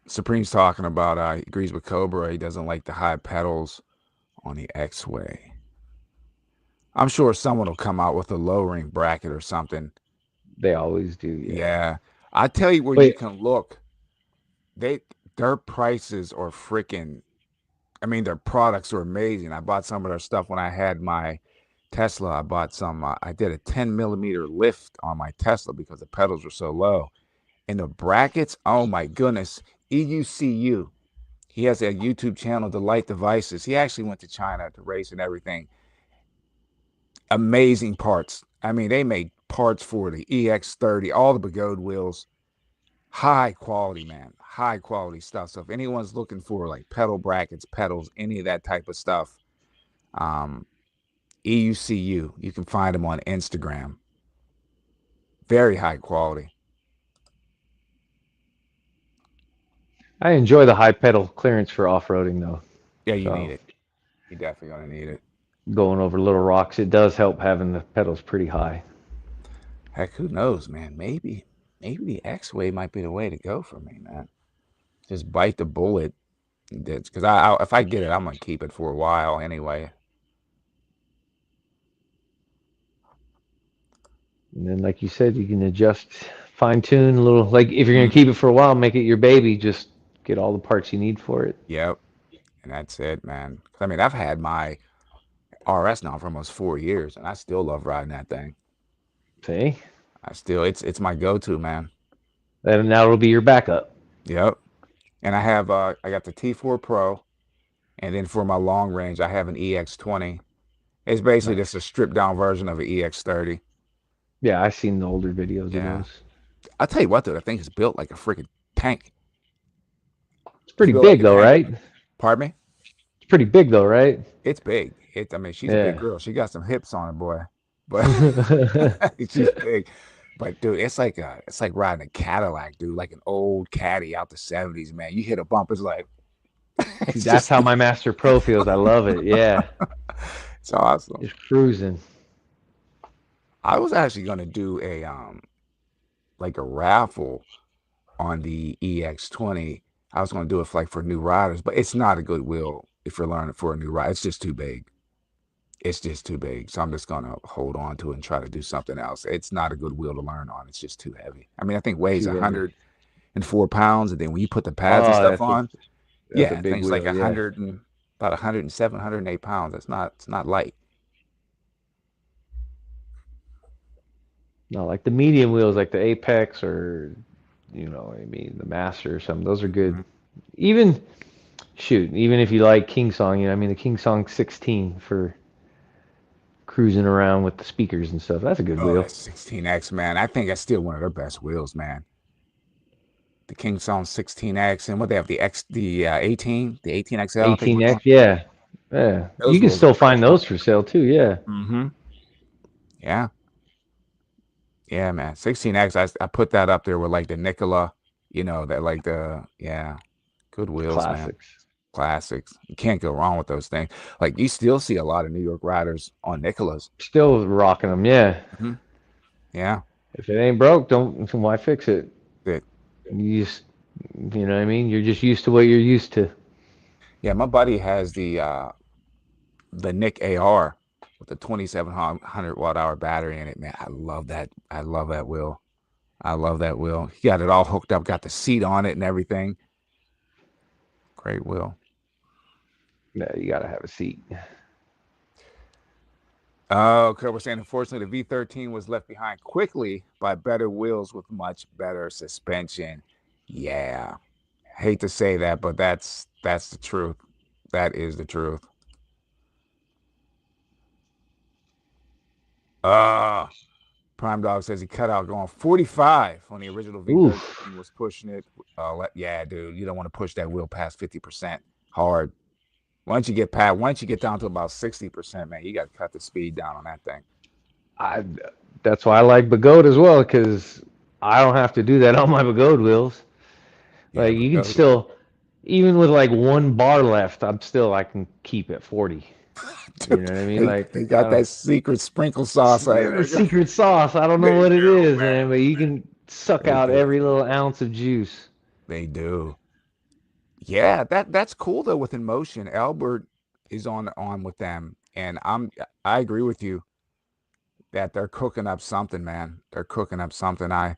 Supreme's talking about he agrees with Cobra. He doesn't like the high pedals on the X-Way. I'm sure someone will come out with a lowering bracket or something. They always do, yeah. Yeah. I tell you where you Wait, can look. They their prices are freaking I mean their products are amazing. I bought some of their stuff when I had my Tesla. I bought some I did a 10 millimeter lift on my Tesla because the pedals were so low. And the brackets, oh my goodness. EUCU. He has a YouTube channel, Delight Devices. He actually went to China to race and everything. Amazing parts. I mean, they made parts for the EX30, all the Begode wheels. High quality, man. High quality stuff. So if anyone's looking for like pedal brackets, pedals, any of that type of stuff, um, EUCU, you can find them on Instagram. Very high quality. I enjoy the high pedal clearance for off-roading though. Yeah, you need So it. You definitely gonna need it. going over little rocks, it does help having the pedals pretty high. Heck, who knows, man? Maybe the X-Way might be the way to go for me, man. Just bite the bullet. Because if I get it, I'm gonna keep it for a while anyway. And then, like you said, you can adjust, fine tune a little. Like if you're gonna Mhm. keep it for a while, make it your baby. Just get all the parts you need for it. Yep, and that's it, man. 'Cause, I mean, I've had my RS now for almost 4 years, and I still love riding that thing. See, It's my go-to, man. then now it'll be your backup. Yep, and I got the T4 Pro, and then for my long range, I have an EX20. It's basically just a Nice. stripped down version of an EX30. Yeah, I've seen the older videos of Yeah, those. I'll tell you what, though, the thing is built like a freaking tank. It's It's pretty built like big a though, tank. right? Pardon me? It's pretty big though, right? It's big. I mean, she's a big Yeah. girl. She got some hips on her, boy. But she's big. But dude, it's like riding a Cadillac, dude, like an old caddy out the 70s, man. You hit a bump, it's like See, it's that's just how my Master Pro feels. I love it. Yeah, it's awesome. just cruising. I was actually gonna do a like a raffle on the EX20. I was going to do it for like for new riders, but it's not a good wheel if you're learning for a new ride. It's just too big. It's just too big. So I'm just gonna hold on to it and try to do something else. It's not a good wheel to learn on. It's just too heavy. I mean, I think weighs Too heavy. 104 pounds, and then when you put the pads and Oh, stuff on, that's a yeah, I big think it's like wheel. Yeah. 100 and about 107, 108 pounds. It's not light. No, like the medium wheels, like the Apex or I mean the Master or something. Those are good. Mhm. Even shoot, even if you like King Song, I mean the King Song 16 for cruising around with the speakers and stuff. That's a good Oh, wheel. that 16X, man. I think that's still one of their best wheels, man. The King Song 16X and what they have the 18, the 18XL, I think we're going. 18X, yeah, yeah. You Those can wheels are still find incredible. those for sale too. Yeah. Mm-hmm. Yeah. Yeah, man. 16X, I put that up there with like the Nikola, that like yeah, good wheels, man. Classics. Classics. You can't go wrong with those things. Like you still see a lot of New York riders on Nikolas. Still rocking them. Yeah. Hmm. Yeah. If it ain't broke, don't why fix it? That You just you know what I mean. You're just used to what you're used to. yeah, my buddy has the Nick AR with the 2700 watt hour battery in it, man. I love that. I love that wheel. I love that wheel. He got it all hooked up, got the seat on it and everything. Great wheel. Yeah, you gotta have a seat. Oh, okay. We're saying unfortunately the V13 was left behind quickly by better wheels with much better suspension. Yeah. Hate to say that, but that's the truth. That is the truth. Uh Prime Dog says he cut out going 45 on the original Oof. V13 was pushing it. Yeah, dude, you don't want to push that wheel past 50% hard. Once you get down to about 60%, man, you got to cut the speed down on that thing. I that's why I like Bagode as well because I don't have to do that on my Bagode wheels. Yeah, Like but you can go. still, even with like one bar left, I can keep at 40. You Dude, know what I mean? they, Like they I got don't. that secret sprinkle sauce. The secret sauce. I don't know They what it do, is, man. man, but you can suck They out do. every little ounce of juice. They do. Yeah, that's cool though with Emotion. Albert is on with them, and I agree with you that they're cooking up something, man. They're cooking up something. And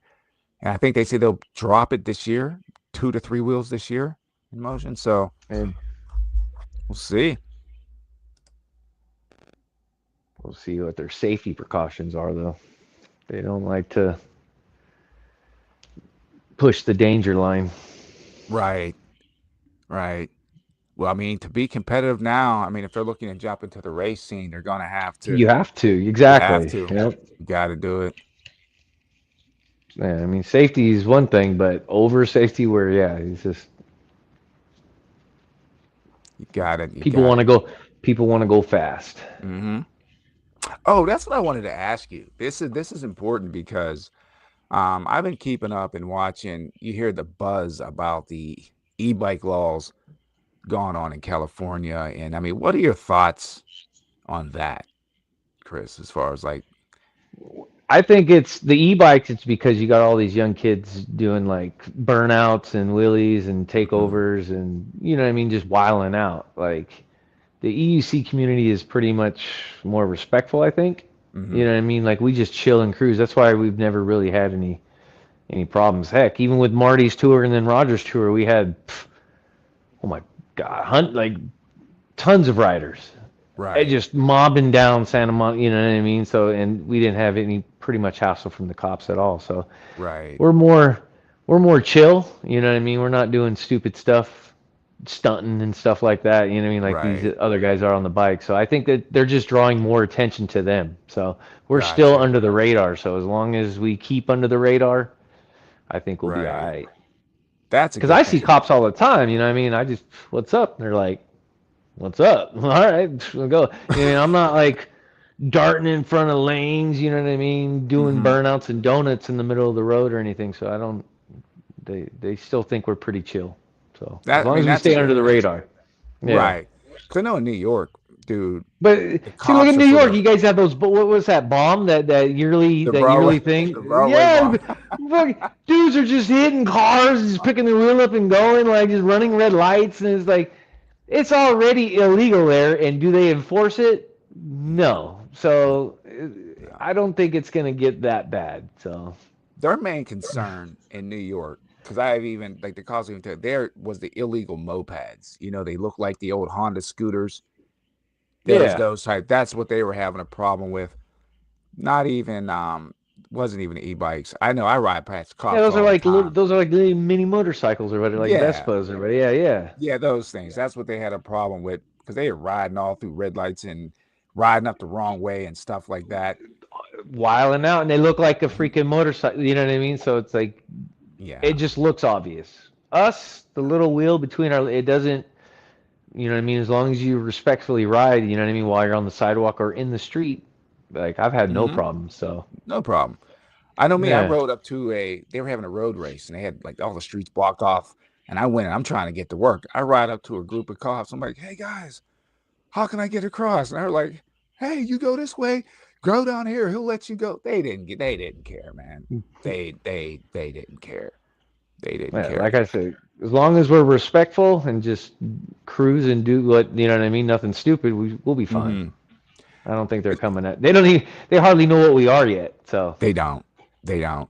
I think they say they'll drop it this year, 2 to 3 wheels this year in Motion. So And we'll see. we'll see what their safety precautions are, though. They don't like to push the danger line. Right, right. Well, I mean, to be competitive now, I mean, if they're looking to jump into the race scene, they're gonna have to. You have to, You have exactly. to. Yep. You got to do it. Yeah, I mean, safety is one thing, but over safety, where yeah, it's just You got it. You people got want it. to go. People want to go fast. Hmm. Oh, that's what I wanted to ask you. This is important because I've been keeping up and watching. You hear the buzz about the e-bike laws going on in California, and I mean, what are your thoughts on that, Chris? As far as like, I think it's the e-bikes. It's because you got all these young kids doing like burnouts and wheelies and hmm takeovers and what I mean, just wiling out. Like the EUC community is pretty much more respectful, I think. hmm You know what I mean? Like we just chill and cruise. That's why we've never really had any problems. Heck, even with Marty's tour and then Roger's tour, we had oh my god, like tons of riders. right, Just mobbing down Santa Monica, you know what I mean? So, and we didn't have any pretty much hassle from the cops at all. So, right, we're more we're more chill, you know what I mean? We're not doing stupid stuff, stunting and stuff like that, you know what I mean? Like these right. other guys are on the bike. So, I think that they're just drawing more attention to them. So, we're still Gotcha. under the radar. So, as long as we keep under the radar, I think we'll be all Right. right. That's a Because good I see thing. cops all the time, you know what I mean? I just, what's up? They're like, what's up? All right, we'll go. You know, I'm not like darting in front of lanes, you know what I mean? Doing Hmm. burnouts and donuts in the middle of the road or anything. So I don't. They still think we're pretty chill. So as That I long mean, as we that's a stay under good the thing. radar. Yeah. Right. Because I know in New York, dude. But The see, look at cops are New for York. the You guys have those. What was that bomb? the That railway yearly thing. the railway Yeah, bomb. dudes are just hitting cars, just picking the wheel up and going, like just running red lights, and it's like it's already illegal there. And do they enforce it? Yeah, No. no, So yeah. I don't think it's gonna get that bad. So Their main concern in New York, because I've even like the cops even tell there was the illegal mopeds. You know, they look like the old Honda scooters. There's yeah, those type. That's what they were having a problem with. Not even wasn't even e-bikes. I know I ride past yeah. cops all the time. Those are like little mini motorcycles or whatever, like Yeah, Vespas or whatever. Yeah, yeah. yeah, those things. That's what they had a problem with because they were riding all through red lights and riding up the wrong way and stuff like that. Wiling out, and they look like a Mhm. freaking motorcycle. You know what I mean? So it's like it Yeah. just looks obvious. Us, the little wheel between our, it doesn't. You know what I mean? As long as you respectfully ride, you know what I mean, while you're on the sidewalk or in the street, like I've had no Hmm. problems. So No problem. I know me. I yeah, rode up to a. They were having a road race and they had like all the streets blocked off. And I went. And I'm trying to get to work. I ride up to a group of cops. I'm like, "Hey guys, how can I get across?" And they're like, "Hey, you go this way. Go down here. He'll let you go." They didn't get. They didn't care, man. They didn't care. They didn't yeah. care. Like I said, as long as we're respectful and just cruise and do what you know what I mean, nothing stupid, we'll be fine. Hmm. I don't think they're coming at. They don't even. They hardly know what we are yet. So They don't. They don't.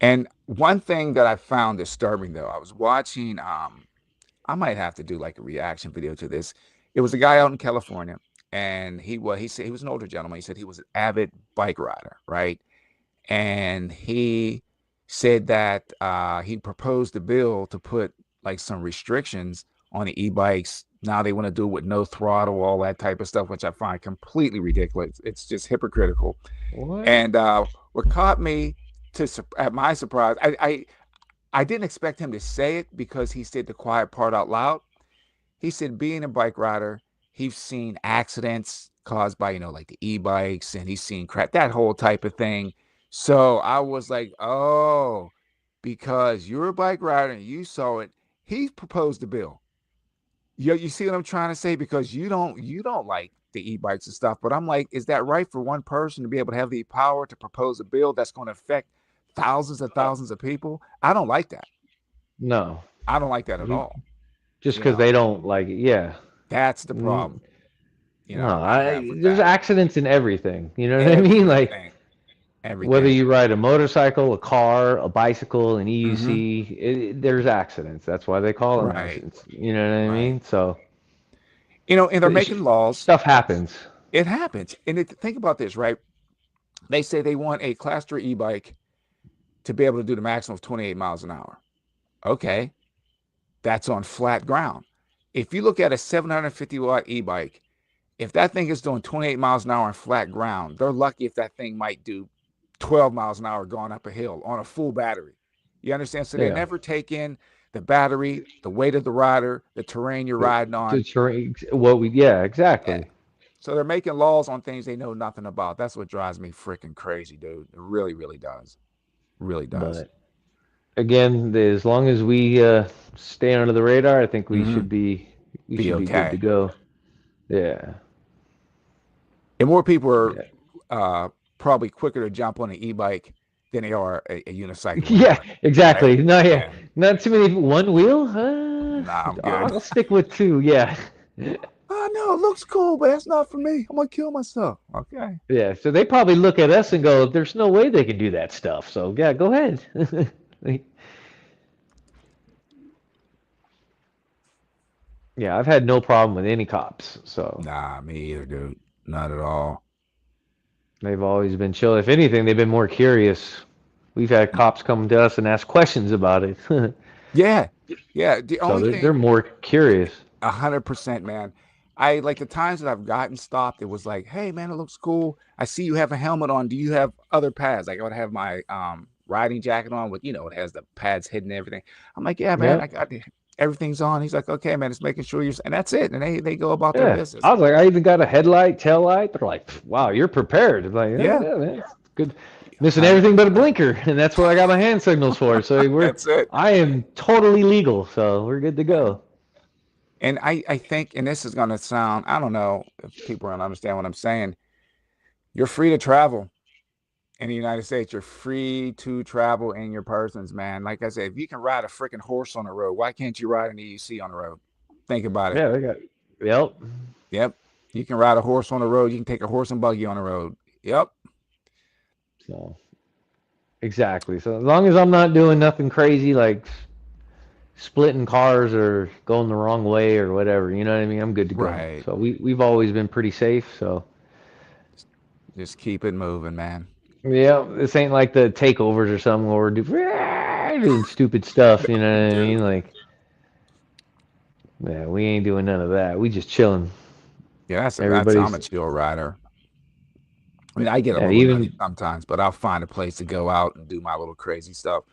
And one thing that I found disturbing though, I was watching I might have to do like a reaction video to this. It was a guy out in California and he said he was an older gentleman. He said he was an avid bike rider, right? And he said that he proposed a bill to put like some restrictions on the e-bikes. Now they want to do it with no throttle, all that type of stuff, which I find completely ridiculous. It's just hypocritical. what? And what caught me to at my surprise, I didn't expect him to say it because he said the quiet part out loud. He said being a bike rider, he's seen accidents caused by like the e-bikes, and he's seen crap, that whole type of thing. So I was like, oh, because you're a bike rider and you saw it, he proposed the bill. You see what I'm trying to say? Because you don't like the e-bikes and stuff, but I'm like, is that right for one person to be able to have the power to propose a bill that's going to affect thousands and thousands of people? I don't like that. No. I don't like that at You all. just You because know, they don't like it. Yeah. that's the Mm, problem. no, I have with there's that. accidents in everything. You know what I mean? Like Everything, whether everything. you ride a motorcycle, a car, a bicycle, an Hmm. EUC, there's accidents. That's why they call them Right, accidents. You know what I right. mean? So And they're making laws. stuff happens. It happens. And think about this, right? They say they want a class 3 e-bike to be able to do the maximum of 28 miles an hour. Okay, that's on flat ground. If you look at a 750-watt e-bike, if that thing is doing 28 miles an hour on flat ground, they're lucky if that thing might do 12 miles an hour going up a hill on a full battery. You understand? So they Yeah. never take in the battery, the weight of the rider, the terrain you're riding on. What we yeah, Yeah. exactly. So they're making laws on things they know nothing about. That's what drives me freaking crazy, dude. It really, really does. Really does. But again, as long as we stay under the radar, I think Hmm. we Be should be good to okay. go. Yeah. And more people are Yeah. probably quicker to jump on an e-bike than they are a unicycle Yeah, anyway. Right? exactly. No, yeah, Yeah. not too many. One wheel? Nah, I'm good. I'll stick with two. Yeah, Oh no, it looks cool, but that's not for me. I'm gonna kill myself. Okay. yeah. So they probably look at us and go, "There's no way they can do that stuff." So yeah, go ahead. Yeah, I've had no problem with any cops. So Nah, me either, dude. Not at all. they've always been chill. If anything, they've been more curious. We've had cops come to us and ask questions about it. Yeah. Yeah. The So only they're thing more curious. 100%, man. I like the times that I've gotten stopped, it was like, hey man, it looks cool. I see you have a helmet on. Do you have other pads? Like I would have my riding jacket on with, it has the pads hidden and everything. I'm like, yeah, man, Yeah. I got everything's on. He's like, okay, man, it's making sure and that's it. And they go about their Yeah, business. I was like, I even got a headlight, tail light. They're like, wow, you're prepared. I'm like, yeah, Yeah. yeah, man, it's good. Missing everything but a 100%. blinker, and that's what I got my hand signals for. So That's it. I am totally legal, so we're good to go. And I think, and this is going to sound, I don't know if people don't understand what I'm saying. You're free to travel in the United States. You're free to travel in your persons, man. Like I said, if you can ride a freaking horse on the road, why can't you ride an EUC on the road? Think about it. Yeah, they got. Yep. Yep. You can ride a horse on the road. You can take a horse and buggy on the road. Yep. So exactly. So as long as I'm not doing nothing crazy like splitting cars or going the wrong way or whatever, you know what I mean? I'm good to go. Right. So we've always been pretty safe. So Just keep it moving, man. yeah, this ain't like the takeovers or something where we're doing stupid stuff. You know what I Dude. mean? Like, yeah, we ain't doing none of that. We just chilling. Yeah, I'm a Everybody's chill rider. I mean, I get a yeah, little nutty even sometimes, but I'll find a place to go out and do my little crazy stuff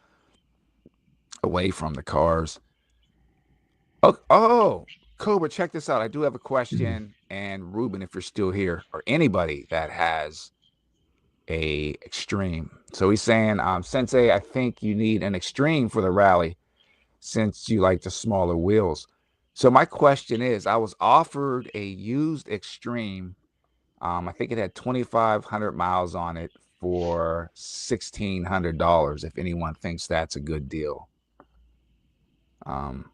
away from the cars. Oh, Cobra, check this out. I do have a question, and Ruben, if you're still here, or anybody that has a extreme. So he's saying, Sensei, I think you need an extreme for the rally since you like the smaller wheels. So my question is, I was offered a used extreme. I think it had 2,500 miles on it for $1,600. If anyone thinks that's a good deal, um,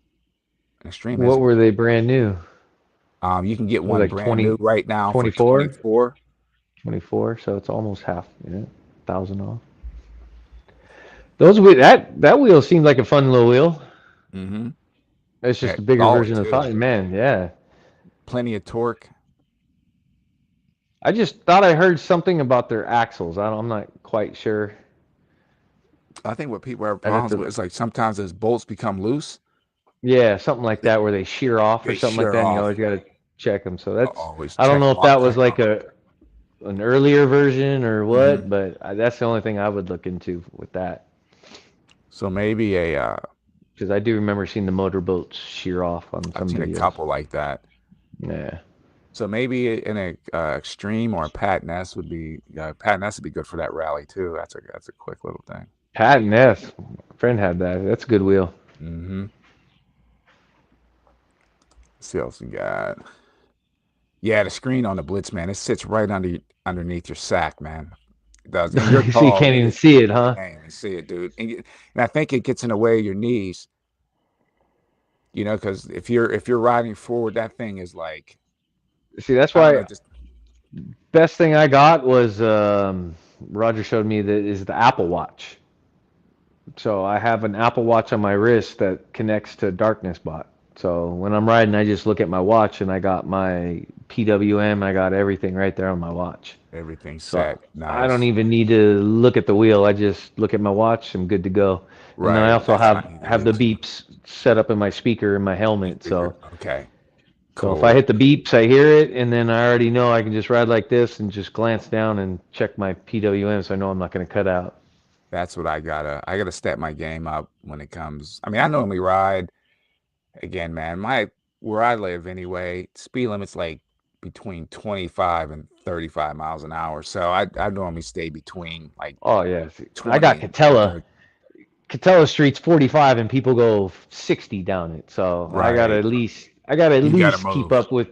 an extreme is what a good. were they brand new? You can get It was one like brand new right now for 24, 24. 24. So it's almost half, 1,000 off. That wheel seemed like a fun little wheel. Mm-hmm. It's Yeah, just a bigger solid version of the too. five. Man, yeah. Plenty of torque. I just thought I heard something about their axles. I'm not quite sure. I think what people have I'd have problems to, with is like sometimes those bolts become loose. yeah, something like that where they shear off or They something like shear that, and you off. always got to check them. So that's, Always I don't check know them if off. that was Check them like off. an earlier version or Mm-hmm. what, but that's the only thing I would look into with that. So maybe Because I do remember seeing the motorboats shear off on I've some seen a videos. couple like that. Yeah. So maybe in a extreme or a Pat Ness would be Pat Ness would be good for that rally too. That's a quick little thing. Patton S. Friend had that. That's a good wheel. Mm-hmm. Let's see what else we got. Yeah, the screen on the Blitz, man, it sits right underneath your sack, man. It does, and you're So you tall. can't even see it, huh? Can't even see it, dude. And I think it gets in the way of your knees. Because if you're riding forward, that thing is like See, that's I don't know, why just best thing I got was Roger showed me that is the Apple Watch. So I have an Apple Watch on my wrist that connects to Darkness Bot. So when I'm riding, I just look at my watch and I got my PWM, I got everything right there on my watch. everything So set. I don't Nice. even need to look at the wheel. I just look at my watch. I'm good to go. And then I Right. also That's what I have need to have do the too. beeps set up in my speaker in my Your helmet. speaker. So Okay. if I Cool. hit the beeps, I hear it, and then I already know I can just ride like this and just glance down and check my PWM, so I know I'm not going to cut out. That's what I gotta step my game up when it comes. I mean, I normally ride again, man. My Where I live anyway, speed limit's like between 25 and 35 miles an hour. So I normally stay between like Oh yeah, see, I 20 got and Catella. 30. Catella Street's 45, and people go 60 down it. So Right. I got to at You gotta least keep move. up with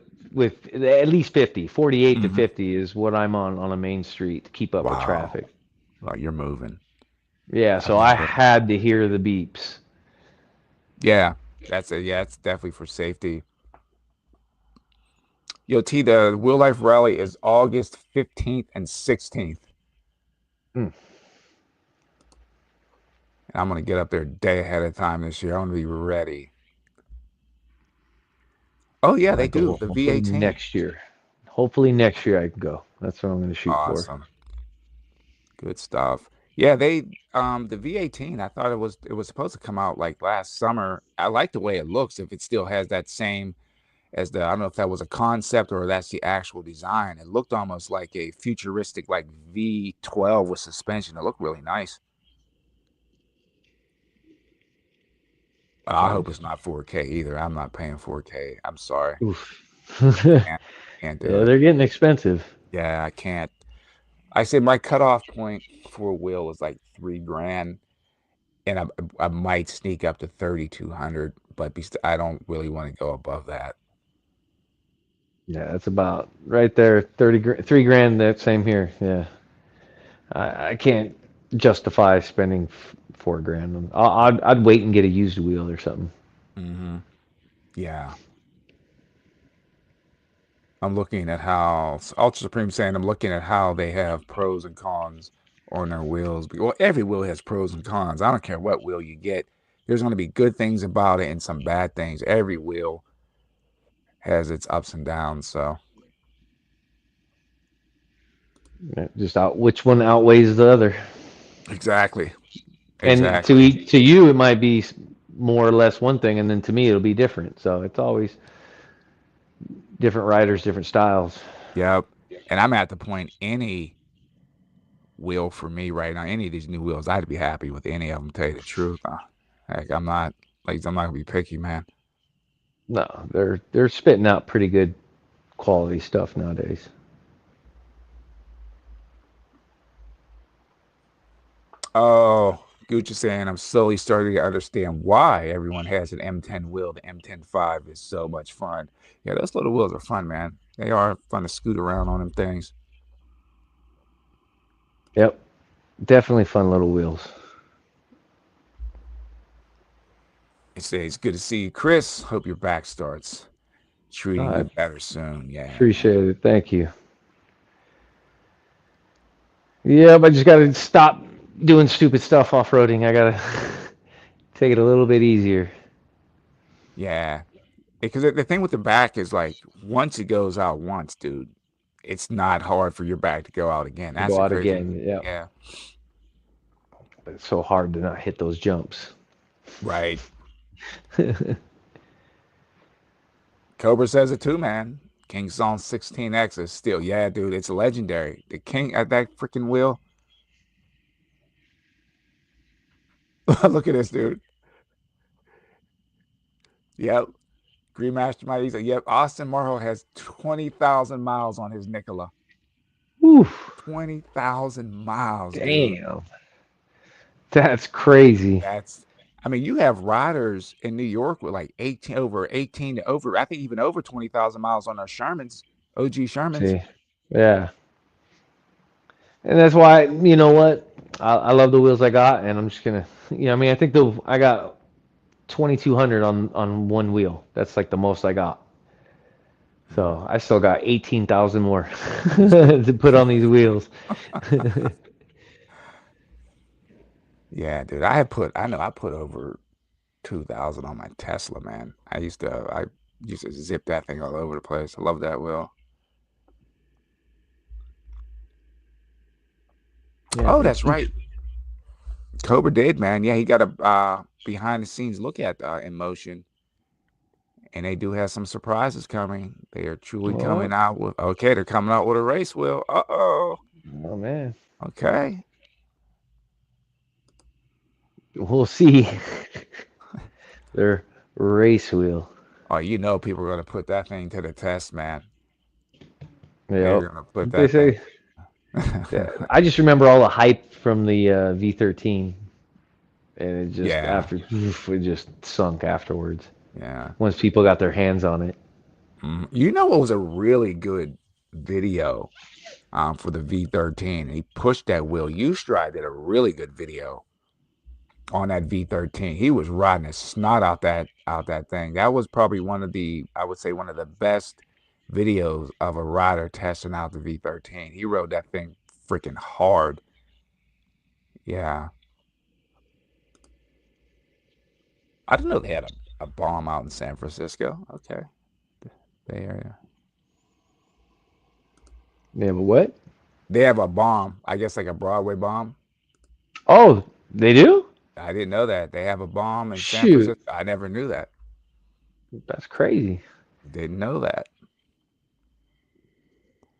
at least 50. 48 to Hmm. 50 is what I'm on a main street to keep up with Wow. traffic. Well, you're moving. Yeah, I so I love it. had to hear the beeps. Yeah. It's definitely for safety. Yo, T, the Real Life Rally is August 15th and 16th. Mm, And I'm gonna get up there a day ahead of time this year. I want to be ready. Oh yeah, my they do. goal. The Hopefully V18. next year. Hopefully next year I can go. That's what I'm going to shoot for. Awesome. Good stuff. Yeah, the V18, I thought it was supposed to come out like last summer. I like the way it looks if it still has that same as the I don't know if that was a concept or that's the actual design. It looked almost like a futuristic like V12 with suspension. It looked really nice. I hope Nice. it's not 4K either. I'm not paying 4K. I'm sorry. Oof. Can't can't do Yeah, it. they're getting expensive. Yeah, I can't. I said my cutoff point for a wheel is like 3 grand. and I might sneak up to 3,200, but I don't really want to go above that. Yeah, that's about right there. 3 grand. That same here. Yeah, I can't justify spending 4 grand. I'd wait and get a used wheel or something. Hmm. Yeah. I'm looking at how Ultra Supreme saying I'm looking at how they have pros and cons on their wheels. Well, every wheel has pros and cons. I don't care what wheel you get. There's going to be good things about it and some bad things. Every wheel has its ups and downs. So Yeah, just out which one outweighs the other. exactly, And exactly. to you, it might be more or less one thing, and then to me, it'll be different. So it's always different riders, different styles. Yep. And I'm at the point any wheel for me right now, any of these new wheels, I'd be happy with any of them. Tell you the truth, heck, I'm not gonna be picky, man. No, they're spitting out pretty good quality stuff nowadays. Oh, Gucci saying I'm slowly starting to understand why everyone has an M10 wheel. The M10 5 is so much fun. Yeah, those little wheels are fun, man. They are fun to scoot around on them things. Yep, definitely fun little wheels. It says, good to see you, Chris. Hope your back starts treating I you better soon. Yeah, man. appreciate it. Thank you. Yep, I just got to stop doing stupid stuff off roading. I got to take it a little bit easier. Yeah. Because the thing with the back is like once it goes out once, dude, it's not hard for your back to go out again. To That's go the out crazy. again. Yep. Yeah. But it's so hard to not hit those jumps. Right. Cobra says it too, man. King Song 16X is still, yeah, dude, it's legendary. The King at that freaking wheel. Look at this, dude. Yep. Green Mastermind. He's like, yep. Austin Marho has 20,000 miles on his Nikola. Oof. 20,000 miles, dude. Damn. That's crazy. That's, I mean, you have riders in New York with like 18, over 18 to over, I think even over 20,000 miles on their Shermans, OG Shermans. See. Yeah. And that's why, you know what? I love the wheels I got, and I'm just gonna, I mean, I think I got 2,200 on one wheel. That's like the most I got. Mm. So I still got 18,000 more to put on these wheels. Yeah, dude. I know I put over 2,000 on my Tesla, man. I used to zip that thing all over the place. I love that wheel. Yeah, I Oh, think that's each. right. Cobra did, man. Yeah, he got a behind the scenes look at in motion, and they do have some surprises coming. They are truly Oh, coming out with okay. They're coming out with a race wheel. Uh-oh. oh man, Okay. we'll see. Their race wheel. Oh, you know people are gonna put that thing to the test, man. They're Yep. gonna put They that thing. say. Yeah, I just remember all the hype from the V13, and it just Yeah, after it just sunk afterwards. yeah. Once people got their hands on it. You know what was a really good video for the V13? He pushed that wheel. Stride did a really good video on that V13. He was riding the snot out that thing. That was probably one of the I would say one of the best videos of a rider testing out the V13. He rode that thing freaking hard. Yeah. I didn't know they had a bomb out in San Francisco. Okay. Bay Area. Yeah, but what? They have a bomb, I guess like a Broadway bomb. Oh, they do? I didn't know that. They have a bomb in San Shoot, Francisco. I never knew that. that's crazy. Didn't know that.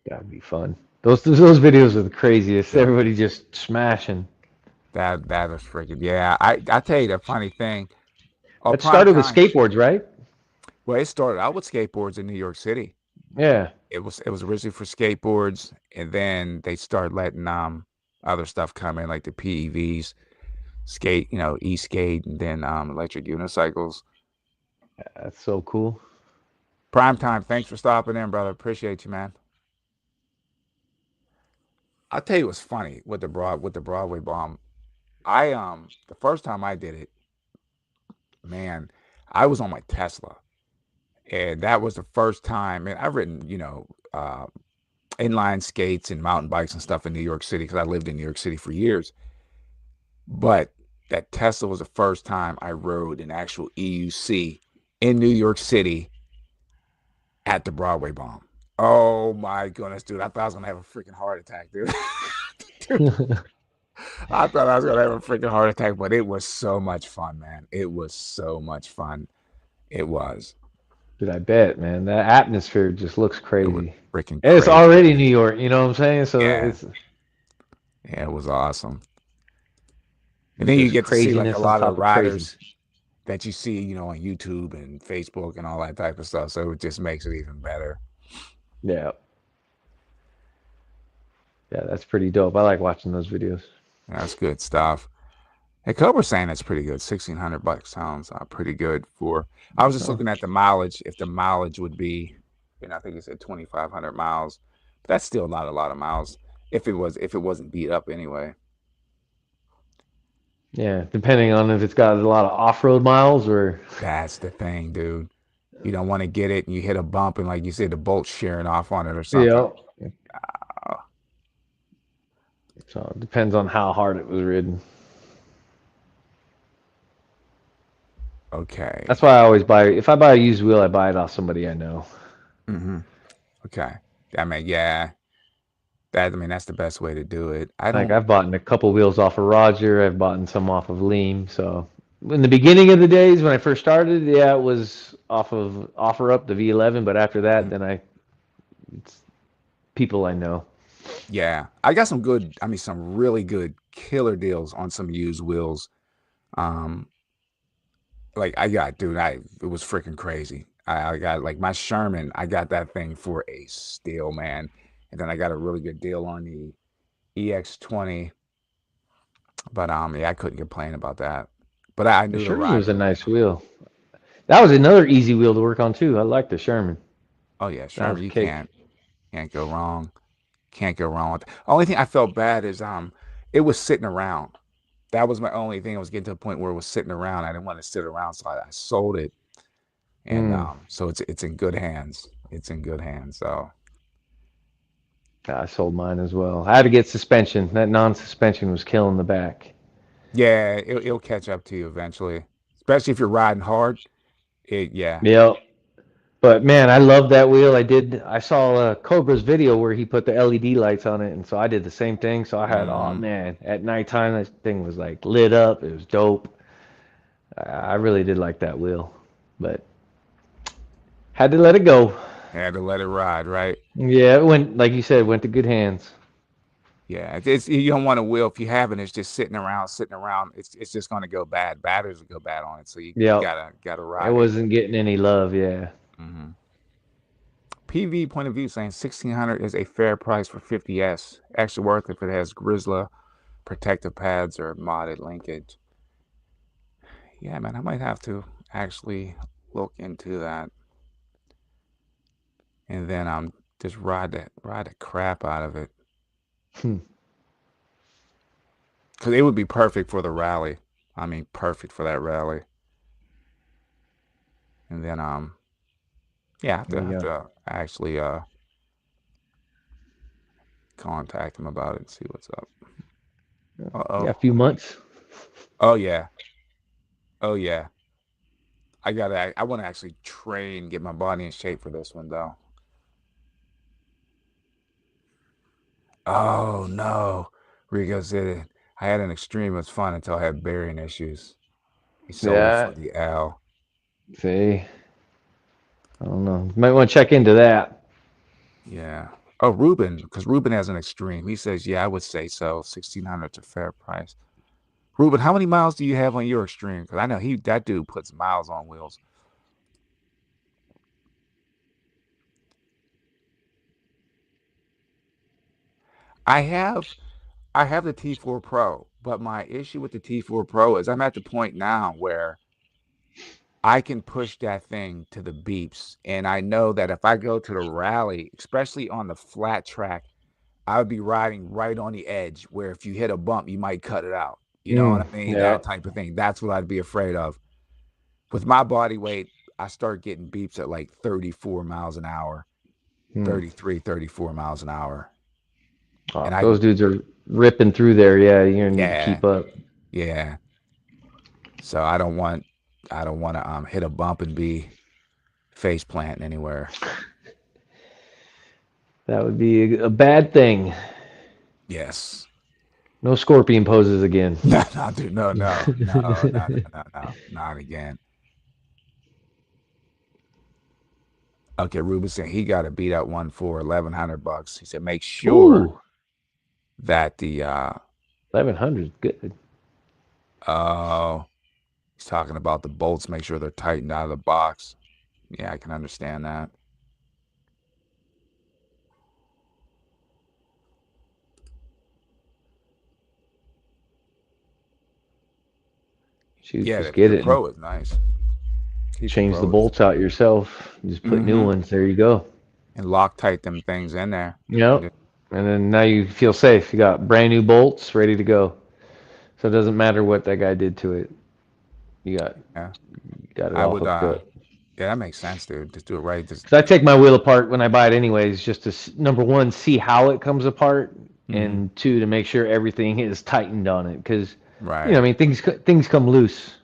That'd be fun. Those videos are the craziest. Yep. Everybody just smashing. That was freaking yeah. I tell you the funny thing. Oh, That prime started with time. skateboards, right? Well, it started out with skateboards in New York City. Yeah. It was originally for skateboards, and then they started letting other stuff come in like the PEVs. skate, e-skate, and then electric unicycles. That's so cool. Prime time. Thanks for stopping in, brother. Appreciate you, man. I'll tell you what's funny with the Broadway bomb. I the first time I did it, man, I was on my Tesla, and that was the first time. And I've ridden, inline skates and mountain bikes and stuff in New York City because I lived in New York City for years. But that Tesla was the first time I rode an actual EUC in New York City at the Broadway bomb. Oh my goodness, dude! I thought I was gonna have a freaking heart attack, dude. Dude, I thought I was gonna have a freaking heart attack, but it was so much fun, man. It was so much fun. It was. Dude, I bet, man. That atmosphere just looks It was crazy. freaking And it's crazy, already man. New York, you know what I'm saying? So Yeah, it's yeah, it was awesome. And then you just get to see like a craziness on lot of the top of crazy. riders that you see, on YouTube and Facebook and all that type of stuff. So it just makes it even better. Yeah. Yeah, that's pretty dope. I like watching those videos. That's good stuff. Hey, Cobra's saying that's pretty good. $1,600 sounds pretty good for. I was just Oh, looking at the mileage. If the mileage would be, I think he said 2,500 miles. But that's still not a lot of miles. If it wasn't beat up anyway. yeah, depending on if it's got a lot of off-road miles or That's the thing, dude. You don't want to get it and you hit a bump and like you said, the bolt's shearing off on it or something. yeah. So it depends on how hard it was ridden. Okay. That's why I always buy. If I buy a used wheel, I buy it off somebody I know. Mm-hmm. Okay. I mean, yeah. That's the best way to do it. I Like don't. I've bought a couple wheels off of Roger. I've bought some off of Leem. So in the beginning of the days when I first started, yeah, it was off of Offer Up the V11. But after that, Mhm. then it's people I know. Yeah, I got some really good killer deals on some used wheels. Um, like I got, dude, it was freaking crazy. I got like my Sherman, I got that thing for a steal, man. And then I got a really good deal on the EX20, but yeah, I couldn't complain about that. But I The knew the Sherman was a rider. nice wheel. That was another easy wheel to work on too. I like the Sherman. Oh yeah, That was Sherman, you cake. can't go wrong. Can't go wrong with. Only thing I felt bad is it was sitting around. That was my only thing. I was getting to a point where it was sitting around. I didn't want to sit around, so I sold it, and Mm. so it's in good hands. It's in good hands. So I sold mine as well. I had to get suspension. That non-suspension was killing the back. yeah, it'll catch up to you eventually, especially if you're riding hard. Yeah. Yep. But man, I love that wheel. I saw Cobra's video where he put the LED lights on it, and so I did the same thing. So I had, oh Hmm. man, at nighttime that thing was like lit up. It was dope. I really did like that wheel, but had to let it go. Had to let it ride, right? Yeah, it went like you said, went to good hands. Yeah, you don't want a wheel if you have it. It's just sitting around, sitting around. It's just going to go bad. Batteries will go bad on it. So you Yep, gotta it ride it. wasn't getting any love. Yeah. Hmm. PV point of view saying 1,600 is a fair price for 50S. Actually worth it if it has Grizzly protective pads or modded linkage. Yeah, man, I might have to actually look into that and then just ride the crap out of it Hmm. because it would be perfect for the rally. I mean, perfect for that rally. And then yeah, There you have go. to actually contact him about it and see what's up. Uh Yeah, a oh. few months. Oh yeah. Oh yeah. I want to actually train, get my body in shape for this one though. Oh no. Rico said it. I had an extreme of fun until I had bearing issues. He sold it for Yeah. the L. See, I don't know. Might want to check into that. Yeah. Oh, Ruben, because Ruben has an extreme. He says, yeah, I would say so. 1,600's a fair price. Ruben, how many miles do you have on your extreme? Because I know that dude puts miles on wheels. I have I have the T4 Pro, but my issue with the T4 Pro is I'm at the point now where I can push that thing to the beeps. And I know that if I go to the rally, especially on the flat track, I would be riding right on the edge where if you hit a bump, you might cut it out. You know what I mean? Yeah. That type of thing. That's what I'd be afraid of. With my body weight, I start getting beeps at like 34 miles an hour, Mm. 33, 34 miles an hour. Oh, And if I, those dudes are ripping through there, yeah, you're gonna need to yeah, keep up. yeah. So I don't want to hit a bump and be face planting anywhere. That would be a bad thing. Yes. No scorpion poses again. No, no, dude, no, no, no, no, no, no, no, not again. Okay, Ruben said he got to beat that one for $1,100. He said make sure Ooh, that the 1100, good. oh he's talking about the bolts, make sure they're tightened out of the box. Yeah, I can understand that. Shoot, Yeah, just the get it and Pro is nice. T4 change the Pro is bolts out yourself. Just put new mm-hmm. ones. There you go. And Loctite them things in there. And Yep. just, And then now you feel safe. You got brand new bolts ready to go. So it doesn't matter what that guy did to it. You got yeah, you got it I all would hooked up. yeah, that makes sense, dude. Just do it right. Just Because I take my wheel apart when I buy it anyways, just to number one see how it comes apart, mm-hmm. and two to make sure everything is tightened on it. Because I Right. mean things come loose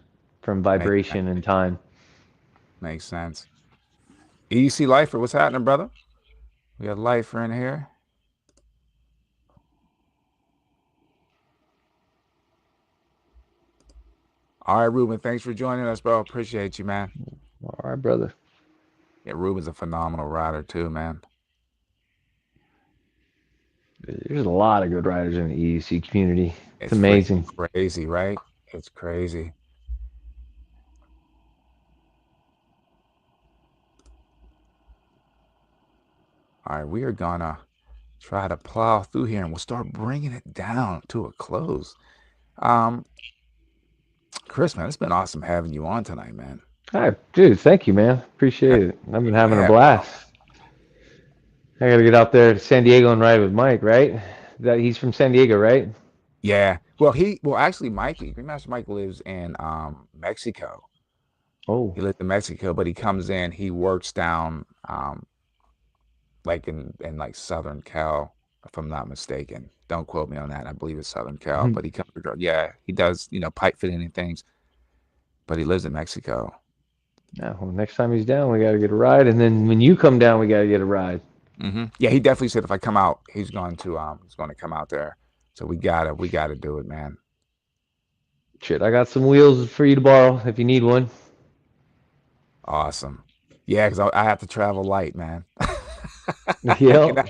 from Makes sense. vibration and time. Makes sense. EC Lifer, what's happening, brother? We got Lifer in here. All right, Ruben, thanks for joining us, bro. Appreciate you, man. All right, brother. Yeah, Ruben's a phenomenal rider too, man. There's a lot of good riders in the EDC community. It's It's freaking amazing. crazy, right? It's crazy. All right, we are gonna try to plow through here, and we'll start bringing it down to a close. Um, Chris, man, it's been awesome having you on tonight, man. Hi, dude. Thank you, man. Heck, Appreciate it. I've been having a yeah, bro. blast. I gotta get out there to San Diego and ride with Mike, right? That he's from San Diego, right? Yeah. Well, actually, Mikey, Greenmaster Mike lives in Mexico. Oh, He lives in Mexico, but he comes in, he works down like in like Southern Cal, if I'm not mistaken. Don't quote me on that. I believe it's Southern Cal, but he comes, yeah, he does, pipe fitting and things, but he lives in Mexico. yeah. Well, next time he's down, we gotta get a ride, and then when you come down, we gotta get a ride. Yeah, he definitely said if I come out, he's going to come out there. So we gotta do it, man. Shit, I got some wheels for you to borrow if you need one. Awesome. Yeah, because I have to travel light, man. You Yep. know?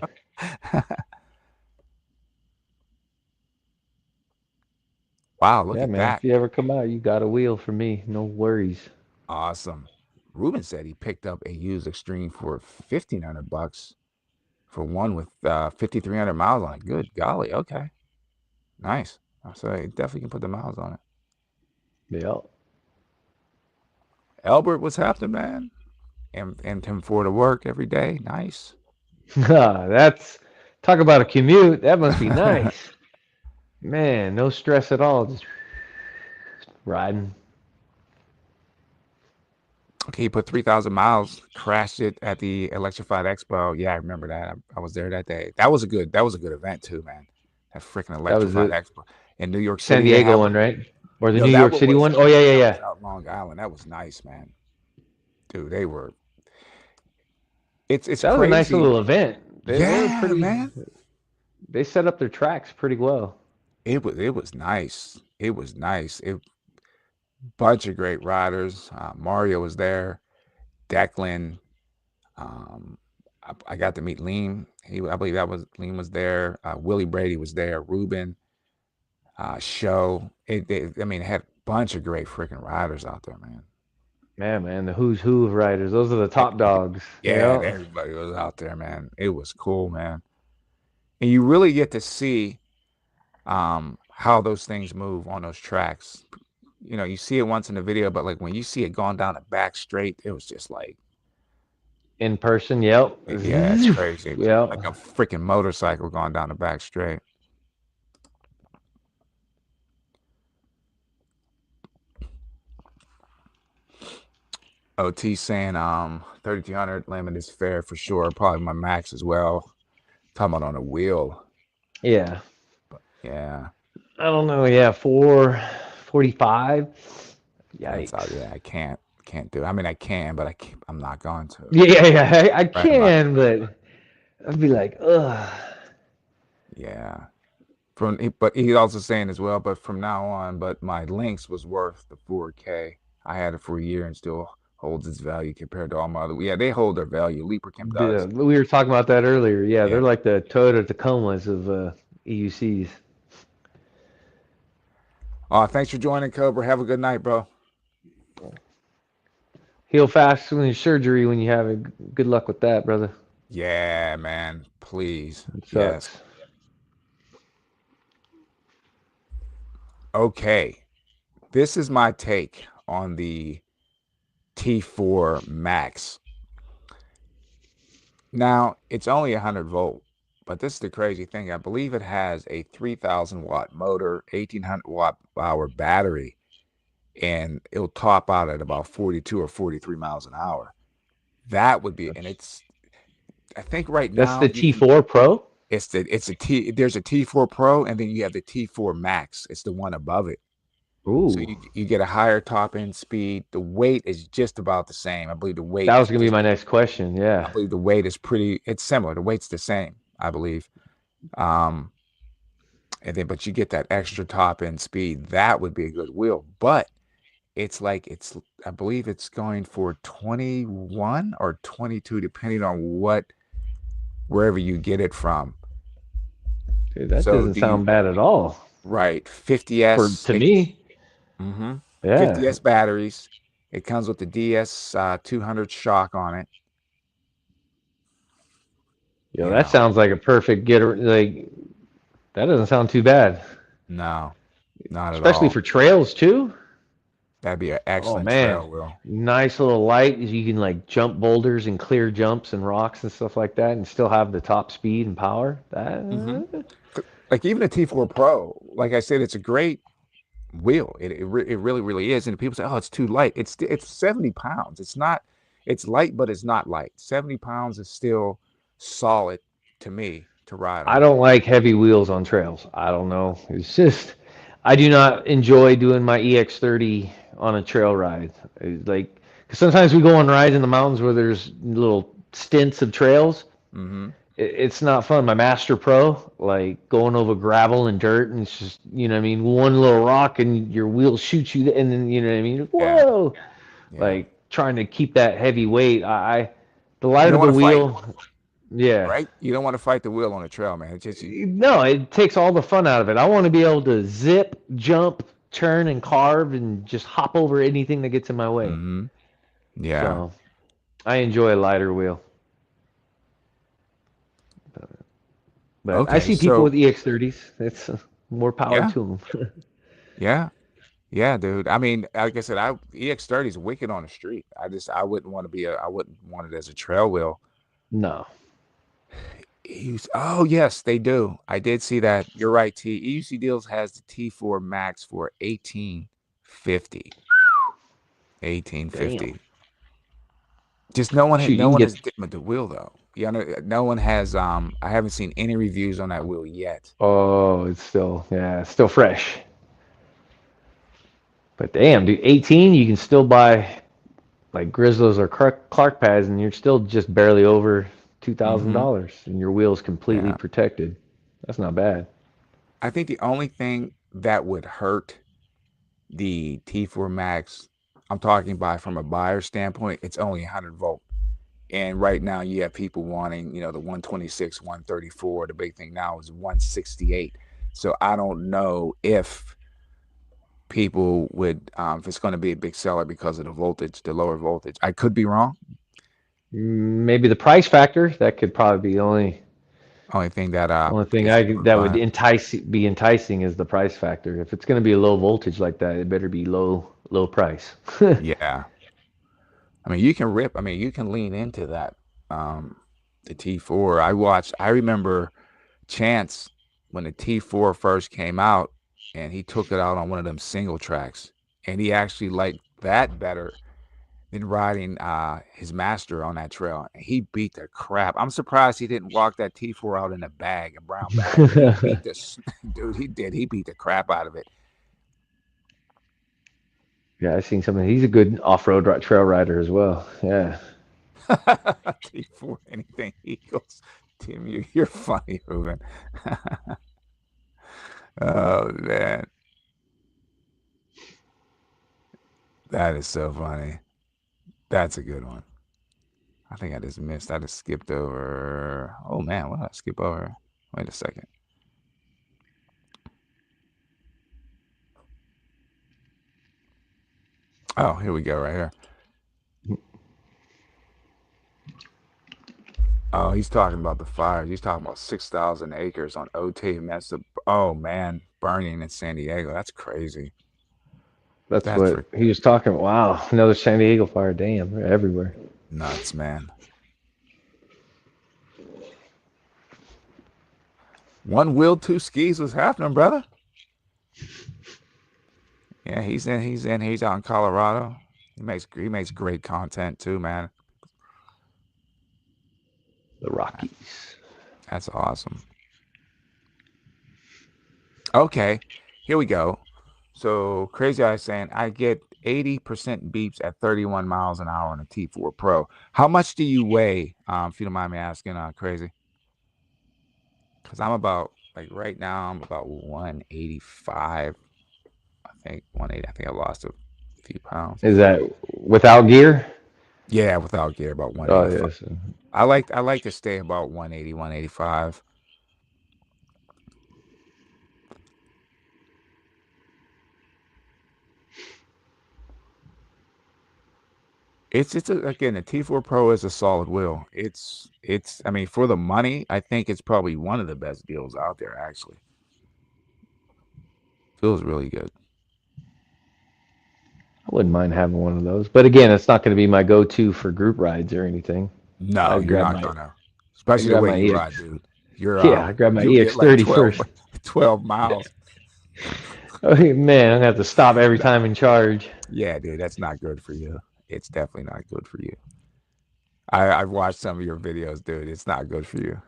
Wow, look Yeah, at man. that. If you ever come out, you got a wheel for me. No worries. Awesome. Ruben said he picked up a used Extreme for $1,500 for one with 5,300 miles on it. Good golly. Okay. Nice. So he definitely can put the miles on it. Yep. Albert, what's happening, man? And him for to work every day. Nice. That's talk about a commute. That must be nice. Man, no stress at all. Just riding. Okay, he put 3,000 miles, crashed it at the Electrified Expo. Yeah, I remember that. I was there that day. That was a good event too, man. That freaking That was Electrified the Expo in New York San City. They Diego have one, them. right? Or the No, New that York one City was one? Oh yeah, yeah, that yeah. was out Long Island. That was nice, man. Dude, they were. It's That was a nice crazy. little event. They were Yeah, pretty. man. They set up their tracks pretty well. It was nice. It was nice. It bunch of great riders. Mario was there. Declan. Um, I got to meet Lean. I believe that was Lean was there. Willie Brady was there. Ruben. Show. I mean, it had a bunch of great freaking riders out there, man. Man, the who's who of riders. Those are the Eh, top dogs. Yeah, Yeah. everybody was out there, man. It was cool, man. And you really get to see. how those things move on those tracks. You see it once in the video, but like when you see it going down the back straight, it was just like, In person, yep. yeah, it's crazy. Yep. Like a freaking motorcycle going down the back straight. OT saying 3200 limit is fair for sure. Probably my max as well. Talking about on a wheel. Yeah. Yeah. I don't know. Yeah, 445. That's out. Yikes. Yeah, I can't do it. I mean I can, but I'm not going to. Yeah, I Right about can, but I'd be like, ugh. yeah. But he's also saying as well, but from now on, but my links was worth the 4K. I had it for a year and still holds its value compared to all my other. Yeah, they hold their value. Leapercam does. We were talking about that earlier. Yeah, Yeah. they're like the Toyota Tacomas of EUCs. Thanks for joining, Cobra. Have a good night, bro. Heal fast when your surgery when you have it. Good luck with that, brother. Yeah, man. Please. It Yes. sucks. Okay. This is my take on the T4 Max. Now, it's only 100 volt, but this is the crazy thing. I believe it has a 3000 watt motor, 1800 watt hour battery, and it'll top out at about 42 or 43 miles an hour. That would be, and I think right That's now the you can, T4 Pro. there's a T4 Pro, and then you have the T4 Max. It's the one above it. So Ooh, you get a higher top end speed. The weight is just about the same. I believe the weight that is was gonna be just my next question. I Yeah. believe the weight is it's similar. The weight's the same, I believe. Um, and then but you get that extra top end speed. That would be a good wheel. But I believe it's going for 21 or 22, depending on wherever you get it from. Dude, that So doesn't do you sound bad at all. right, For 50S, to me, mm-hmm, yeah. 50S batteries. It comes with the DS 200 shock on it. Yo, You that know, sounds like a perfect getter. Like that doesn't sound too bad, no, not at especially all. for trails too. That'd be an Oh excellent man, trail wheel. nice little light. You can like jump boulders and clear jumps and rocks and stuff like that, and still have the top speed and power. Mm-hmm. That Like even a T4 Pro, like I said, it's a great wheel. It really really is. And people say, oh, it's too light. It's 70 pounds. It's not. It's light, but it's not light. 70 pounds is still solid to me to ride I on. don't like heavy wheels on trails. I don't know. It's just I do not enjoy doing my EX30 on a trail ride. It's like 'cause sometimes we go on rides in the mountains where there's little stints of trails. Mm-hmm. It's not fun. My Master Pro, like going over gravel and dirt, and it's just you know what I mean, one little rock and your wheel shoots you, and then you know what I mean. Yeah, Whoa! yeah. Like trying to keep that heavy weight. The You lighter don't the want to fight, wheel, yeah. right? You don't want to fight the wheel on a trail, man. It's just No, it takes all the fun out of it. I want to be able to zip, jump, turn, and carve, and just hop over anything that gets in my way. mm-hmm. Yeah. So I enjoy a lighter wheel. But I Okay. see people So with EX30s. It's more power yeah, to them. yeah. Yeah, dude. I mean, like I said, EX30 is wicked on the street. I wouldn't want to I wouldn't want it as a trail wheel. No. Oh yes, they do. I did see that. You're right, T. EUC Deals has the T4 Max for 1850. Damn. 1850. Just Shoot, you no can one get. has with the wheel though. Yeah, no one has I haven't seen any reviews on that wheel yet. Oh, it's still, yeah, it's still fresh. But damn, dude, 18, you can still buy like Grizzlies or Clark pads, and you're still just barely over Mm-hmm. $2,000, and your wheel's completely Yeah. protected. That's not bad. I think the only thing that would hurt the T4 Max, I'm talking about from a buyer standpoint, it's only 100 volt. And right now you have people wanting, the 126, 134. The big thing now is 168. So I don't know if people would, if it's going to be a big seller because of the voltage, the lower voltage. I could be wrong. Maybe the price factor, that could probably be the only. Only thing that Only thing gets people to that buy would it. be enticing is the price factor. If it's going to be a low voltage like that, it better be low price. Yeah. I mean, you can rip. I mean, you can lean into that. Um, the T4. I remember Chance when the T4 first came out, and he took it out on one of them single tracks, and he actually liked that better than riding his master on that trail. He beat the crap. I'm surprised he didn't walk that T4 out in a bag, a brown bag, but he beat this dude. He did. He beat the crap out of it. Yeah, I've seen something. He's a good off-road trail rider as well. Yeah, T4 anything Eagles. Tim, you're funny, Ruben. Oh man, that is so funny. That's a good one. I think I just missed. I just skipped over. Oh man, what did I skip over? Wait a second. Oh, here we go, right here. Oh, he's talking about the fires. He's talking about 6,000 acres on OT. And that's the oh man, burning in San Diego. That's crazy. that's That's what freaking he was talking about. Wow, another San Diego fire. Damn, they're everywhere. nuts, man. One wheel, two skis was happening, brother. Yeah, he's out in Colorado. He makes great content too, man. The Rockies. That's awesome. Okay, here we go. So Crazy Eye saying I get 80% beeps at 31 miles an hour on a T4 Pro. How much do you weigh? If you don't mind me asking, Crazy, because I'm about like right now I'm about 185. I think 180. I think I lost a few pounds. Is that without gear? Yeah, without gear, about Oh 185. yes. I like to stay about 180, 185. Again, the T4 Pro is a solid wheel. It's I mean for the money, I think it's probably one of the best deals out there actually. Feels really good. I wouldn't mind having one of those, but again, it's not going to be my go-to for group rides or anything. No, I'd you're grab not my gonna. I Especially the grab way my you ride, EX. dude. You're Yeah, I grab my you'll get EX like 30 12 first. 12 miles. Oh man, I'm gonna have to stop every Nah. time and charge. Yeah, dude, that's not good for you. It's definitely not good for you. I've watched some of your videos, dude. It's not good for you.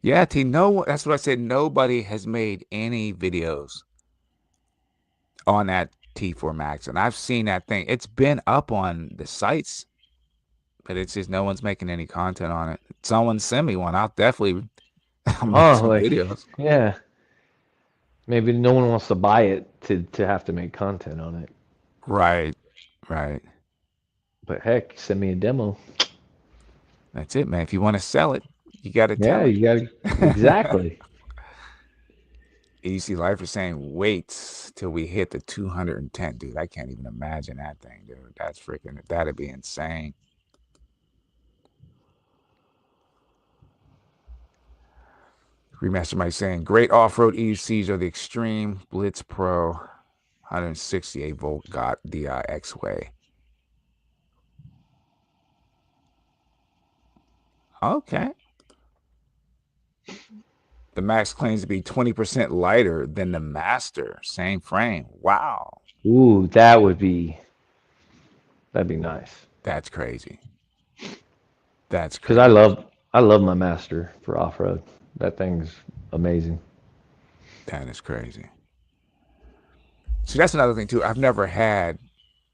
Yeah, T. No, that's what I said. Nobody has made any videos on that T4 Max, and I've seen that thing. It's been up on the sites, but it's just no one's making any content on it. Someone send me one. I'll definitely I'll make Oh, some like videos. yeah. Maybe no one wants to buy it to have to make content on it. Right, right. But heck, send me a demo. That's it, man. If you want to sell it, you got to Yeah, tell you got it. exactly. EC Life is saying wait till we hit the 210, dude. I can't even imagine that thing, dude. That's freaking that'd be insane. Remaster Mike saying great off-road ECs are the Extreme Blitz Pro 168 volt got DIX way. Okay. The Max claims to be 20% lighter than the Master. Same frame. Wow. Ooh, that'd be nice. That's crazy. That's Because crazy. I love my Master for off road. That thing's amazing. That is crazy. See, that's another thing too. I've never had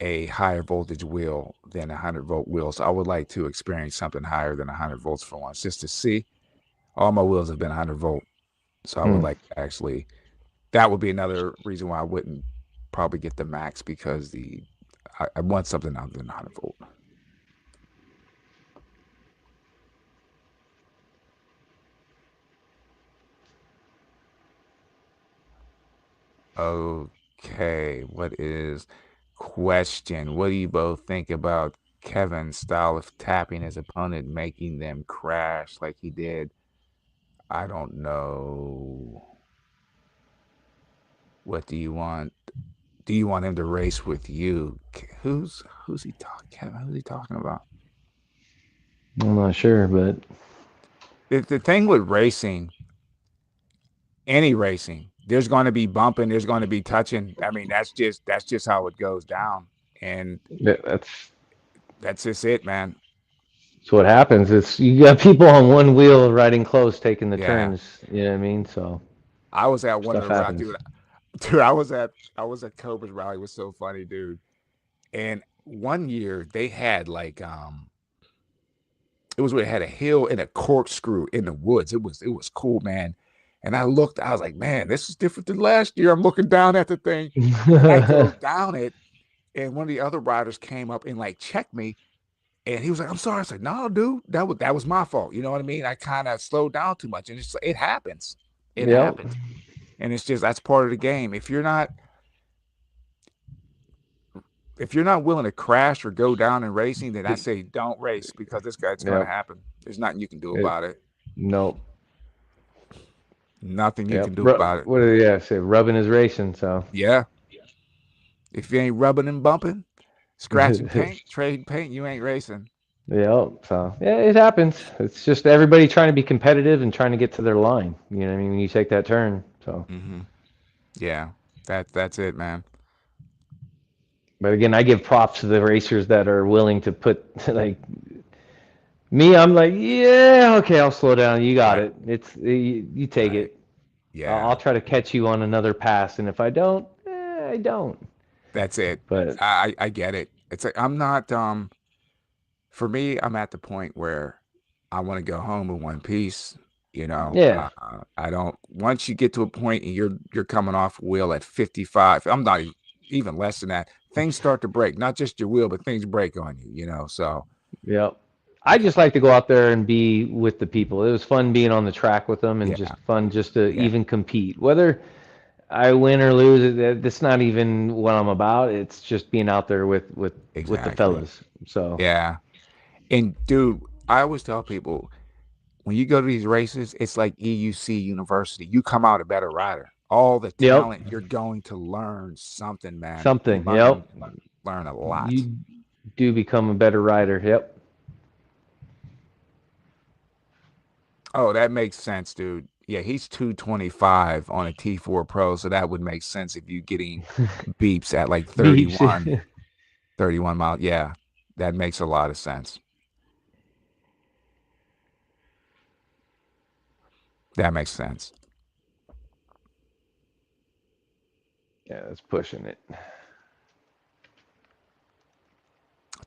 a higher voltage wheel than a 100-volt wheel. So I would like to experience something higher than 100 volts for once, just to see. All my wheels have been 100-volt. So I would Hmm. like to actually, that would be another reason why I wouldn't probably get the max because I want something other than 100-volt. Okay, what is question? What do you both think about Kevin's style of tapping his opponent, making them crash like he did. I don't know. What do you want? Do you want him to race with you? Who's he talking? Kevin, who's he talking about? I'm not sure, but The thing with racing, any racing, there's going to be bumping, there's going to be touching. I mean, that's just how it goes down, and that's that's just it, man. that's what happens. It's you got people on one wheel riding close, taking the Yeah, turns. You know what I mean? So I was at one of stuff the route, happens. dude. Dude, I was at Cobra's rally. It was so funny, dude. And one year they had like it was where it had a hill and a corkscrew in the woods. It was cool, man. And I looked, I was like, man, this is different than last year. I'm looking down at the thing, and I go down it, and one of the other riders came up and like checked me, and he was like, "I'm sorry." I said, "No, dude, that was my fault." You know what I mean? I kind of slowed down too much, and it happens. It Yep. happens, and it's just that's part of the game. If you're not willing to crash or go down in racing, then I say don't race because it's going to Yep. happen. There's nothing you can do It, about it. nope. Nothing you Yep. can do about it. What do you say? Rubbing is racing. So. Yeah. If you ain't rubbing and bumping, scratching paint, trading paint, you ain't racing. Yep. So yeah, it happens. It's just everybody trying to be competitive and trying to get to their line. You know what I mean? When you take that turn. So. Hmm. Yeah. That's it, man. But again, I give props to the racers that are willing to put like me. I'm like, yeah, okay, I'll slow down. You got Right. it. You take Right. it. I'll Yeah. try to catch you on another pass, and if I don't, I don't. That's it. But I get it. It's like I'm not for me, I'm at the point where I want to go home in one piece. yeah, I don't. Once you get to a point and you're coming off wheel at 55, I'm not even less than that. Things start to break, not just your wheel, but things break on you. So yep. I just like to go out there and be with the people. It was fun being on the track with them, and yeah, just fun just to yeah, even compete. Whether I win or lose, that's not even what I'm about. It's just being out there with the exactly. fellas. So Yeah, and dude, I always tell people when you go to these races, it's like EUC University. You come out a better rider. All the yep, talent you're going to learn something, man. something. Learn Yep, learn a lot. you do become a better rider. Yep. Oh, that makes sense, dude. Yeah, he's 225 on a T4 Pro, so that would make sense if you getting beeps at like Beeps. 31 miles. Yeah, that makes a lot of sense. That makes sense. Yeah, that's pushing it.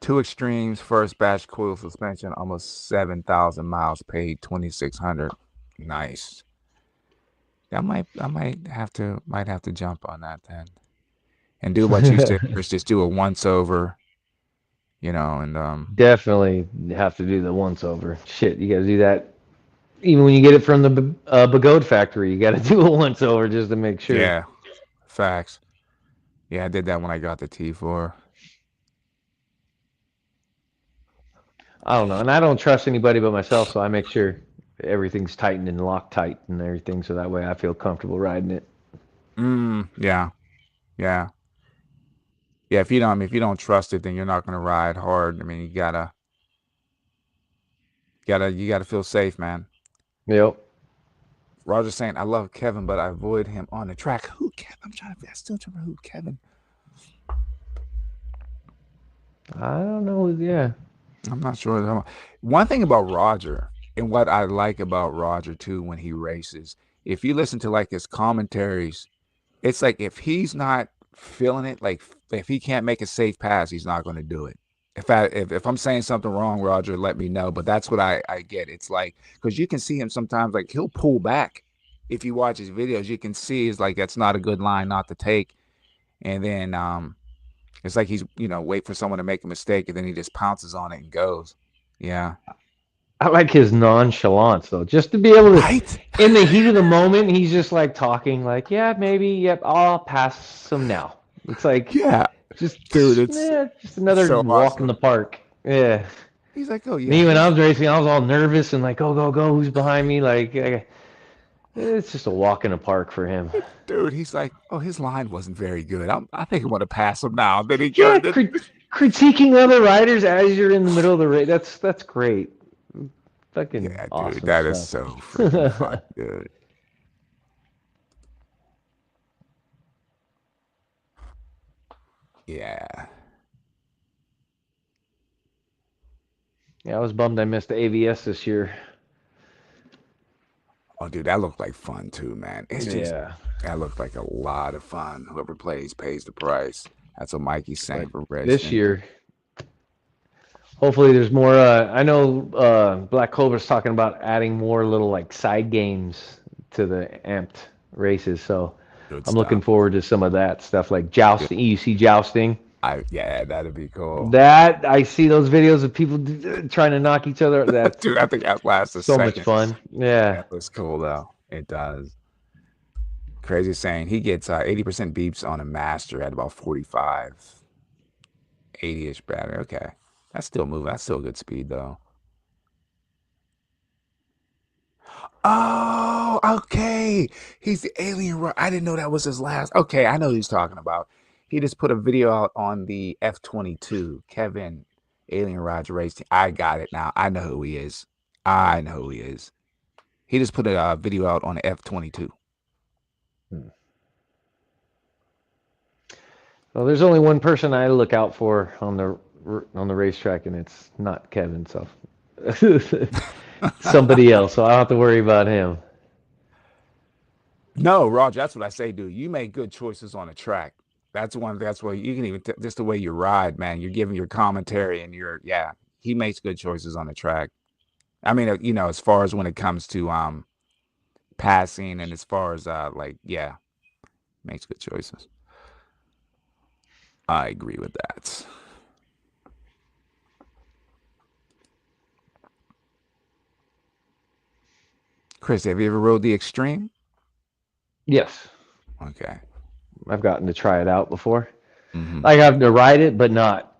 Two extremes, first batch coil suspension, almost 7,000 miles, paid 2,600. Nice. I might have to jump on that then and do what you said, Chris. Just do a once over, and Definitely have to do the once over. Shit, you got to do that. Even when you get it from the Bagode factory, you got to do a once over just to make sure. yeah, facts. Yeah, I did that when I got the T4. I don't know, and I don't trust anybody but myself, so I make sure everything's tightened and locked tight and everything, so that way I feel comfortable riding it. Yeah, yeah, yeah. If you don't trust it, then you're not gonna ride hard. I mean, you gotta feel safe, man. Yep. Roger's saying I love Kevin, but I avoid him on the track. Who Kevin? I'm still trying to remember who Kevin. I don't know. Yeah. I'm not sure. One thing about Roger and what I like about Roger too when he races, if you listen to like his commentaries, it's like if he's not feeling it, like if he can't make a safe pass, he's not going to do it. If I'm saying something wrong, Roger, let me know. But that's what I get. It's like because you can see him sometimes like he'll pull back. If you watch his videos, you can see it's like that's not a good line not to take. And then it's like he's wait for someone to make a mistake and then he just pounces on it and goes. Yeah. I like his nonchalance though, just to be able to, Right? in the heat of the moment, he's just like talking, like, yeah, maybe, yep, I'll pass some now. It's like Yeah. just, Dude, it's just another so walk in the awesome. park. Yeah. He's like, oh Me yeah, when I he's was racing, I was all nervous and like, go, go, go, who's behind me? It's just a walk in the park for him. dude. He's like, oh, his line wasn't very good. I think I'm gonna pass him now. Then he Yeah, got it. critiquing other riders as you're in the middle of the race. That's great. Fucking Yeah, dude, awesome that is stuff. so freaking fun, dude. Yeah. Yeah, I was bummed I missed the AVS this year. Oh, dude, that looked like fun too, man. It's just Yeah, that looked like a lot of fun. Whoever plays pays the price. That's what Mikey's saying but for this Redstone. year, hopefully there's more. I know Black Clover's talking about adding more little like side games to the amped races. So Good I'm looking stuff. forward to some of that stuff like Good. jousting, EUC jousting. Yeah, that'd be cool. That I see those videos of people trying to knock each other. That's Dude, I think that lasts a so much second. fun. Yeah. That looks cool though. It does. Crazy saying he gets 80% beeps on a master at about 45, 80-ish battery. Okay. That's still moving. That's still good speed though. Oh, okay. He's the alien. I didn't know that was his last. Okay, I know who he's talking about. He just put a video out on the F-22. Kevin, Alien Roger Racing. I got it now. I know who he is. I know who he is. He just put a video out on the F-22. Well, there's only one person I look out for on the racetrack, and it's not Kevin. So somebody else. So I don't have to worry about him. No, Roger, that's what I say, dude. You make good choices on the track. That's one. That's where you can even just the way you ride, man. You're giving your commentary, and yeah. He makes good choices on the track. I mean, as far as when it comes to passing, and as far as like, yeah, makes good choices. I agree with that. Chris, have you ever rode the Extreme? Yes, Okay. I've gotten to try it out before. Mm-hmm. Like I've to ride it, but not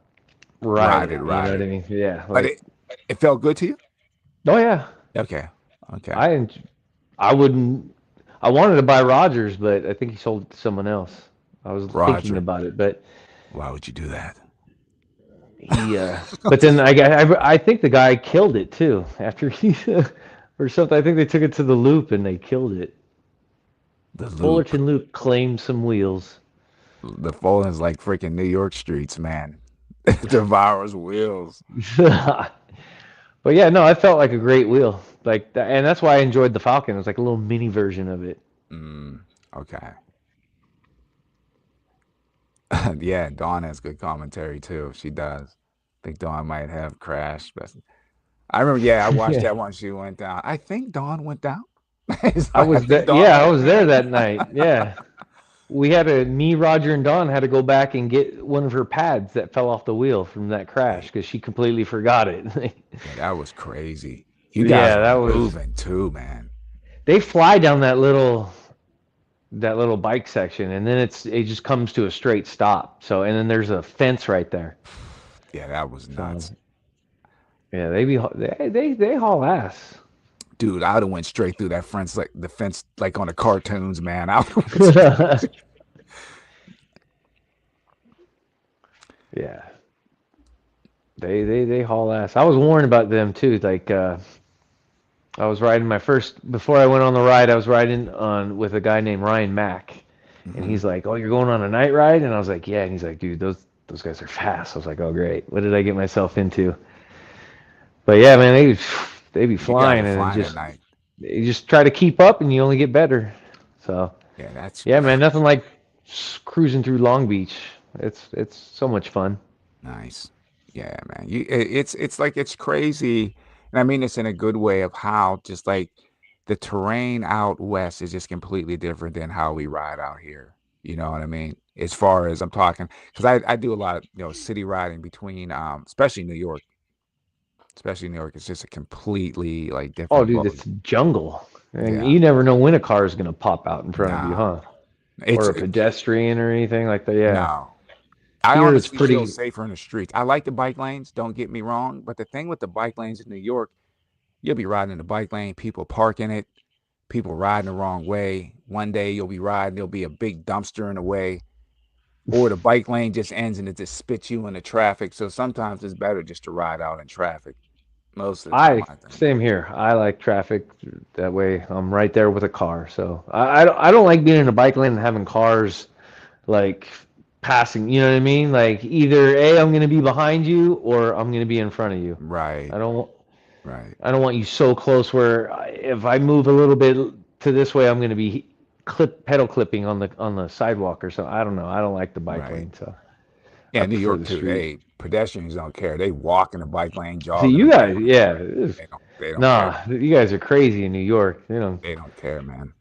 ride Ride it, it. You know ride what I it. mean? Yeah. But Like, it felt good to you? oh yeah, Okay. Okay. I en- I wouldn't. I wanted to buy Rogers, but I think he sold it to someone else. I was thinking Roger, about it, but why would you do that? he. But then I think the guy killed it too after he or something. I think they took it to the loop and they killed it. The loop. Fullerton Loop claimed some wheels. The Fulton's like freaking New York streets, man. Devours wheels. But yeah, no, I felt like a great wheel. Like that, and that's why I enjoyed the Falcon. It was like a little mini version of it. Okay. Yeah, Dawn has good commentary too. She does. I think Dawn might have crashed, but I remember. Yeah, I watched Yeah, that one. She went down. I think Dawn went down. It's I like I was think there. Dawn Yeah, might I have was there crashed. that night. Yeah, me, Roger, and Don had to go back and get one of her pads that fell off the wheel from that crash because she completely forgot it. Yeah, that was crazy. You guys Yeah, were that was. moving too, man. They fly down that little bike section, and then it just comes to a straight stop. So, and then there's a fence right there. Yeah, that was So, nuts. yeah, they haul ass. Dude, I would have went straight through that fence like the fence like on the cartoons, man. I would have went straight. Yeah, they haul ass. I was warned about them too. Like I was riding my first before I went on the ride. I was riding on with a guy named Ryan Mack, and Hmm. he's like, "Oh, you're going on a night ride?" And I was like, "Yeah." And he's like, "Dude, those guys are fast." I was like, "Oh, great. What did I get myself into?" But yeah, man, they be You guys are flying, and flying at just night. you just try to keep up, and you only get better. So Yeah, that's yeah, man, nothing like cruising through Long Beach. It's so much fun. nice. Yeah, man. It's like it's crazy, and I mean this in a good way of how just like the terrain out west is just completely different than how we ride out here. You know what I mean? As far as I'm talking, because I do a lot of city riding between especially New York. It's just a completely like Oh, different dude, ball. it's jungle, and Yeah, you never know when a car is gonna pop out in front of you, nah, huh? Or it's a pedestrian or anything like that. Yeah. no. I Here it's honestly feel pretty. safer in the streets. I like the bike lanes, don't get me wrong, but the thing with the bike lanes in New York, you'll be riding in the bike lane, people parking it, people riding the wrong way. One day you'll be riding, there'll be a big dumpster in the way, or the bike lane just ends and it just spits you in the traffic. So sometimes it's better just to ride out in traffic. Most of the time, I I think. same here. I like traffic that way. I'm right there with a car, so I don't like being in a bike lane and having cars like passing. You know what I mean? Like either A, I'm gonna be behind you, or I'm gonna be in front of you. Right, I don't right, I don't want you so close where if I move a little bit to this way, I'm gonna be pedal clipping on the sidewalk or something. I don't know. I don't like the bike right. lane, so I Yeah, New prefer York the too. street. They pedestrians don't care. They walk in the bike lane, See, jog in the you bike guys, lane. yeah, They don't care. nah, you guys are crazy in New York. You know, They don't care, man.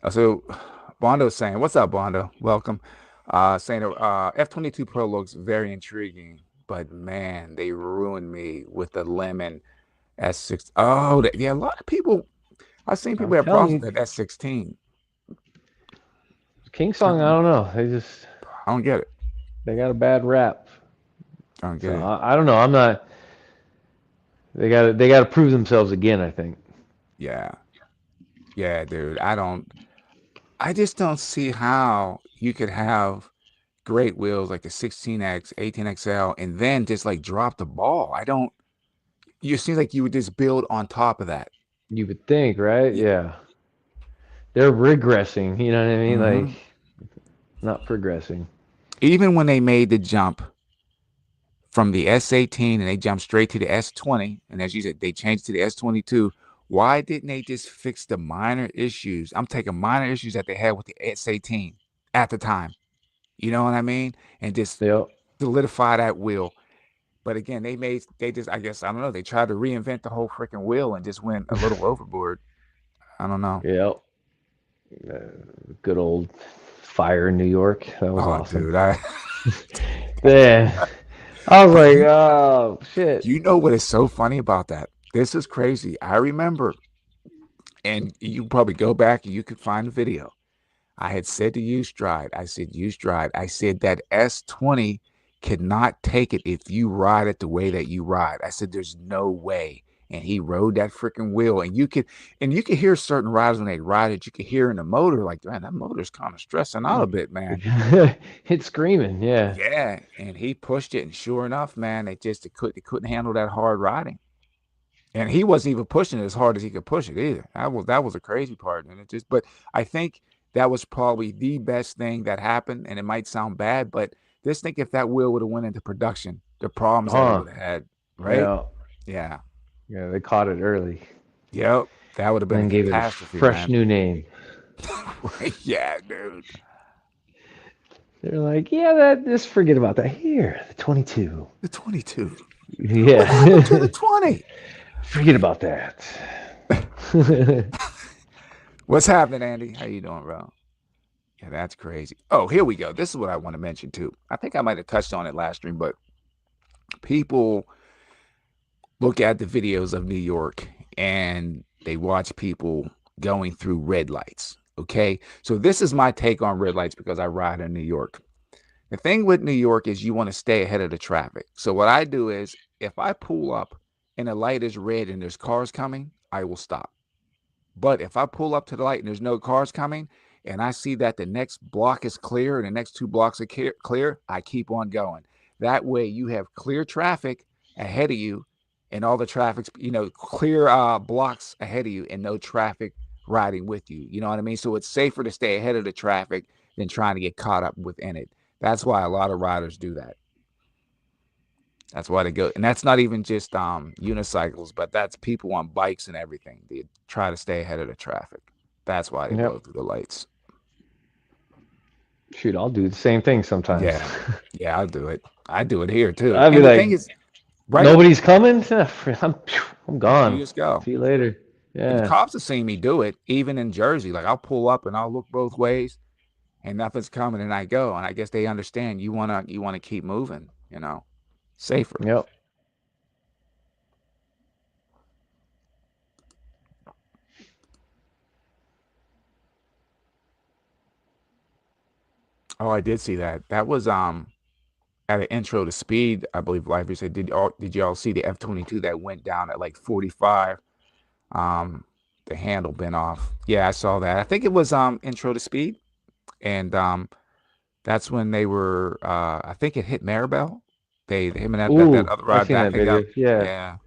So Bondo's saying, "What's up, Bondo? Welcome." Saying F-22 Pro looks very intriguing, but man, they ruined me with the lemon S6. Oh, yeah, a lot of people. I've seen I'm people have telling problems you, with that S16. King Song, I Telling you, don't know. I don't get it. They got a bad rap. I don't So get it. I don't know. I'm not. They got to prove themselves again. I think. Yeah, yeah, dude. I just don't see how you could have great wheels like the 16X, 18XL, and then just like drop the ball. I don't. You seems like you would just build on top of that. You would think, right? Yeah. Yeah. They're regressing. You know what I mean? Like Hmm. not progressing. Even when they made the jump from the S18 and they jumped straight to the S20, and as you said, they changed to the S22. Why didn't they just fix the minor issues? I'm taking minor issues that they had with the S18 at the time. You know what I mean? And just Yep. solidify that wheel. But again, they just, I guess, I don't know, they tried to reinvent the whole freaking wheel and just went a little overboard. I don't know. Yep. Uh, Good old fire in New York. That was Oh, awesome. dude, I Yeah. I was but like, oh shit. you know what is so funny about that? This is crazy. I remember, and you can probably go back and you could find the video. I had said to use stride. I said, use stride. I said that S20 cannot take it if you ride it the way that you ride. I said, there's no way. And he rode that freaking wheel. And you could hear certain riders when they ride it, you could hear in the motor, like, man, that motor's kind of stressing out a bit, man. It's screaming. Yeah. Yeah. And he pushed it, and sure enough, man, they couldn't handle that hard riding. And he wasn't even pushing it as hard as he could push it either. That was a crazy part. And it just, but I think that was probably the best thing that happened. And it might sound bad, but just think if that wheel would have went into production, the problems that it Huh. would have had, right? Yeah. Yeah. Yeah. They caught it early Yep. That would have and been a then gave it a catastrophe, fresh man. new name. Right? Yeah, dude. They're like, yeah, that just forget about that. Here, the 22. The 22. What happened to Yeah. the 20? Forget about that. What's happening, Andy? How you doing, bro? Yeah, that's crazy. Oh, here we go. This is what I want to mention too. I think I might have touched on it last stream, but people look at the videos of New York and they watch people going through red lights. Okay. So this is my take on red lights because I ride in New York. The thing with New York is you want to stay ahead of the traffic. So what I do is if I pull up and the light is red and there's cars coming, I will stop. But if I pull up to the light and there's no cars coming and I see that the next block is clear and the next two blocks are clear, I keep on going. That way you have clear traffic ahead of you and all the traffic's, clear blocks ahead of you and no traffic riding with you. You know what I mean? So it's safer to stay ahead of the traffic than trying to get caught up within it. That's why a lot of riders do that. That's why they go, and that's not even just unicycles, but that's people on bikes and everything. They try to stay ahead of the traffic. That's why they blow Yep. through the lights. Shoot, I'll do the same thing sometimes. Yeah, yeah, I'll do it. I do it here too. I'd be And the thing like, is, right when nobody's coming? I'm you gone. just go, See you later. and the Yeah. cops have seen me do it, even in Jersey. Like I'll pull up and I'll look both ways, and nothing's coming, and I go, and I guess they understand you wanna keep moving, safer. Yep. Oh, I did see that. That was at an intro to speed, I believe Life said, did y'all see the F-22 that went down at like 45? Um, the handle bent off. Yeah, I saw that. I think it was intro to speed, and that's when they were. I think it hit Maribel. They him and that Ooh, other I've ride seen that backing video. up. Yeah, Yeah,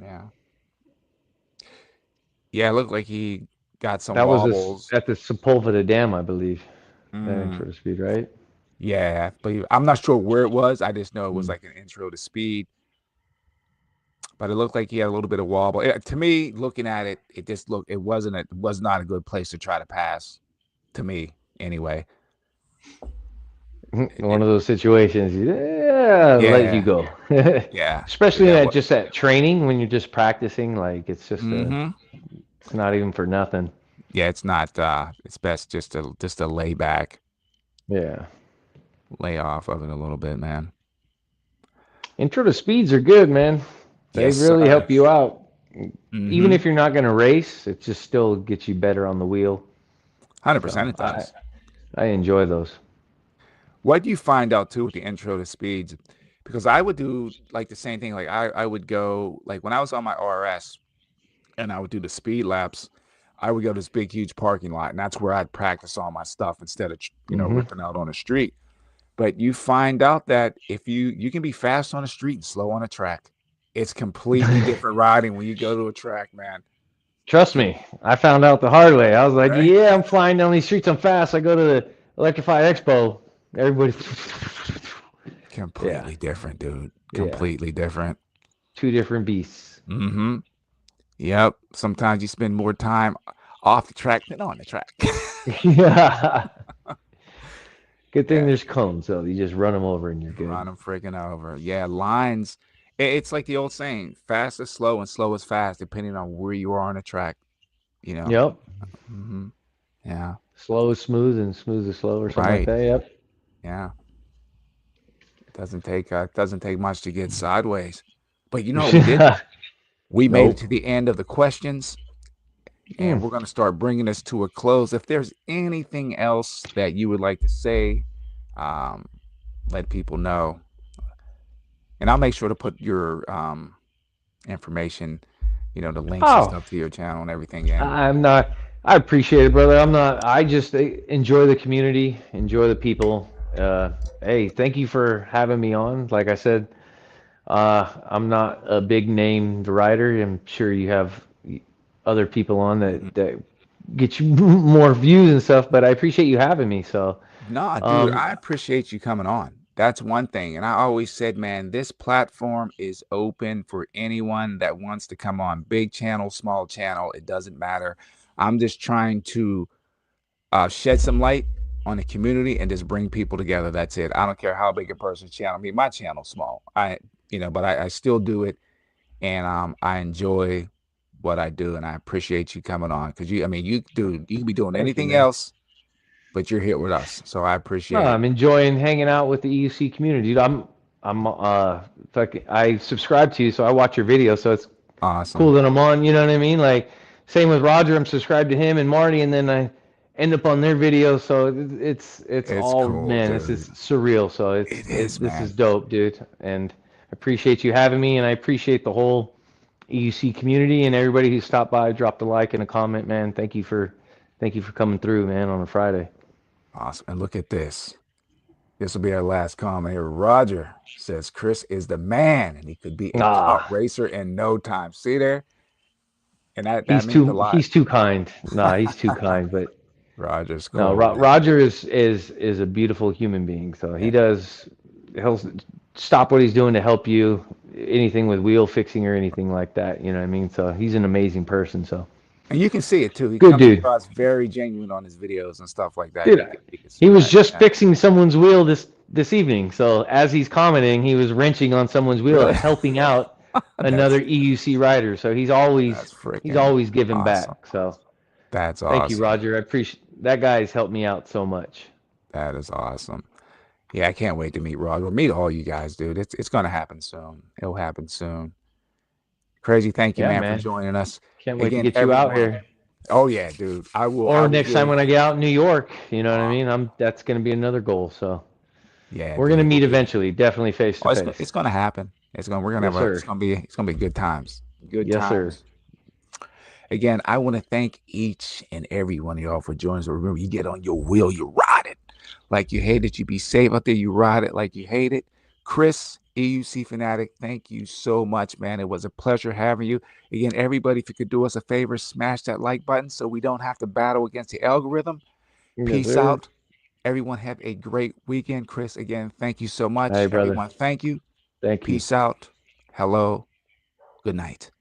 yeah, yeah. It looked like he got some that was this wobbles. at the Sepulveda Dam, I believe. That Mm, intro to speed, right? yeah, but I'm not sure where it was. I just know it was Mm. like an intro to speed. But it looked like he had a little bit of wobble. To me, looking at it, it just looked. It was not a good place to try to pass. To me, anyway. One of those situations, yeah, let you Yeah, go. yeah, Especially in yeah. that What? just that training when you're just practicing, like Mm-hmm. it's not even for nothing. Yeah, it's not. It's best just to lay back, Yeah. lay off of it a little bit, man. Intro to speeds are good, man. They Yes, really sir. help you out. Even Mm-hmm. if you're not going to race, it just still gets you better on the wheel. 100% So it does. I enjoy those. What do you find out too with the intro to speeds? Because I would do like the same thing. Like I would go like when I was on my RS and I would do the speed laps. I would go to this big huge parking lot, and that's where I'd practice all my stuff instead of Hmm. ripping out on the street. But you find out that if you can be fast on the street and slow on a track. It's completely different riding when you go to a track, man. Trust Com- me, I found out the hard way. I was like, right? yeah, I'm flying down these streets. I'm fast. I go to the Electrify Expo. Everybody, yeah, Completely different, dude. yeah, Completely different. two different beasts. Mm-hmm. Yep. Sometimes you spend more time off the track than on the track. Yeah. Good thing Yeah. there's cones, so you just run them over and you're good. Run them freaking over. Yeah. Lines. It's like the old saying, fast is slow and slow is fast, depending on where you are on the track, you know. Yep. Mm-hmm. Yeah. Slow is smooth and smooth is slow or something like Right. that. Yep. Yeah. Doesn't take much to get sideways. But you know what we did? We made it Nope. to the end of the questions, and Mm. we're going to start bringing this to a close. If there's anything else that you would like to say, um, let people know, and I'll make sure to put your information, the links and Oh, stuff to your channel and everything in. I'm not. I appreciate it, brother. I'm not. I just enjoy the community, enjoy the people. Hey, thank you for having me on. Like I said, I'm not a big named writer. I'm sure you have other people on Mhm. that get you more views and stuff, but I appreciate you having me. So, Nah, dude, um, I appreciate you coming on. That's one thing. And I always said, man, this platform is open for anyone that wants to come on. Big channel, small channel, it doesn't matter. I'm just trying to shed some light on the community and just bring people together. That's it. I don't care how big a person's channel. I mean, my channel's small. But I still do it, and I enjoy what I do, and I appreciate you coming on because you can be doing thank you, anything man. else, but you're here with us, so I No, appreciate it. I'm enjoying hanging out with the EUC community, dude. I'm I subscribe to you, so I watch your videos, so it's cool Awesome. that I'm on. You know what I mean? Like same with Roger, I'm subscribed to him and Marty, and then I end up on their videos. So it's It's all, cool, man. This is dude. surreal. So It is, this is man. dope, dude. And I appreciate you having me, and I appreciate the whole EUC community and everybody who stopped by, dropped a like and a comment, man. Thank you for coming through, man, on a Friday. Awesome. And look at this. This will be our last comment here. Roger says Chris is the man, and he could be a cut Ah, racer in no time. See there, and that means a lot. he's too kind. Nah, he's too kind. But Roger's no, cool, dude. Roger is a beautiful human being. So Yeah. he'll stop what he's doing to help you. Anything with wheel fixing or anything like that. You know what I mean? So he's an amazing person. So And you can see it too. He good comes dude, across very genuine on his videos and stuff like that. dude. You can see He was that. just Yeah. fixing someone's wheel this evening. So as he's commenting, he was wrenching on someone's wheel, Really? helping out another that's EUC rider. So that's he's freaking always giving awesome. back. So That's thank you, awesome. Roger. I appreciate that guy's helped me out so much. That is awesome. Yeah, I can't wait to meet Roger. Meet all you guys, dude. It's gonna happen soon. It'll happen soon. Crazy. Thank you, Yeah, man, for man. joining us. Can't wait to Again, get you out everyone. here. Oh yeah, dude. I will. I Or will next time give. when I get out in New York, you know what I Uh, mean? That's going to be another goal. So yeah, we're going to dude. meet eventually, definitely face Oh, to face. it's gonna happen. We're gonna have Yes, a. sir. It's gonna be good times. Good Yes, sir. times. Again, I want to thank each and every one of y'all for joining us. Remember, you get on your wheel, you ride it like you hate it. You be safe out there, you ride it like you hate it. Chris, EUC Fanatic, thank you so much, man. It was a pleasure having you. Again, everybody, if you could do us a favor, smash that like button so we don't have to battle against the algorithm. Yes, Peace sir. out. Everyone have a great weekend. Chris, again, thank you so Hey, much. brother. Everyone, thank you. Thank you. Peace out. Hello. Good night.